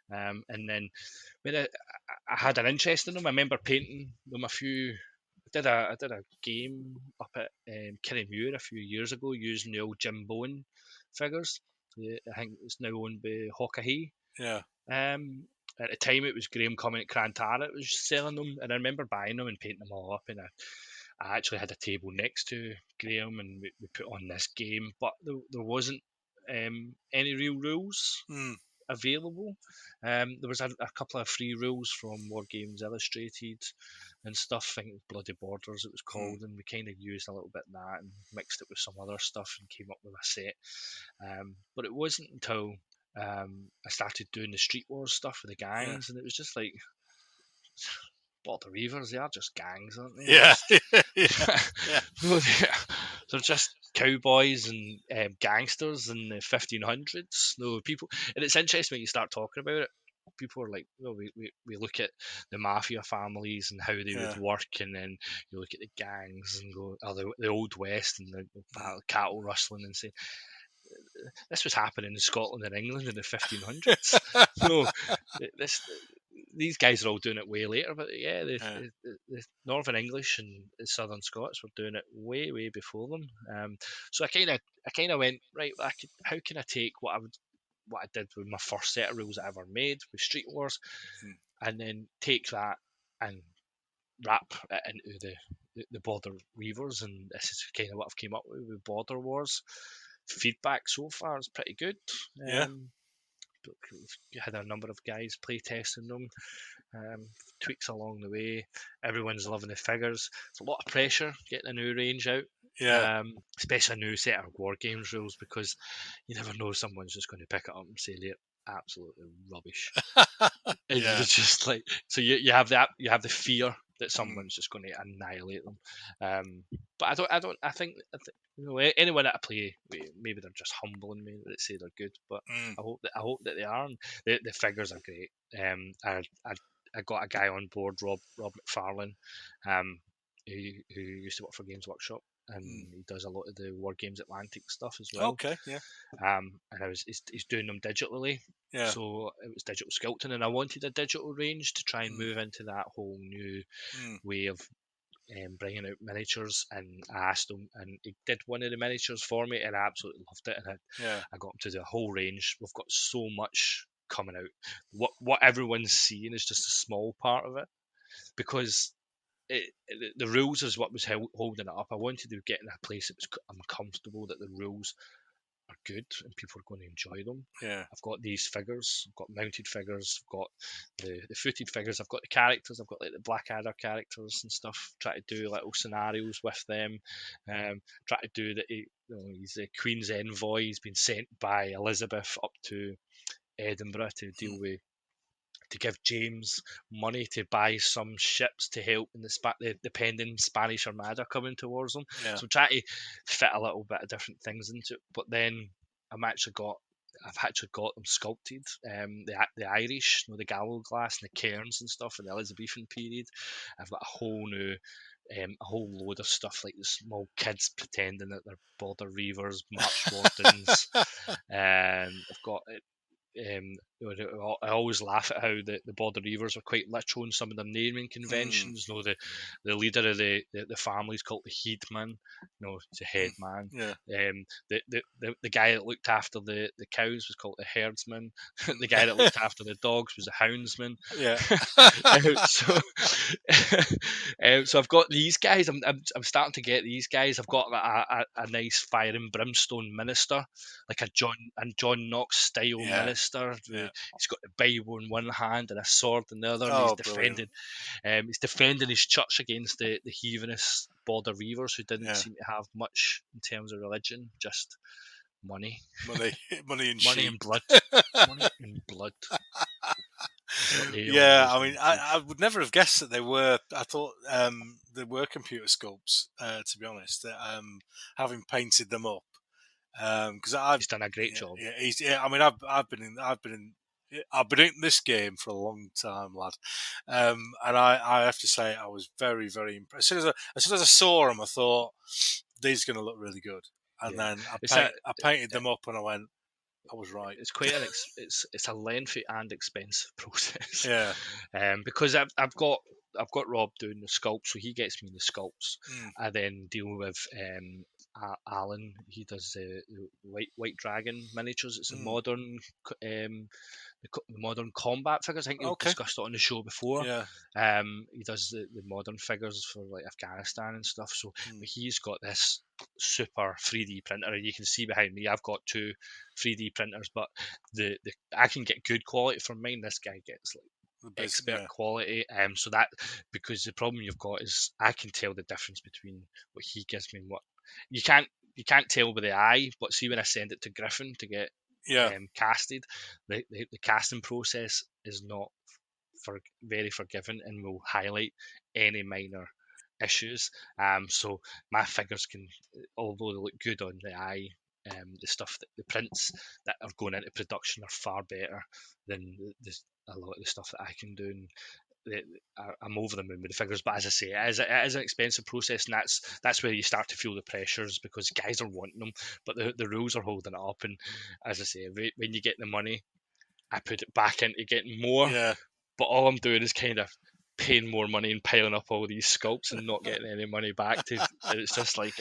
and then when I had an interest in them, I remember painting them a few I did a game up at Kirriemuir a few years ago using the old Jim Bowen figures. I think it's now owned by Hawkahee. Yeah. At the time, it was Graham Cumming at Crantara that was selling them, and I remember buying them and painting them all up. And I actually had a table next to Graham, and we put on this game, but there wasn't any real rules available. There was a couple of free rules from Wargames Illustrated and stuff. I think Bloody Borders it was called, and we kind of used a little bit of that and mixed it with some other stuff and came up with a set. But it wasn't until I started doing the Street Wars stuff with the gangs, and it was just like, Border Reivers, they are just gangs, aren't they? Yeah. They're just cowboys and gangsters in the 1500s. No people, and it's interesting when you start talking about it. People are like, well, we look at the mafia families and how they would work, and then you look at the gangs and go, the Old West and the cattle rustling, and say, this was happening in Scotland and England in the 1500s. So these guys are all doing it way later, but the Northern English and the Southern Scots were doing it way before them. So I kind of went, right, how can I take what I did with my first set of rules I ever made with Street Wars, and then take that and wrap it into the Border Reivers, and this is kind of what I've came up with Border Wars. Feedback so far is pretty good. We've had a number of guys play testing them, tweaks along the way. Everyone's loving the figures. It's a lot of pressure getting a new range out, especially a new set of Wargames rules, because you never know, someone's just going to pick it up and say they're absolutely rubbish. It's just like, so you have the fear that someone's just going to annihilate them. But I think anyone that I play, maybe they're just humbling me that say they're good, but I hope that they are. And the figures are great. I got a guy on board, Rob McFarlane, who used to work for Games Workshop, and he does a lot of the Wargames Atlantic stuff as well. Okay, yeah. And he's doing them digitally. Yeah. So it was digital sculpting, and I wanted a digital range to try and move into that whole new way of bringing out miniatures. And I asked him, and he did one of the miniatures for me, and I absolutely loved it. And I got him to do a whole range. We've got so much coming out. What everyone's seeing is just a small part of it, because the rules is what was holding it up. I wanted to get in a place that I'm comfortable that the rules are good and people are going to enjoy them. I've got these figures, I've got mounted figures, I've got the footed figures, I've got the characters, I've got like the Blackadder characters and stuff. Try to do little scenarios with them. Try to do that. He's the Queen's envoy. He's been sent by Elizabeth up to Edinburgh to deal with, to give James money to buy some ships to help in the pending Spanish Armada coming towards them. So I'm trying to fit a little bit of different things into it. But then I've actually got them sculpted. The Irish, the Gallo glass and the cairns and stuff in the Elizabethan period. I've got a whole new a whole load of stuff, like the small kids pretending that they're Border Reivers, March Wardens. I've got I always laugh at how the Border Reivers are quite literal in some of their naming conventions. The leader of the family is called the Headman. It's a head man. The guy that looked after the cows was called the herdsman. The guy that looked after the dogs was a houndsman. So I've got these guys. I'm starting to get these guys. I've got a nice fire and brimstone minister, like a John Knox style minister. He's got the Bible in one hand and a sword in the other. And he's defending his church against the heathenist Border Reivers, who didn't seem to have much in terms of religion, just money and blood. Money and blood. I would never have guessed that they were. I thought they were computer sculpts. To be honest, having painted them up. Because he's done a great job. I've been in this game for a long time, lad, and I have to say I was very, very impressed. As soon as I saw them, I thought these are going to look really good, and then I painted them up, and I went, I was right. It's quite it's a lengthy and expensive process. Because I've got I've got Rob doing the sculpts, so he gets me the sculpts. Mm. I then deal with Alan. He does the White Dragon miniatures. It's a modern the modern combat figures. I think you've discussed it on the show before. Yeah. He does the modern figures for like Afghanistan and stuff. So he's got this super 3D printer, and you can see behind me I've got 2 3D printers, but the I can get good quality from mine. This guy gets like expert quality. So that, because the problem you've got is I can tell the difference between what he gives me and what you can't tell with the eye, but see when I send it to Griffin to get casted, the casting process is not very forgiving and will highlight any minor issues. So my figures can, although they look good on the eye, the stuff that the prints that are going into production are far better than a lot of the stuff that I can do. And I'm over the moon with the figures, but as I say, it is an expensive process, and that's where you start to feel the pressures, because guys are wanting them, but the rules are holding it up. And as I say, when you get the money, I put it back into getting more. Yeah. But all I'm doing is kind of paying more money and piling up all these sculpts and not getting any money back. And it's just like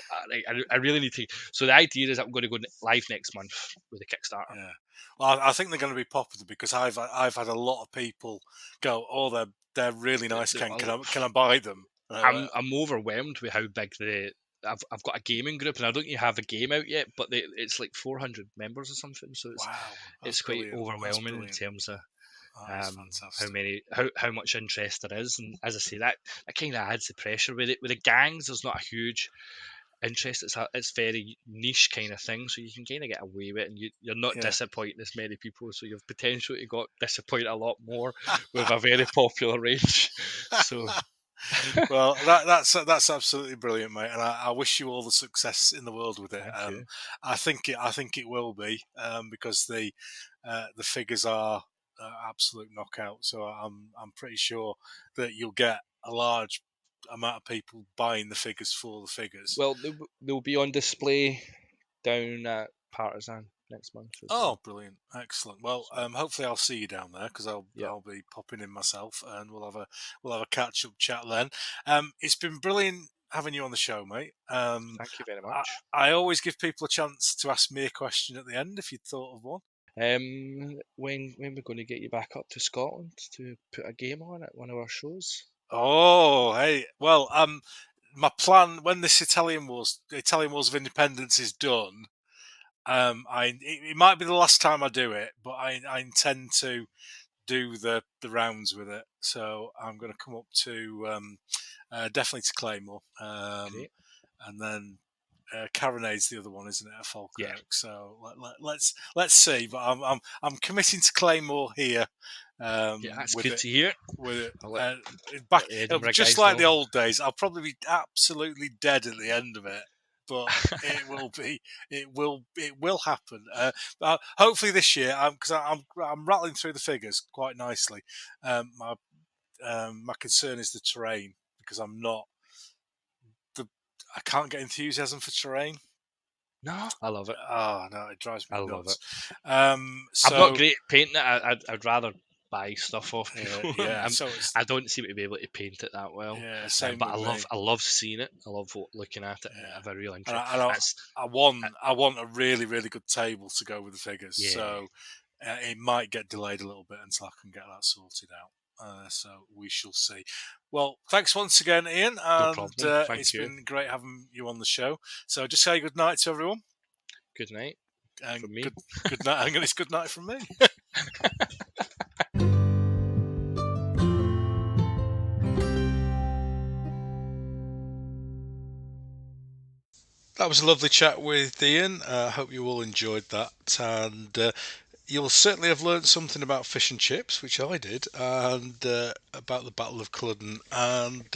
I really need to. So the idea is I'm going to go live next month with a Kickstarter. Yeah. Well, I think they're going to be popular because I've had a lot of people go, "Oh, they're really nice. Can I buy them?" I'm overwhelmed with how big I've got a gaming group, and I don't even have a game out yet, but it's like 400 members or something. So it's quite overwhelming in terms of how much interest there is. And as I say, that kind of adds the pressure with it. With the gangs, there's not a huge interest. It's very niche kind of thing, so you can kind of get away with it, and you're not disappointing as many people, so you've potential to got disappoint a lot more with a very popular range. So well, that's absolutely brilliant, mate, and I wish you all the success in the world with it. I think it will be because the figures are absolute knockout. So I'm pretty sure that you'll get a large amount of people buying the figures for the figures. Well, they'll be on display down at Partisan next month. Brilliant, excellent. Well, hopefully I'll see you down there because I'll be popping in myself, and we'll have a catch up chat then. It's been brilliant having you on the show, mate. Thank you very much. I always give people a chance to ask me a question at the end if you'd thought of one. When we're going to get you back up to Scotland to put a game on at one of our shows? Oh, hey, well, my plan when this Italian Wars of Independence is done, it might be the last time I do it, but I intend to do the rounds with it. So I'm going to come up to definitely to Claymore, and then Carronades the other one, isn't it? At Falkirk. Yeah. So let's see. But I'm committing to Claymore here. That's good to hear. With back, just like the old days, I'll probably be absolutely dead at the end of it, but it will happen. Hopefully this year, because I'm rattling through the figures quite nicely. My concern is the terrain, because I can't get enthusiasm for terrain. No, I love it. Oh no, it drives me nuts. Love it. I'm not great at painting it. I'd rather buy stuff off people. Yeah. I don't seem to be able to paint it that well. Yeah, same. But I love seeing it. I love looking at it. I have a real interest. I want a really, really good table to go with the figures. Yeah. So it might get delayed a little bit until I can get that sorted out. So we shall see. Well, thanks once again, Iain. And no problem. It's been great having you on the show. So just say good night to everyone. Good night. And from me. Good night. I'm going to good night from me. That was a lovely chat with Iain. I hope you all enjoyed that, and you'll certainly have learned something about fish and chips, which I did, and about the Battle of Culloden, and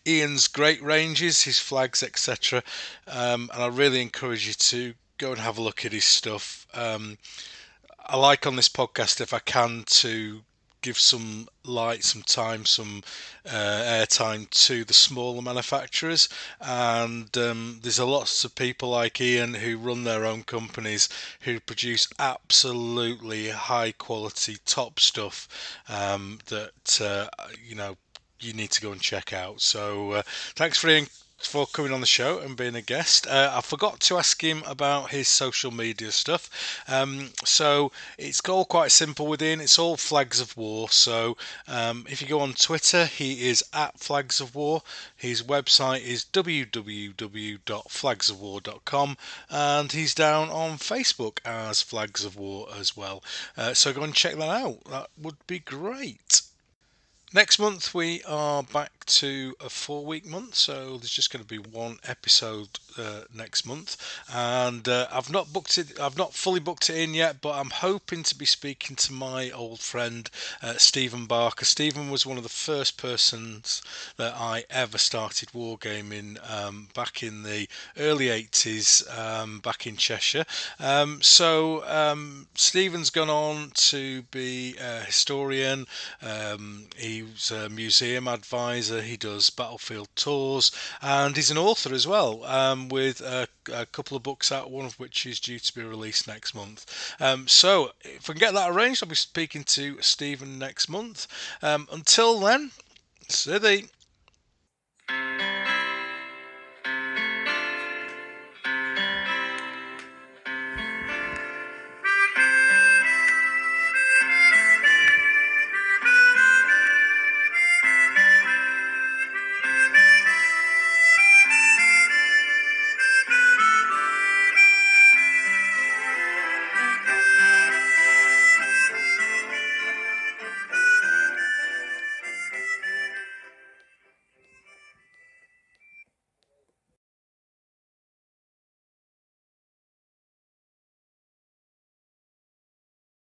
Iain's great ranges, his flags, etc. And I really encourage you to go and have a look at his stuff. I like on this podcast, if I can, to give some light, some time, some airtime to the smaller manufacturers, and there's a lots of people like Iain who run their own companies who produce absolutely high quality top stuff that you need to go and check out. So thanks for coming on the show and being a guest. I forgot to ask him about his social media stuff. So it's all quite simple within. It's all Flags of War. So if you go on Twitter, he is at Flags of War. His website is www.flagsofwar.com, and he's down on Facebook as Flags of War as well. So go and check that out. That would be great. Next month we are back to a 4-week month, so there's just going to be one episode next month, and I've not fully booked it in yet, but I'm hoping to be speaking to my old friend Stephen Barker. Stephen was one of the first persons that I ever started wargaming back in the early 80s, back in Cheshire. Stephen's gone on to be a historian. He's a museum advisor. He does battlefield tours, and he's an author as well, with a couple of books out, one of which is due to be released next month. So if I can get that arranged, I'll be speaking to Stephen next month. Until then, see thee.